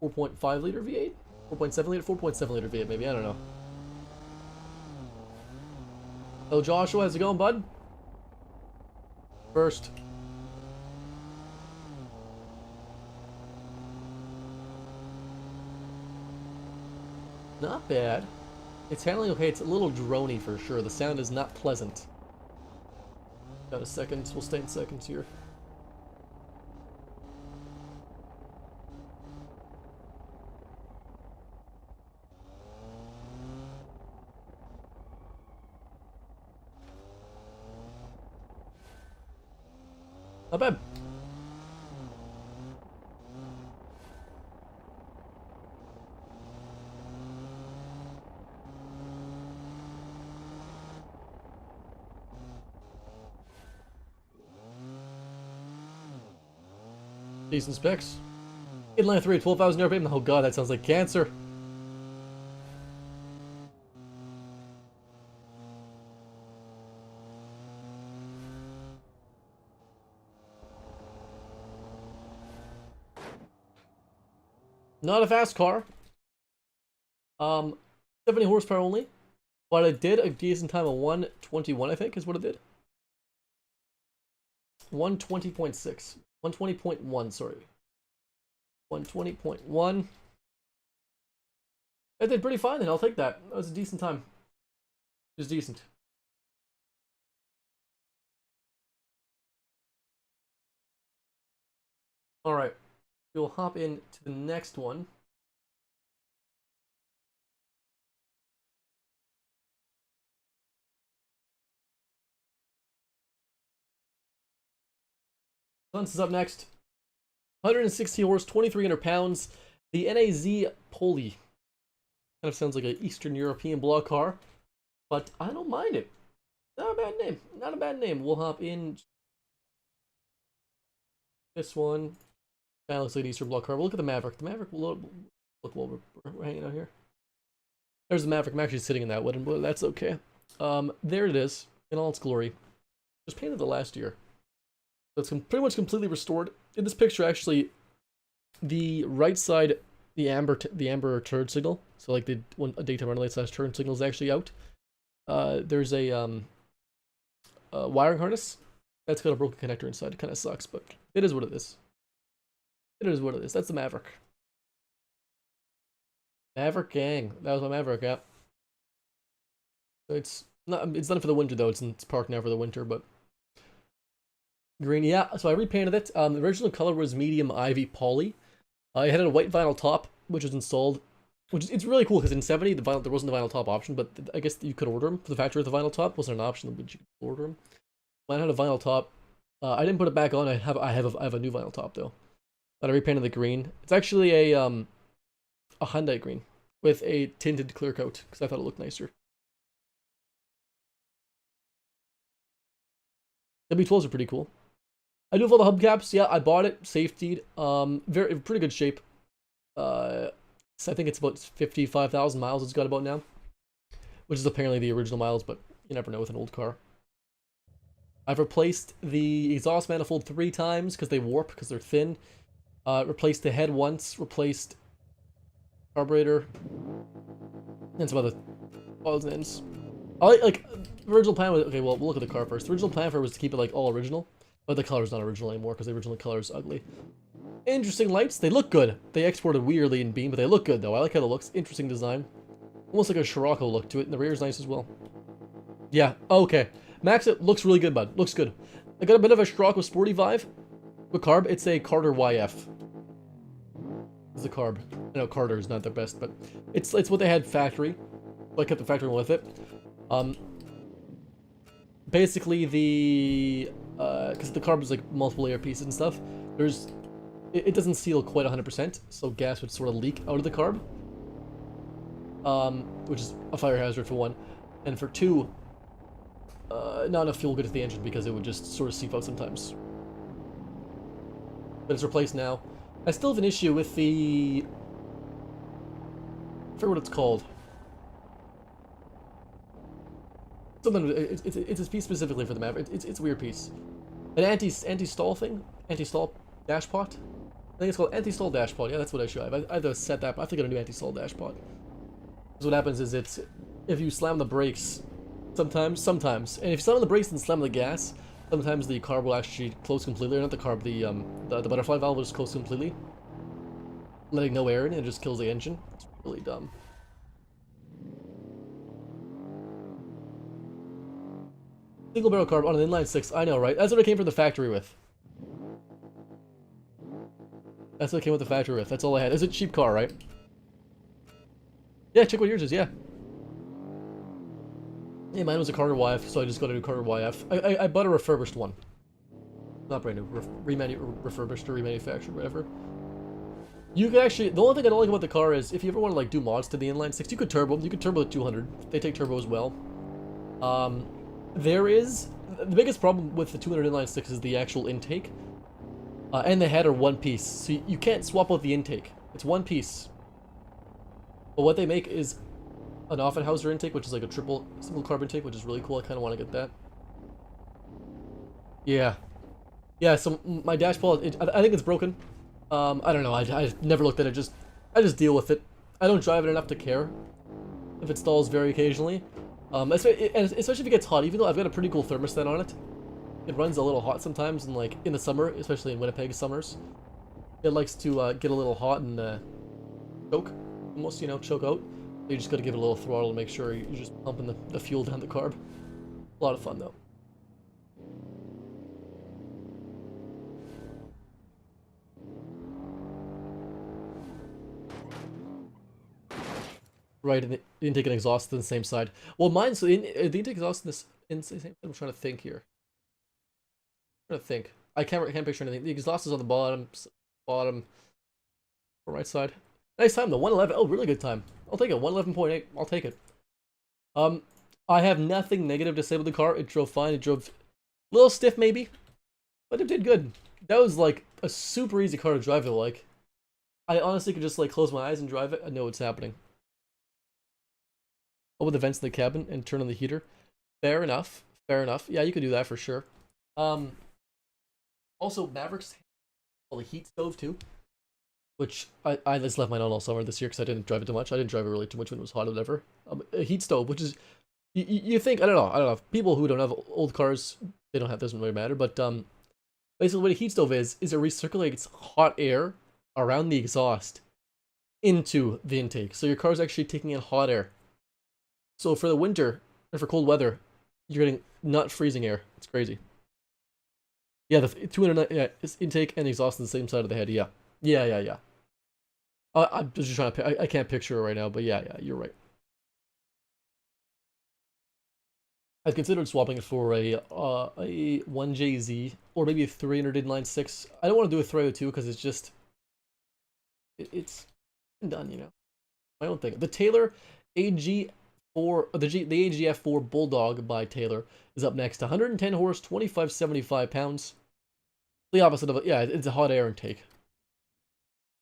4.5 liter V8, 4.7 liter, 4.7 liter V8, maybe. I don't know. Hello, Joshua. How's it going, bud? First. Not bad. It's handling okay. It's a little drony for sure. The sound is not pleasant. Got a second. We'll stay in seconds here. Not bad. Decent specs. Inline 3, 12,000 RPM. Oh god, that sounds like cancer. Not a fast car. 70 horsepower only. But it did a decent time of 121, I think, is what it did. 120.6. 120.1, sorry. 120.1. I did pretty fine then, I'll take that. That was a decent time. It was decent. Alright. We'll hop in to the next one. This is up next. 160 horse, 2,300 pounds. The NAZ Poli. Kind of sounds like an Eastern European block car, but I don't mind it. Not a bad name. Not a bad name. We'll hop in. This one. That looks like an Eastern block car. We'll look at the Maverick. The Maverick will look while we're hanging out here. There's the Maverick. I'm actually sitting in that wooden, but that's okay. There it is in all its glory. Just painted the last year. So it's pretty much completely restored. In this picture, actually, the right side, the amber turn signal, so like a daytime running light / turn signal is actually out. There's a wiring harness that's got a broken connector inside. It kind of sucks, but it is what it is. It is what it is. That's the Maverick. Maverick gang. That was my Maverick, yeah. It's done for the winter though. It's parked now for the winter, but green, yeah. So I repainted it. The original color was medium ivy poly. I had a white vinyl top, which was installed. It's really cool because in 70 there wasn't a vinyl top option, but I guess you could order them for the factory with the vinyl top. It wasn't an option, but you could order them. Mine had a vinyl top. I didn't put it back on. I have a new vinyl top though. But I repainted the green. It's actually a Hyundai green. with a tinted clear coat because I thought it looked nicer. W12s are pretty cool. I do have all the hubcaps. Yeah, I bought it, safetied. Very pretty good shape. So I think it's about 55,000 miles it's got about now, which is apparently the original miles, but you never know with an old car. I've replaced the exhaust manifold 3 times because they warp because they're thin. Replaced the head once. Replaced carburetor and some other odds and ends. I like the original plan was okay. Well, we'll look at the car first. The original plan for it was to keep it like all original, but the color's not original anymore because the original color is ugly. Interesting lights. They look good. They exported weirdly in Beam, but they look good though. I like how it looks. Interesting design. Almost like a Scirocco look to it, and the rear is nice as well. Yeah. Okay. Max, it looks really good, bud. Looks good. I got a bit of a Scirocco sporty vibe. With carb, it's a Carter YF. It's a carb. I know Carter is not the best, but it's what they had factory. I kept the factory one with it. Basically the because the carb is like multiple layer pieces and stuff. It doesn't seal quite 100%, so gas would sort of leak out of the carb. Which is a fire hazard for one, and for two, not enough fuel would get to the engine because it would just sort of seep out sometimes. But it's replaced now. I still have an issue with the... I forget what it's called. Something. It's a piece specifically for the map. It's a weird piece. An anti-stall thing? Anti-stall dash pot? I think it's called anti-stall dash pod. Yeah, that's what I should have. I have to set that, but I think I got a new anti-stall dash pod. So what happens is if you slam the brakes, sometimes, and if you slam the brakes and slam the gas, sometimes the carb will actually close completely, or not the carb, the butterfly valve will just close completely, letting no air in, and it just kills the engine. It's really dumb. Single barrel carb on an inline 6, I know, right? That's what it came from the factory with. That's what it came with the factory with. That's all I had. It's a cheap car, right? Yeah, check what yours is, yeah. Yeah, mine was a Carter YF, so I just got a new Carter YF. I bought a refurbished one. Not brand new, refurbished or remanufactured, whatever. You can actually, the only thing I don't like about the car is, if you ever want to like do mods to the inline 6, you could turbo the 200. They take turbo as well. The biggest problem with the 200 inline 6 is the actual intake. And the head are one piece, so you can't swap out the intake. It's one piece. But what they make is an Offenhauser intake, which is like a single carb intake, which is really cool. I kind of want to get that. Yeah. Yeah, so my dashboard, I think it's broken. I don't know, I never looked at it, I just deal with it. I don't drive it enough to care if it stalls very occasionally. Especially if it gets hot, even though I've got a pretty cool thermostat on it. It runs a little hot sometimes, and like in the summer, especially in Winnipeg summers, it likes to get a little hot and choke, almost, choke out. So you just got to give it a little throttle to make sure you're just pumping the fuel down the carb. A lot of fun though. Right, and the intake and exhaust on the same side. Well, mine's the intake exhaust in the same. I'm trying to think here. I can't picture anything. The exhaust is on the bottom right side. Nice time though, 111. Oh, really good time. I'll take it. 111.8. I'll take it. I have nothing negative to say about the car. It drove fine. It drove a little stiff maybe, but it did good. That was like a super easy car to drive. Like, I honestly could just like close my eyes and drive it. I know what's happening. Open the vents in the cabin and turn on the heater. Fair enough. Fair enough. Yeah, you could do that for sure. Also, Mavericks have a heat stove too, which I just left mine on all summer this year because I didn't drive it too much. I didn't drive it really too much when it was hot or whatever. A heat stove, which is, you think, I don't know, people who don't have old cars, they don't have, doesn't really matter, but basically what a heat stove is it recirculates hot air around the exhaust into the intake. So your car's actually taking in hot air. So for the winter, or for cold weather, you're getting not freezing air. It's crazy. Yeah, the 200, yeah, it's intake and exhaust on the same side of the head. Yeah, yeah. I'm just trying to. I can't picture it right now, but yeah, you're right. I've considered swapping it for a 1JZ or maybe a 300 inline 6. I don't want to do a 302 because it's just it's done, my own thing. The Taylor AG4, the AGF4 Bulldog by Taylor is up next. 110 horse, 2575 pounds. The opposite of it. Yeah, it's a hot air intake,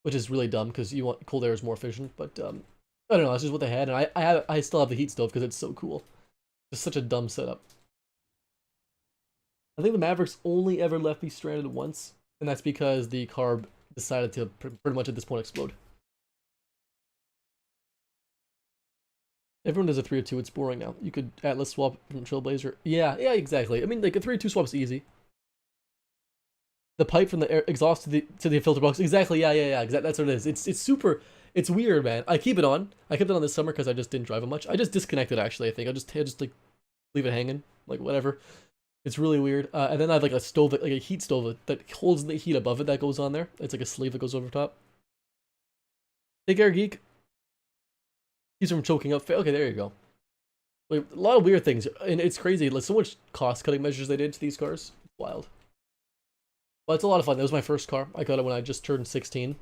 which is really dumb because you want cold air is more efficient. But I don't know. That's just what they had, and I still have the heat stove because it's so cool. It's such a dumb setup. I think the Mavericks only ever left me stranded once, and that's because the car decided to pretty much at this point explode. Everyone does a 302. It's boring now. You could Atlas swap from Trailblazer. Yeah, exactly. I mean, like a 302 swap is easy. The pipe from the air exhaust to the filter box. Exactly. Yeah. Exactly. That's what it is. It's super. It's weird, man. I keep it on. I kept it on this summer because I just didn't drive it much. I just disconnected actually. I think I just like leave it hanging, like whatever. It's really weird. And then I have like a stove, like a heat stove that holds the heat above it that goes on there. It's like a sleeve that goes over top. Take care, geek. He's from choking up. Okay, there you go. Like, a lot of weird things, and it's crazy. Like so much cost-cutting measures they did to these cars. It's wild. But it's a lot of fun. That was my first car. I got it when I just turned 16.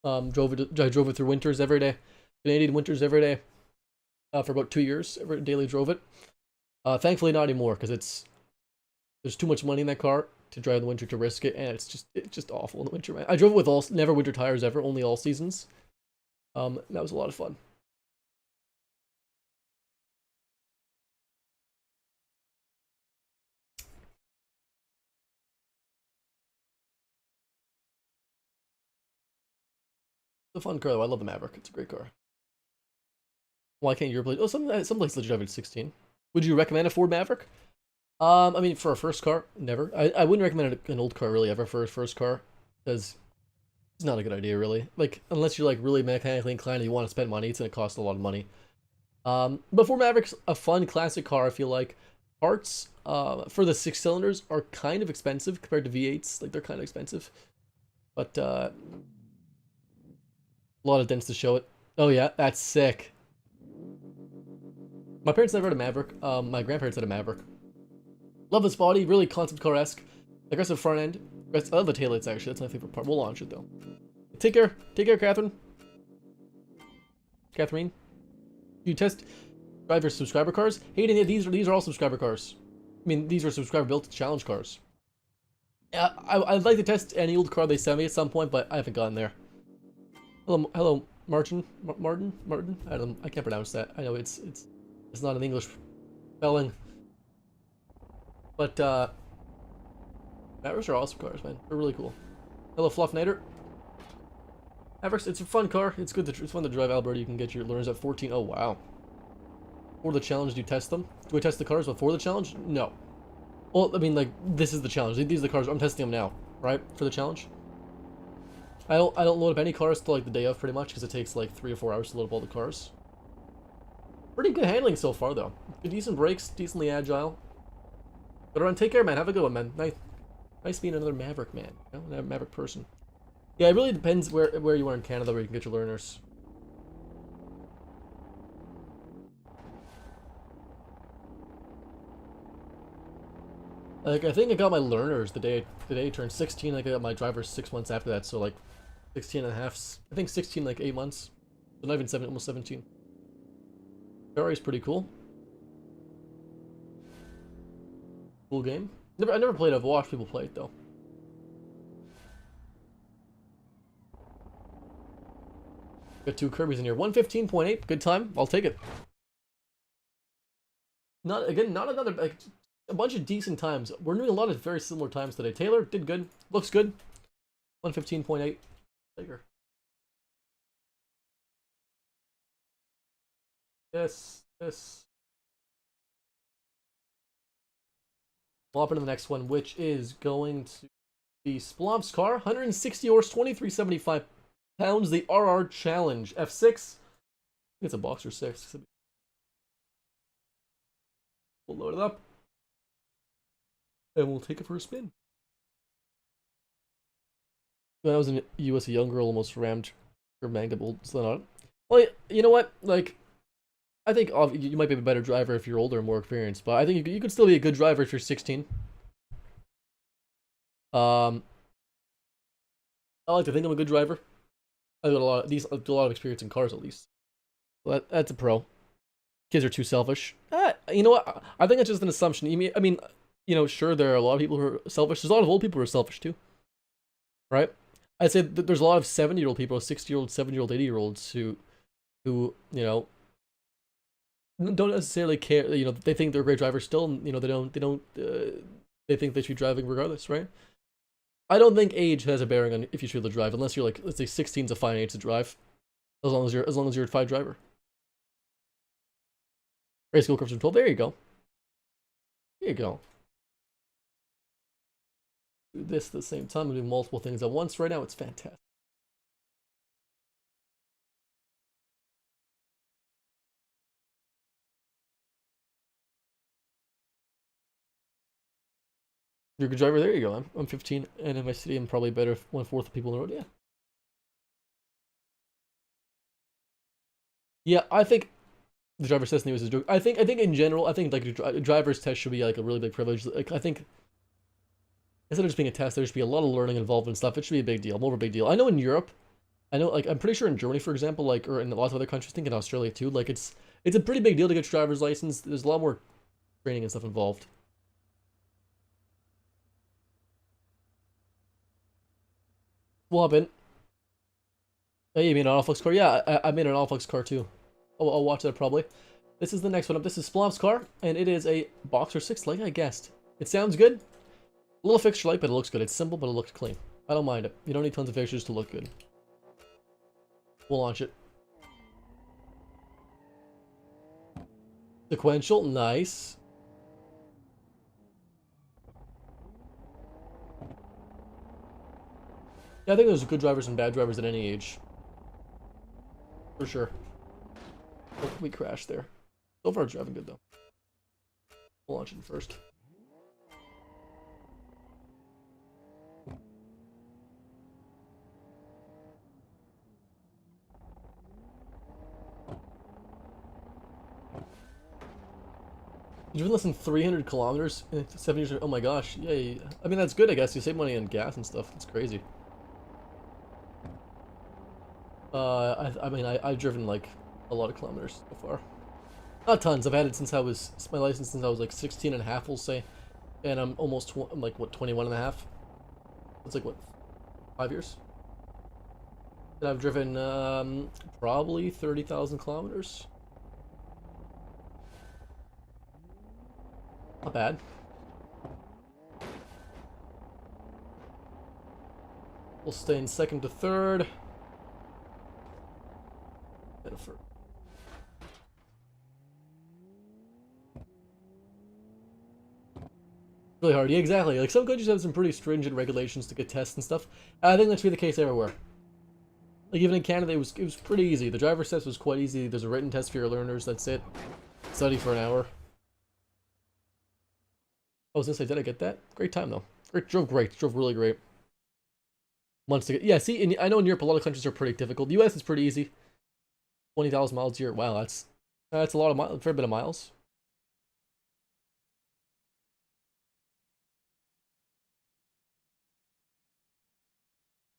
I drove it through winters every day, Canadian winters every day, for about 2 years. Daily drove it. Thankfully, not anymore because there's too much money in that car to drive in the winter to risk it, and it's just awful in the winter, man. I drove it with never winter tires ever, only all seasons. That was a lot of fun. It's a fun car though. I love the Maverick. It's a great car. Why can't your place? Oh, some places let you drive it at 16. Would you recommend a Ford Maverick? I mean, for a first car, never. I wouldn't recommend an old car really ever for a first car, because it's not a good idea really. Like unless you're like really mechanically inclined and you want to spend money, it's gonna cost a lot of money. But Ford Maverick's a fun classic car. I feel like parts for the 6 cylinders are kind of expensive compared to V8s. Like they're kind of expensive, but a lot of dents to show it. Oh yeah, that's sick. My parents never had a Maverick. My grandparents had a Maverick. Love this body, really concept car-esque. Aggressive front end. I love the taillights actually, that's my favorite part. We'll launch it though. Take care, Catherine. Catherine. You test drive your subscriber cars? Hayden, these are all subscriber cars. I mean, these are subscriber built challenge cars. Yeah, I'd like to test any old car they send me at some point, but I haven't gotten there. Hello, Martin. I can't pronounce that. I know it's not an English spelling. But Mavericks are awesome cars, man. They're really cool. Hello, Fluffnator. Mavericks, it's a fun car. It's fun to drive. Alberta, you can get your learners at 14. Oh wow. For the challenge, do you test them? Do I test the cars before the challenge? No. Well, I mean, like this is the challenge. These are the cars I'm testing them now, right? For the challenge. I don't load up any cars till like the day of, pretty much, because it takes like 3 or 4 hours to load up all the cars. Pretty good handling so far, though. Decent brakes, decently agile. But around, take care, man. Have a good one, man. Nice being another Maverick man, you know, another Maverick person. Yeah, it really depends where you are in Canada where you can get your learners. Like I think I got my learners the day I turned 16. Like I got my driver's 6 months after that, so like 16 and a half. I think 16 like 8 months. So not even 7, almost 17. Ferrari's pretty cool. Cool game. I never played it. I've watched people play it though. Got 2 Kirby's in here. 115.8. Good time. I'll take it. Not another like a bunch of decent times. We're doing a lot of very similar times today. Taylor did good. Looks good. 115.8. Tiger. Yes. We'll hop into the next one, which is going to be Splomp's car. 160 horse, 2375 pounds. The RR Challenge F6. I think it's a Boxer 6. We'll load it up. And we'll take it for a spin. When I was in the US, a young girl almost rammed her manga bolts on it. Well, you know what? Like, I think you might be a better driver if you're older and more experienced, but I think you could still be a good driver if you're 16. I like to think I'm a good driver. I got a lot of experience in cars at least. That's a pro. Kids are too selfish. You know what? I think it's just an assumption. I mean, sure, there are a lot of people who are selfish. There's a lot of old people who are selfish too, right? I'd say that there's a lot of 70-year-old people, 60-year-old, 70-year-old, 80-year-olds who don't necessarily care. They think they're great drivers still, and they think they should be driving regardless, right? I don't think age has a bearing on if you should be able to drive, unless you're like, let's say 16 is a fine age to drive, as long as you're a fine driver. Race school course from 12. There you go. There you go. Do this at the same time. I'm doing multiple things at once right now. It's fantastic. You're a good driver. There you go. I'm 15, and in my city, I'm probably better 1/4 of people on the road. Yeah. Yeah, I think the driver's test news is a joke. I think in general, I think like a driver's test should be like a really big privilege. Like I think instead of just being a test, there should be a lot of learning involved and stuff. It should be a big deal, more of a big deal. I know in Europe, like I'm pretty sure in Germany, for example, like or in lots of other countries, I think in Australia too, like it's a pretty big deal to get your driver's license. There's a lot more training and stuff involved. Well, I've been. Hey, you mean an Alphux car? Yeah, I made an Alphux car too. I'll watch that probably. This is the next one up. This is Splov's car, and it is a Boxer 6, like I guessed. It sounds good. A little fixture light, but it looks good. It's simple, but it looks clean. I don't mind it. You don't need tons of fixtures to look good. We'll launch it. Sequential, nice. Yeah, I think there's good drivers and bad drivers at any age. For sure. Oh, we crashed there. So far, it's driving good, though. We'll launch it first. You've driven less than 300 kilometers in 7 years. Oh my gosh, yay. I mean, that's good, I guess. You save money on gas and stuff. It's crazy. I mean, I've driven, like, a lot of kilometers so far. Not tons. I've had it since I was, my license since I was, like, 16 and a half, we'll say. And I'm almost, I'm like, what, 21 and a half? It's like, what, 5 years? And I've driven, probably 30,000 kilometers. Not bad. We'll stay in second to third. And for really hard. Yeah, exactly. Like some countries have some pretty stringent regulations to get tests and stuff. I think that should be the case everywhere. Like even in Canada, it was pretty easy. The driver's test was quite easy. There's a written test for your learners. That's it. Study for an hour. I was gonna say, did I get that? Great time though. Great. Drove really great. Months to get. Yeah, see, I know in Europe a lot of countries are pretty difficult. The U.S. is pretty easy. 20,000 miles a year. Wow, that's a lot of miles. A fair bit of miles.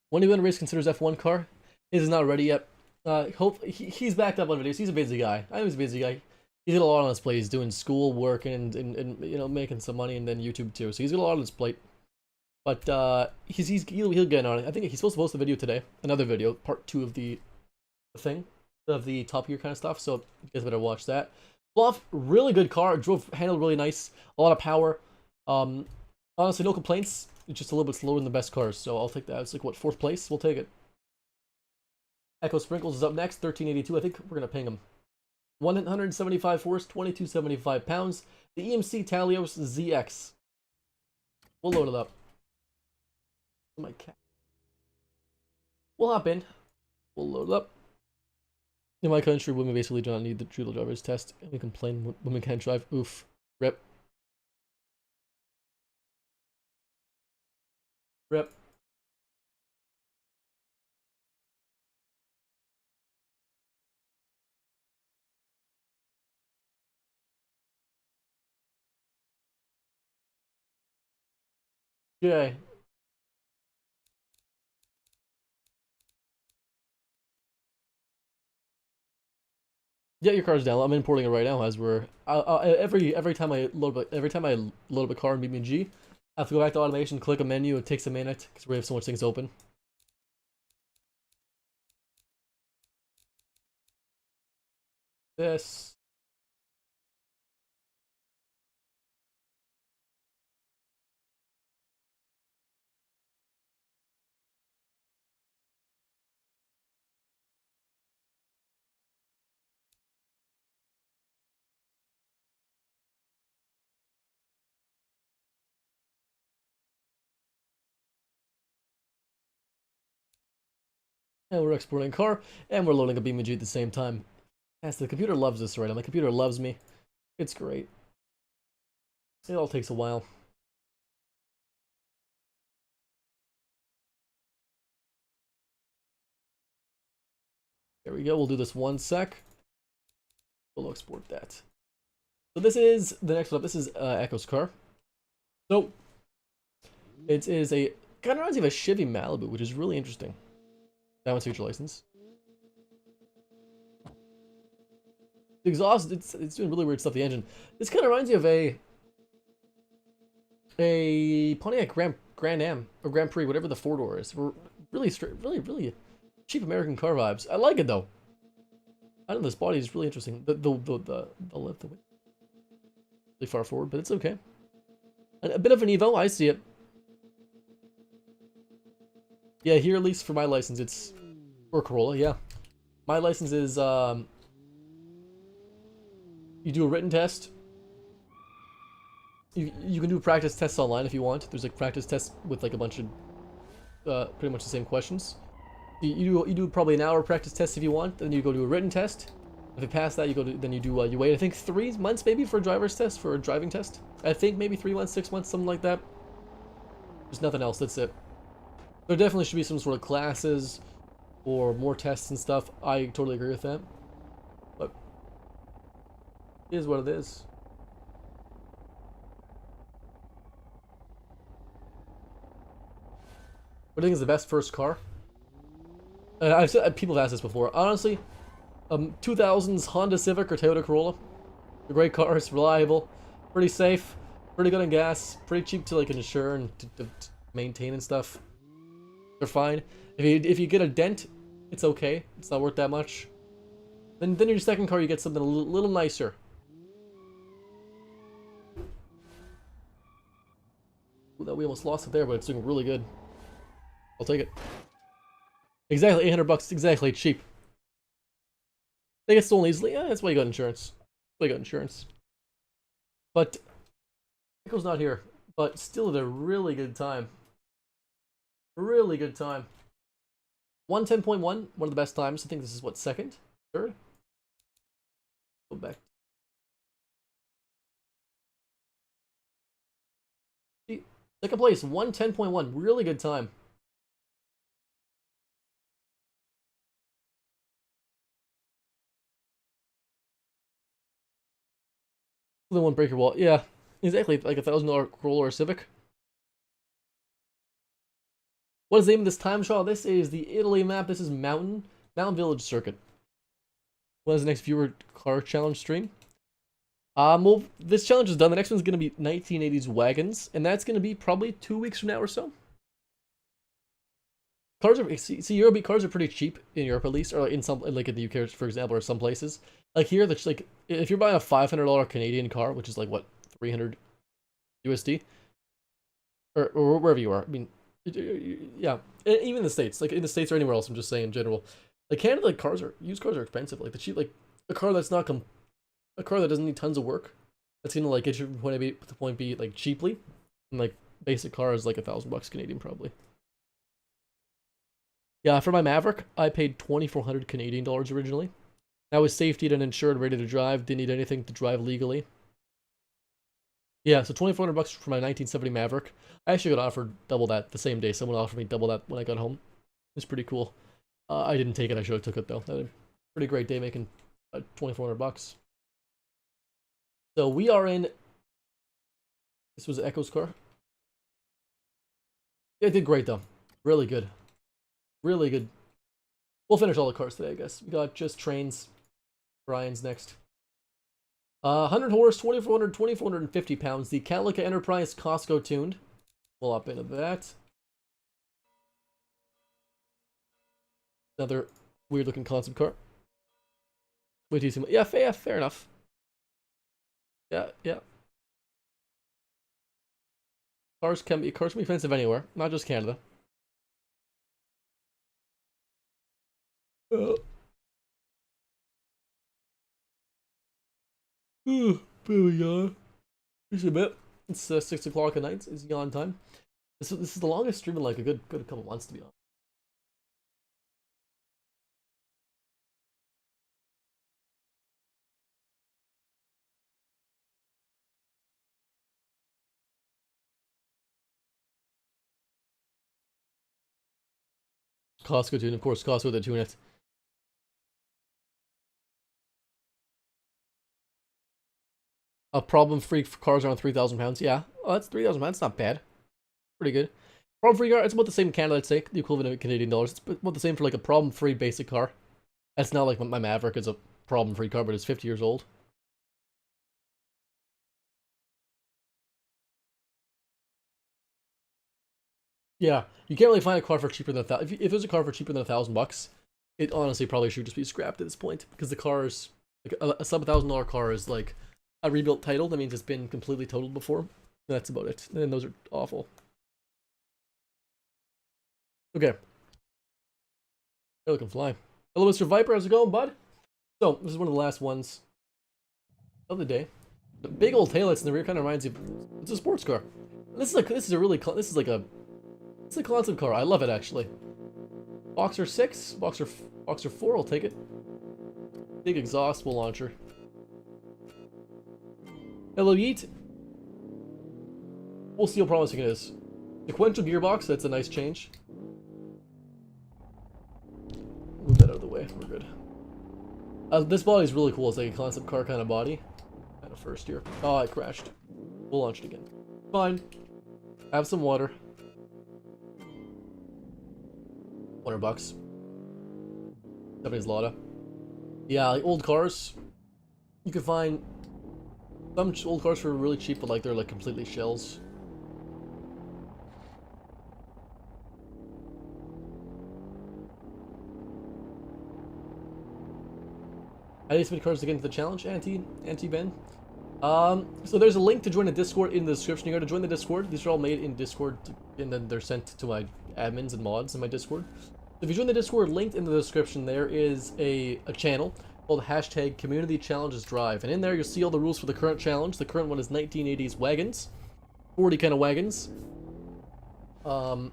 When do you win a race considers F1 car? His is not ready yet. He's backed up on videos. He's a busy guy. I know he's a busy guy. He's got a lot on his plate. He's doing school work and making some money and then YouTube too. So he's got a lot on his plate. But he'll get on it. I think he's supposed to post a video today. Another video, part 2 of the thing. Of the Top Gear kind of stuff. So you guys better watch that. Bluff, really good car. Handled really nice. A lot of power. Honestly, no complaints. It's just a little bit slower than the best cars, so I'll take that. It's like, what, 4th place? We'll take it. Echo Sprinkles is up next, 1382. I think we're going to ping him. 175 force, 2275 pounds. The EMC Talios ZX. We'll load it up. My cat. We'll hop in. We'll load it up. In my country, women basically do not need the judo driver's test. And we complain women can't drive. Oof. Rip. Rip. Okay. Yeah, your car's down. I'm importing it right now as we're every time I load up a car in BeamNG, I have to go back to automation, click a menu. It takes a minute because we have so much things open. This. And we're exporting a car, and we're loading a BeamNG at the same time. Yes, the computer loves this right now. My computer loves me. It's great. It all takes a while. There we go. We'll do this 1 sec. We'll export that. So this is the next one up. This is Echo's car. So it is a kind of reminds me of a Chevy Malibu, which is really interesting. That one's feature license. The exhaust, it's doing really weird stuff. The engine. This kind of reminds me of a Pontiac Grand Am or Grand Prix, whatever the 4-door is. Really straight, really cheap American car vibes. I like it though. I don't know, this body is really interesting. The lift, really far forward, but it's okay. A bit of an Evo, I see it. Yeah, here at least for my license, it's or Corolla. Yeah, my license is you do a written test. You can do practice tests online if you want. There's like practice tests with like a bunch of pretty much the same questions. You do probably an hour practice test if you want. Then you go do a written test. If you pass that, you wait. I think 3 months maybe for a driver's test, for a driving test. I think maybe 3 months, 6 months, something like that. There's nothing else. That's it. There definitely should be some sort of classes or more tests and stuff. I totally agree with that. But it is what it is. What do you think is the best first car? I've said, people have asked this before. Honestly, 2000s Honda Civic or Toyota Corolla. They're great cars, reliable, pretty safe, pretty good on gas, pretty cheap to like insure and to maintain and stuff. They're fine. If you get a dent, it's okay. It's not worth that much. Then your second car, you get something a little nicer. Ooh, that we almost lost it there, but it's doing really good. I'll take it. Exactly, 800 bucks. Exactly, cheap. They get stolen easily. Yeah, that's why you got insurance. That's why you got insurance. But Nico's not here. But still at a really good time. Really good time. 110.1, one of the best times. I think this is what, second? Third? Go back. Second place, 110.1. Really good time. The one breaker wall. Yeah, exactly. Like $1,000 Corolla or Civic. What is the name of this time trial? This is the Italy map. This is Mountain Village Circuit. What is the next viewer car challenge stream? Well, this challenge is done. The next one's going to be 1980s wagons, and that's going to be probably 2 weeks from now or so. Cars are European cars are pretty cheap in Europe at least, or in some like in the UK for example, or some places. Like here, that's like if you're buying a $500 Canadian car, which is like what 300 USD, or wherever you are. I mean, yeah, even in the States, like in the States or anywhere else. I'm just saying in general. Like Canada, like used cars are expensive. Like the cheap, like a car that's not a car that doesn't need tons of work, that's gonna like get you from point A to point B like cheaply, and like basic car is like $1,000 Canadian probably. Yeah, for my Maverick, I paid 2,400 Canadian dollars originally. That was safety and insured, ready to drive. Didn't need anything to drive legally. Yeah, so 2,400 bucks for my 1970 Maverick. I actually got offered double that the same day. Someone offered me double that when I got home. It's pretty cool. I didn't take it. I should have took it though. That was a pretty great day making 2,400 bucks. So we are in. This was Echo's car. It did great though. Really good. Really good. We'll finish all the cars today, I guess. We got just trains. Brian's next. 100 horse, 2,400, 2,450 pounds. The Calica Enterprise Costco tuned. We'll hop into that. Another weird looking concept car. Way too much. Yeah, fair enough. Yeah. Cars can be expensive anywhere, not just Canada. There we go. Just a bit. It's 6 o'clock at night. It's yawn time. This is the longest stream in like a good couple months, to be honest. Costco tune, of course. Costco the tune it. A problem-free cars around 3,000 pounds. Yeah, oh, that's 3,000 pounds. Not bad. Pretty good. Problem-free car. It's about the same in Canada, I'd say. The equivalent of Canadian dollars. It's about the same for like a problem-free basic car. That's not like my Maverick is a problem-free car, but it's 50 years old. Yeah, you can't really find a car for cheaper than if there's a car for cheaper than $1,000, it honestly probably should just be scrapped at this point because the car is like a sub $1,000 car is like a rebuilt title. That means it's been completely totaled before. That's about it. And those are awful. Okay. Hey, can fly. Hello, Mr. Viper. How's it going, bud? So this is one of the last ones of the day. The big old taillights in the rear kind of reminds you. It's a sports car. It's a concept car. I love it actually. Boxer 6, Boxer 4. I'll take it. Big exhaustible launcher. Hello, Yeet. We'll see how promising it is. Sequential gearbox. That's a nice change. Move that out of the way. We're good. This body is really cool. It's like a concept car kind of body. Kind of first here. Oh, I crashed. We'll launch it again. Fine. Have some water. $100. Japanese Lada. Yeah, like old cars. You can find some old cars for really cheap, but like they're like completely shells. I need to submit cars to get into the challenge, anti-Ben. So there's a link to join the Discord in the description. You got to join the Discord. These are all made in Discord, and then they're sent to my admins and mods in my Discord. If you join the Discord, linked in the description, there is a channel called #CommunityChallengesDrive, and in there you'll see all the rules for the current challenge. The current one is 1980s wagons, 40 kind of wagons. And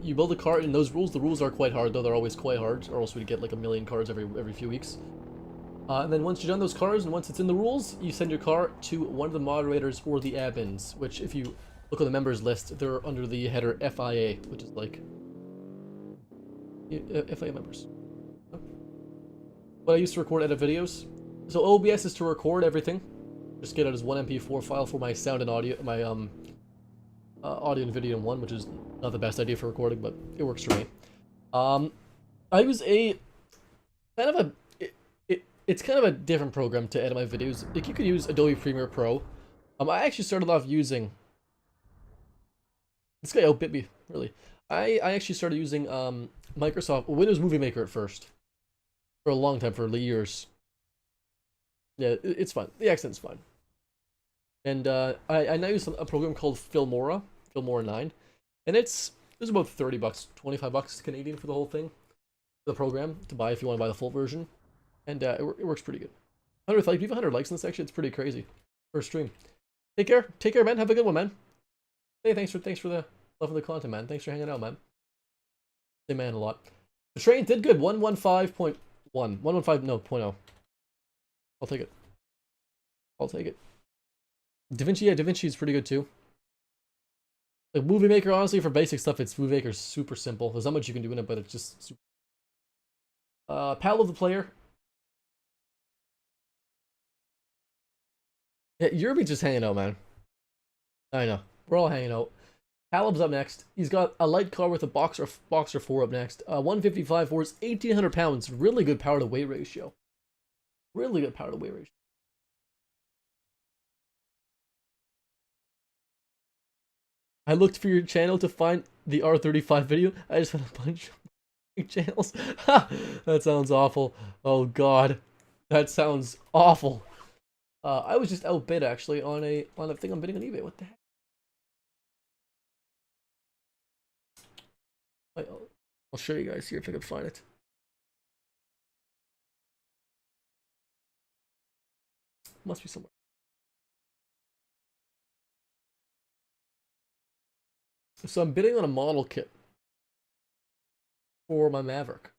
you build a car in those rules. The rules are quite hard, though. They're always quite hard, or else we'd get like a million cars every few weeks. And then once you've done those cars, and once it's in the rules, you send your car to one of the moderators or the admins, which if you look on the members list, they're under the header FIA, which is like FIA members. What I used to record edit videos. So OBS is to record everything. Just get it as one MP4 file for my sound and audio, my audio and video in one, which is not the best idea for recording, but it works for me. I use a kind of a it's kind of a different program to edit my videos. Like you could use Adobe Premiere Pro. I actually started off using this guy outbit me, really. I actually started using Microsoft Windows Movie Maker at first. For a long time, for years. Yeah, it's fine. The accent's fine. And I now use a program called Filmora 9. And it's about $30, $25 Canadian for the whole thing. The program to buy if you want to buy the full version. And it works pretty good. 100 likes, leave 100 likes in this section. It's pretty crazy. First stream. Take care, man. Have a good one, man. Hey, thanks for the love of the content, man. Thanks for hanging out, man. Say man a lot. The train did good. 115.1. 115, no, 0.0. I'll take it. I'll take it. DaVinci, yeah, DaVinci is pretty good too. Like Movie Maker, honestly, for basic stuff, Movie Maker's super simple. There's not much you can do in it, but it's just super. Pal of the Player. Yeah, you're just hanging out, man. I know. We're all hanging out. Caleb's up next. He's got a light car with a Boxer 4 up next. 155 horse, 1,800 pounds. Really good power to weight ratio. Really good power to weight ratio. I looked for your channel to find the R35 video. I just found a bunch of channels. That sounds awful. Oh god. That sounds awful. I was just outbid actually on a thing I'm bidding on eBay. What the heck? I'll show you guys here if I can find it. Must be somewhere. So I'm bidding on a model kit for my Maverick.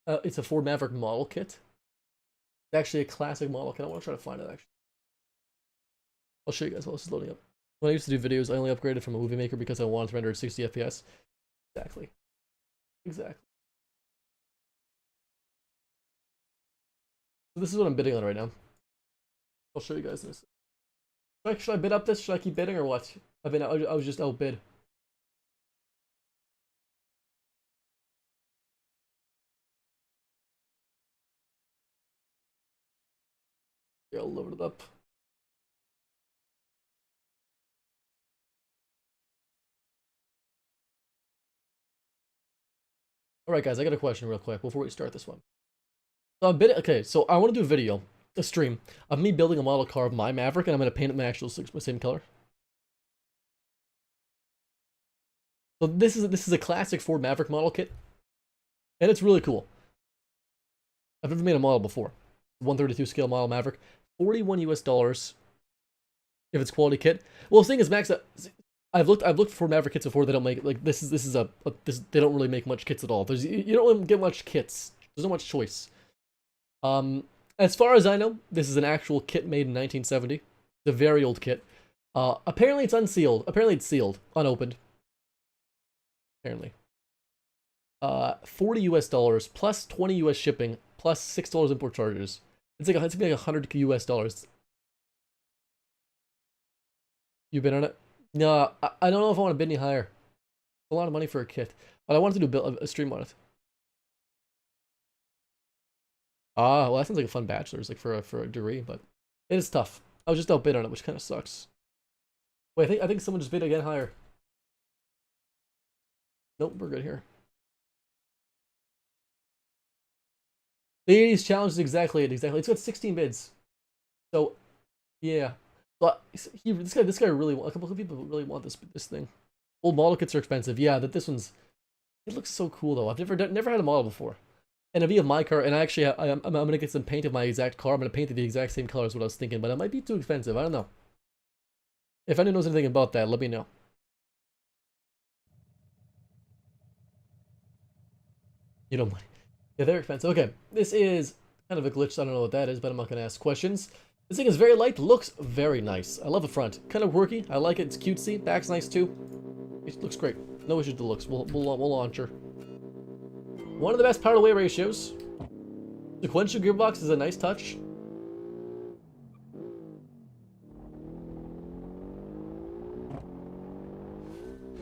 It's a Ford Maverick model kit. It's actually a classic model kit. I want to try to find it actually. I'll show you guys while this is loading up. When I used to do videos, I only upgraded from a movie maker because I wanted to render at 60 FPS. Exactly. Exactly. So this is what I'm bidding on right now. I'll show you guys this. Should I bid up this? Should I keep bidding or what? I was just outbid. Here, I'll load it up. Alright guys, I got a question real quick before we start this one. So I'm bidding, okay, so I want to do a video, a stream, of me building a model car of my Maverick, and I'm going to paint it my actual same color. So this is a classic Ford Maverick model kit, and it's really cool. I've never made a model before. 132 scale model Maverick, $41 US if it's quality kit. Well, the thing is, Max, I've looked for Maverick kits before. They don't make like this they don't really make much kits at all. You don't really get much kits. There's not much choice. As far as I know, this is an actual kit made in 1970. It's a very old kit. Apparently it's unsealed. Apparently it's sealed, unopened. Apparently. $40 US plus 20 US shipping plus $6 import charges. It's gonna be like $100 US. You bid on it? No, I don't know if I want to bid any higher. It's a lot of money for a kit, but I wanted to do a stream on it. Ah, well, that sounds like a fun bachelor's, like for a degree, but it is tough. I was just outbid on it, which kind of sucks. Wait, I think someone just bid again higher. Nope, we're good here. The 80s challenge is exactly it. Exactly, it's got 16 bids. So, yeah. But this guy really, a couple of people really want this thing. Old model kits are expensive. Yeah, this one's. It looks so cool though. I've never had a model before. And it'll be of my car, and actually, I'm gonna get some paint of my exact car. I'm gonna paint it the exact same color as what I was thinking, but it might be too expensive. I don't know. If anyone knows anything about that, let me know. You don't mind. Yeah, they're expensive. Okay, this is kind of a glitch. I don't know what that is, but I'm not gonna ask questions. This thing is very light. Looks very nice. I love the front. Kind of quirky. I like it. It's cutesy. Back's nice too. It looks great. No issues with the looks. We'll launch her. One of the best power to weight ratios. Sequential gearbox is a nice touch.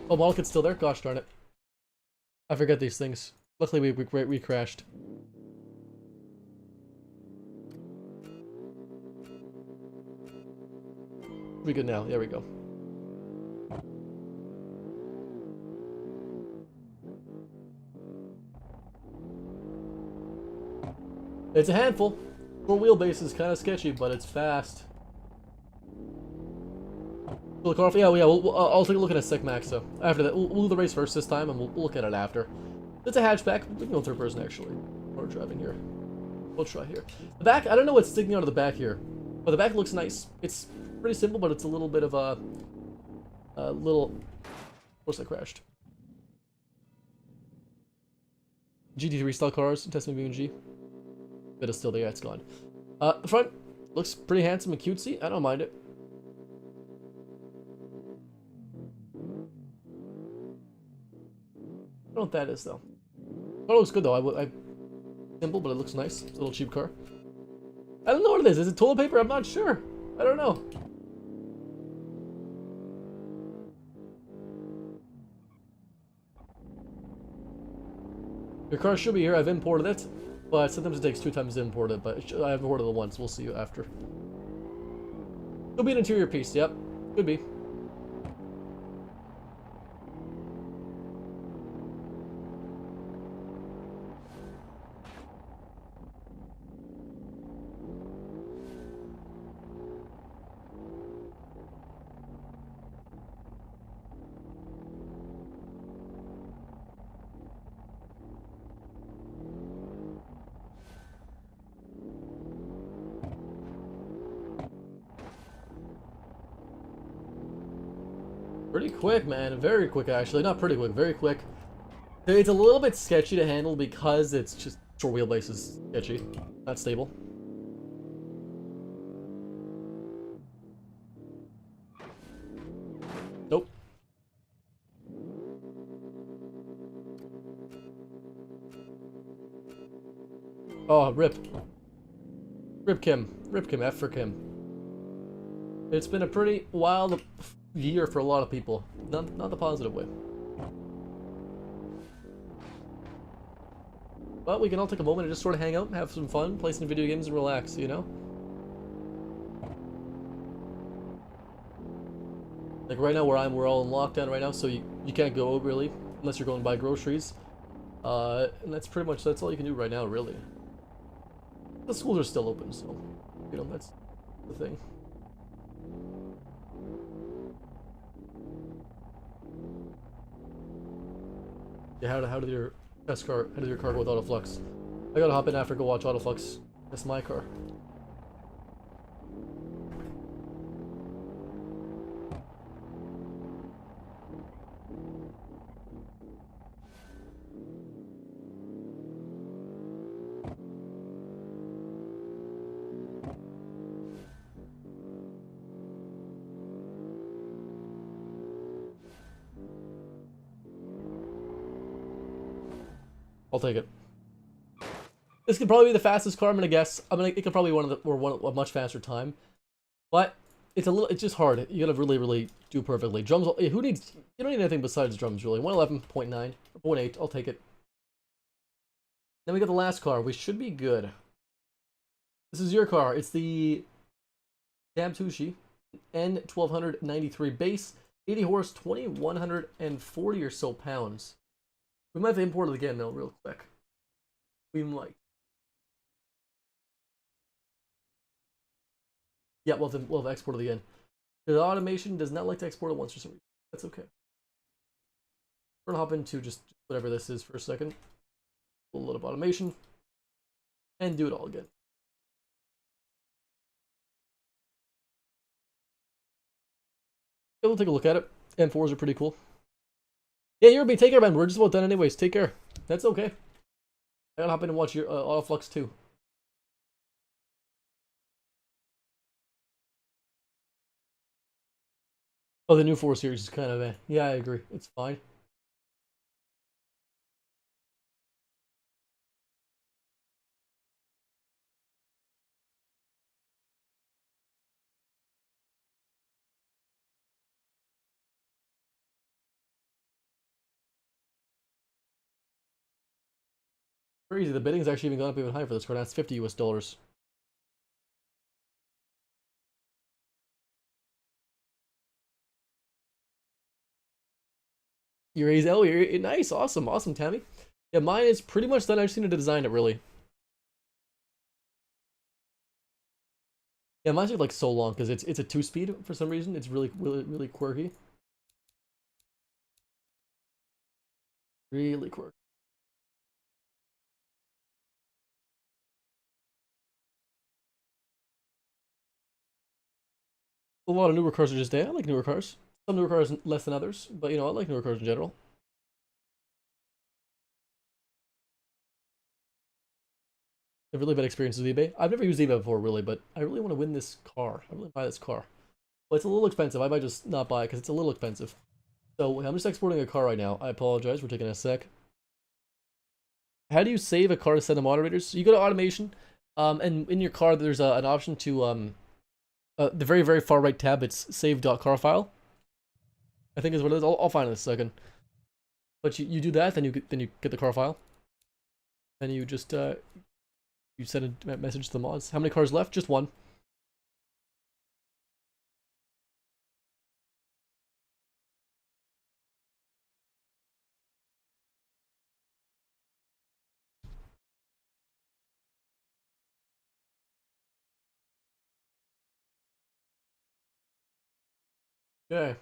Oh, model kit's still there? Gosh darn it. I forget these things. Luckily we crashed. We good now. There we go. It's a handful. Four wheelbase is kind of sketchy, but it's fast. We'll car, yeah, I'll take a look at a sec max. So after that, we'll do the race first this time, and we'll look at it after. It's a hatchback. We can go third person actually. We're driving here. We'll try here. The back, I don't know what's sticking out of the back here, but the back looks nice. It's pretty simple, but it's a little bit of a little. Of course, I crashed. GT3 style cars, testing BeamNG. Bit is still there. Yeah, it's gone. The front looks pretty handsome and cutesy. I don't mind it. I don't know what that is though. Oh, it looks good though. Simple, but it looks nice. It's a little cheap car. I don't know what it is. Is it toilet paper? I'm not sure. I don't know. Your car should be here. I've imported it. But sometimes it takes 2 times to import it, but I've imported it once. We'll see you after. Could be an interior piece, yep. Could be. Pretty quick, man. Very quick, actually. Not pretty quick, very quick. It's a little bit sketchy to handle because it's just short wheelbase is sketchy. Not stable. Nope. Oh, rip. Rip Kim. Rip Kim. F for Kim. It's been a pretty wild year for a lot of people. Not the positive way. But we can all take a moment and just sort of hang out, have some fun, play some video games, and relax, you know? Like right now where we're all in lockdown right now, so you can't go really, unless you're going to buy groceries. And that's pretty much, that's all you can do right now, really. The schools are still open, so, you know, that's the thing. Yeah, how did your test car, how did your car go with autoflux? I gotta hop in after, go watch autoflux. That's my car. I'll take it. This could probably be the fastest car, I'm gonna guess. It could probably be a much faster time. But it's just hard. You gotta really do perfectly. Drums, you don't need anything besides drums, really. 111.9, 0.8, I'll take it. Then we got the last car. We should be good. This is your car. It's the Dabtushi N1293 base, 80 horse, 2140 or so pounds. We might have to import it again, though, real quick. We might. Yeah, we'll have exported again. The automation does not like to export it once for some reason. That's okay. We're gonna hop into just whatever this is for a second. A little bit of automation. And do it all again. Yeah, we'll take a look at it. M4s are pretty cool. Yeah, you're take care, man. We're just about done anyways. Take care. That's okay. I gotta hop in and watch your autoflux too. Oh, the new 4 series is kind of yeah, I agree. It's fine. Crazy. The bidding's actually even gone up even higher for this card. That's $50 US. Your A's L, you're nice, awesome, Tammy. Yeah, mine is pretty much done. I just need to design it really. Yeah, mine's like so long because it's a 2-speed for some reason. It's really quirky. Really quirky. A lot of newer cars are just there. I like newer cars. Some newer cars less than others, but you know, I like newer cars in general. I have really bad experiences with eBay. I've never used eBay before, really, but I really want to win this car. I really buy this car. But it's a little expensive. I might just not buy it because it's a little expensive. So I'm just exporting a car right now. I apologize. We're taking a sec. How do you save a car to send to moderators? So you go to automation, and in your car there's an option to the very far right tab. It's save.car file. I think is what it is. I'll find it in a second. But you do that, then you get the car file, and you just You send a message to the mods. How many cars left? Just one. Okay.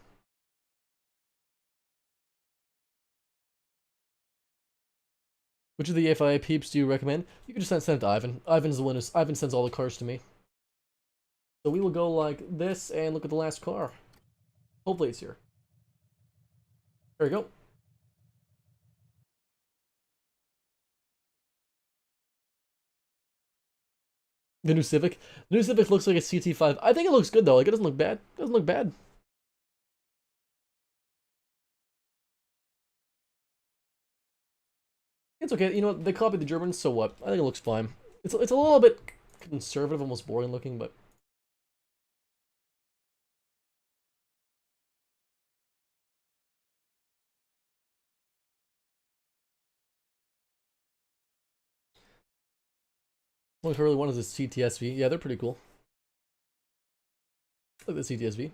Which of the FIA peeps do you recommend? You can just send it to Ivan. Ivan's the one who Ivan sends all the cars to me. So we will go like this and look at the last car. Hopefully it's here. There we go. The new Civic. The new Civic looks like a CT5. I think it looks good though. Like it doesn't look bad. It doesn't look bad. It's okay. You know, they copied the Germans, so what? I think it looks fine. It's a little bit conservative, almost boring looking, but one I really want is this CTSV. Yeah, they're pretty cool. Look at the CTSV.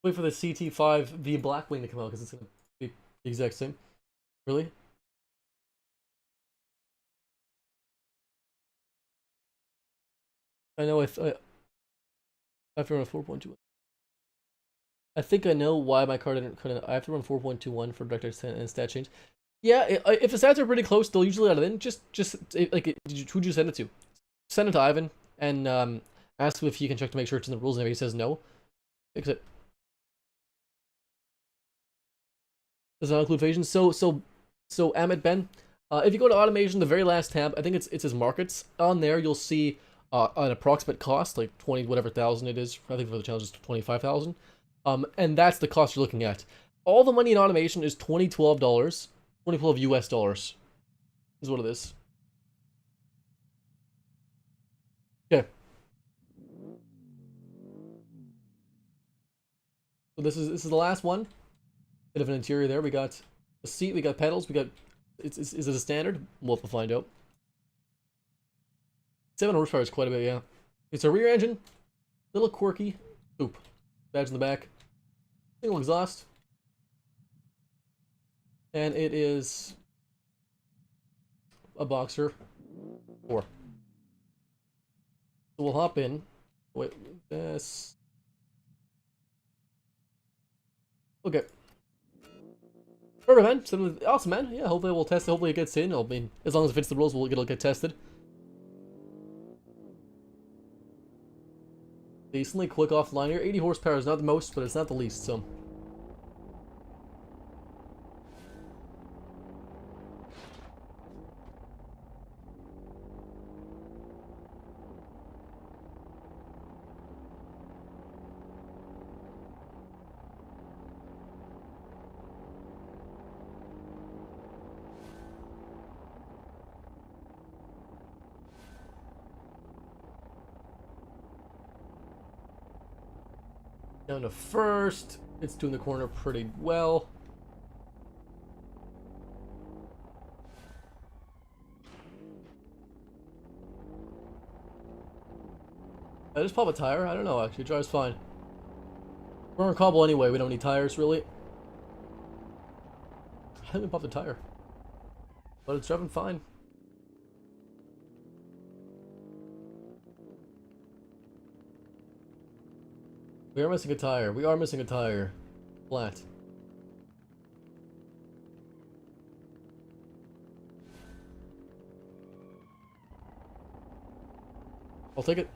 Wait for the CT5 the Blackwing to come out because it's gonna be the exact same. Really? I know. I have to run a 4.2. I think I know why my card didn't cut it. I have to run 4.21 for direct and stat change. Yeah, if the stats are pretty close, they'll usually let it in. Just like, who'd you send it to? Send it to Ivan and ask him if he can check to make sure it's in the rules. And if he says no, fix it. Does not include Phasians. So Amit Ben, if you go to automation, the very last tab, I think it's his markets. On there, you'll see an approximate cost, like 20 whatever thousand it is. I think for the challenge is 25,000. And that's the cost you're looking at. All the money in automation is $2012, 2012 US dollars. Is what it is. Okay. So this is the last one. Bit of an interior there. We got a seat, we got pedals, we got is it a standard? We'll have to find out. 7 horsepower is quite a bit, yeah. It's a rear engine, little quirky. Oop. Badge in the back. Single exhaust. And it is a Boxer 4. So we'll hop in. Wait, this. Okay. Perfect, man. Awesome, man. Yeah, hopefully we'll test it. Hopefully it gets in. I mean, as long as it fits the rules, it'll get tested. Decently quick offline here. 80 horsepower is not the most, but it's not the least, so. Down to first. It's doing the corner pretty well. I just pop a tire? I don't know, actually. It drives fine. We're on cobble anyway. We don't need tires, really. I haven't popped a tire. But it's driving fine. We are missing a tire. We are missing a tire. Flat. I'll take it.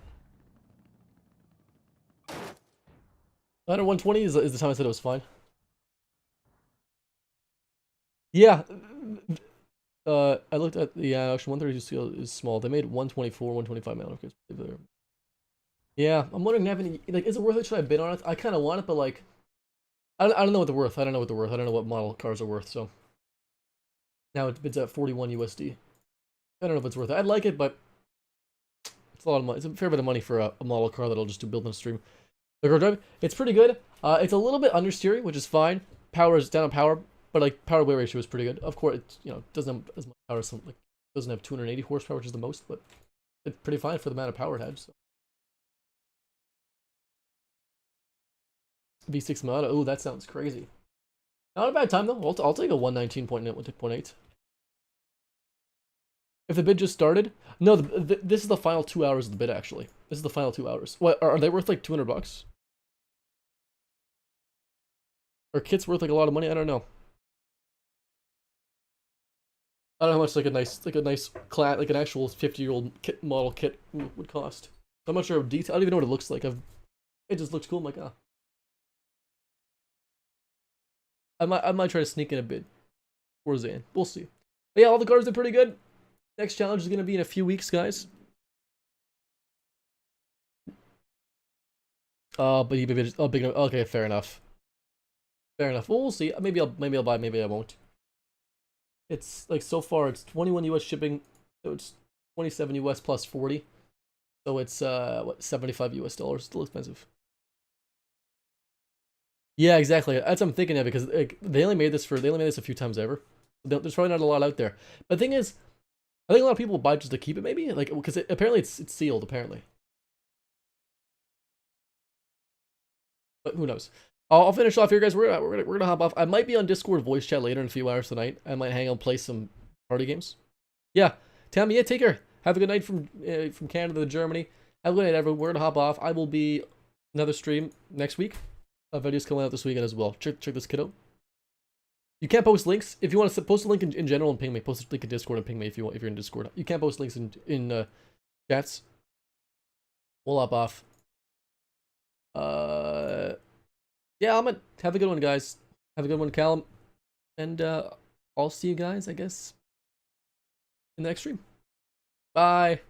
120 is the time I said it was fine. Yeah. I looked at the actually 132 scale is small. They made 124, 125 man. Okay. Yeah, I'm wondering, like, is it worth it? Should I bid on it? I kind of want it, but like, I don't know what they're worth. I don't know what they're worth. I don't know what model cars are worth. So now it bids at 41 USD. I don't know if it's worth it. I'd like it, but it's a lot of money. It's a fair bit of money for a model car that'll just do build and stream. The car drive, it's pretty good. It's a little bit understeering, which is fine. Power is down on power, but like power weight ratio is pretty good. Of course, it doesn't have as much power as some like Doesn't have 280 horsepower, which is the most, but it's pretty fine for the amount of power it had. So. V6 Mata. Oh, that sounds crazy. Not a bad time though. I'll take a 119.8. If the bid just started, no, this is the final 2 hours of the bid. Actually, this is the final 2 hours. What are they worth? Like $200? Are kits worth like a lot of money? I don't know. I don't know how much like a nice like an actual 50-year-old kit model kit would cost. I'm not sure of detail. I don't even know what it looks like. It just looks cool. I'm like, ah. I might try to sneak in a bid for Zan. We'll see. But yeah, all the cards are pretty good. Next challenge is gonna be in a few weeks, guys. But he maybe just, oh, big. Okay, fair enough. Fair enough. Well, we'll see. Maybe I'll buy. Maybe I won't. It's like so far it's 21 US shipping, so it's 27 US plus 40. So it's what, $75 US, still expensive. Yeah, exactly. That's what I'm thinking of, because like they only made this a few times ever. There's probably not a lot out there. But the thing is, I think a lot of people buy just to keep it, maybe, like because apparently it's sealed apparently. But who knows? I'll finish off here, guys. We're gonna hop off. I might be on Discord voice chat later in a few hours tonight. I might hang out and play some party games. Yeah, Tammy. Yeah, take care. Have a good night from Canada to Germany. Have a good night, everyone. We're gonna hop off. I will be another stream next week. Videos coming out this weekend as well. Check this kid out. You can't post links. If you want to post a link in general and ping me, post a link in Discord and ping me if you want. If you're in Discord, you can't post links in chats. We'll hop off. Yeah, I'm gonna have a good one, guys. Have a good one, Callum. And I'll see you guys, I guess, in the next stream. Bye.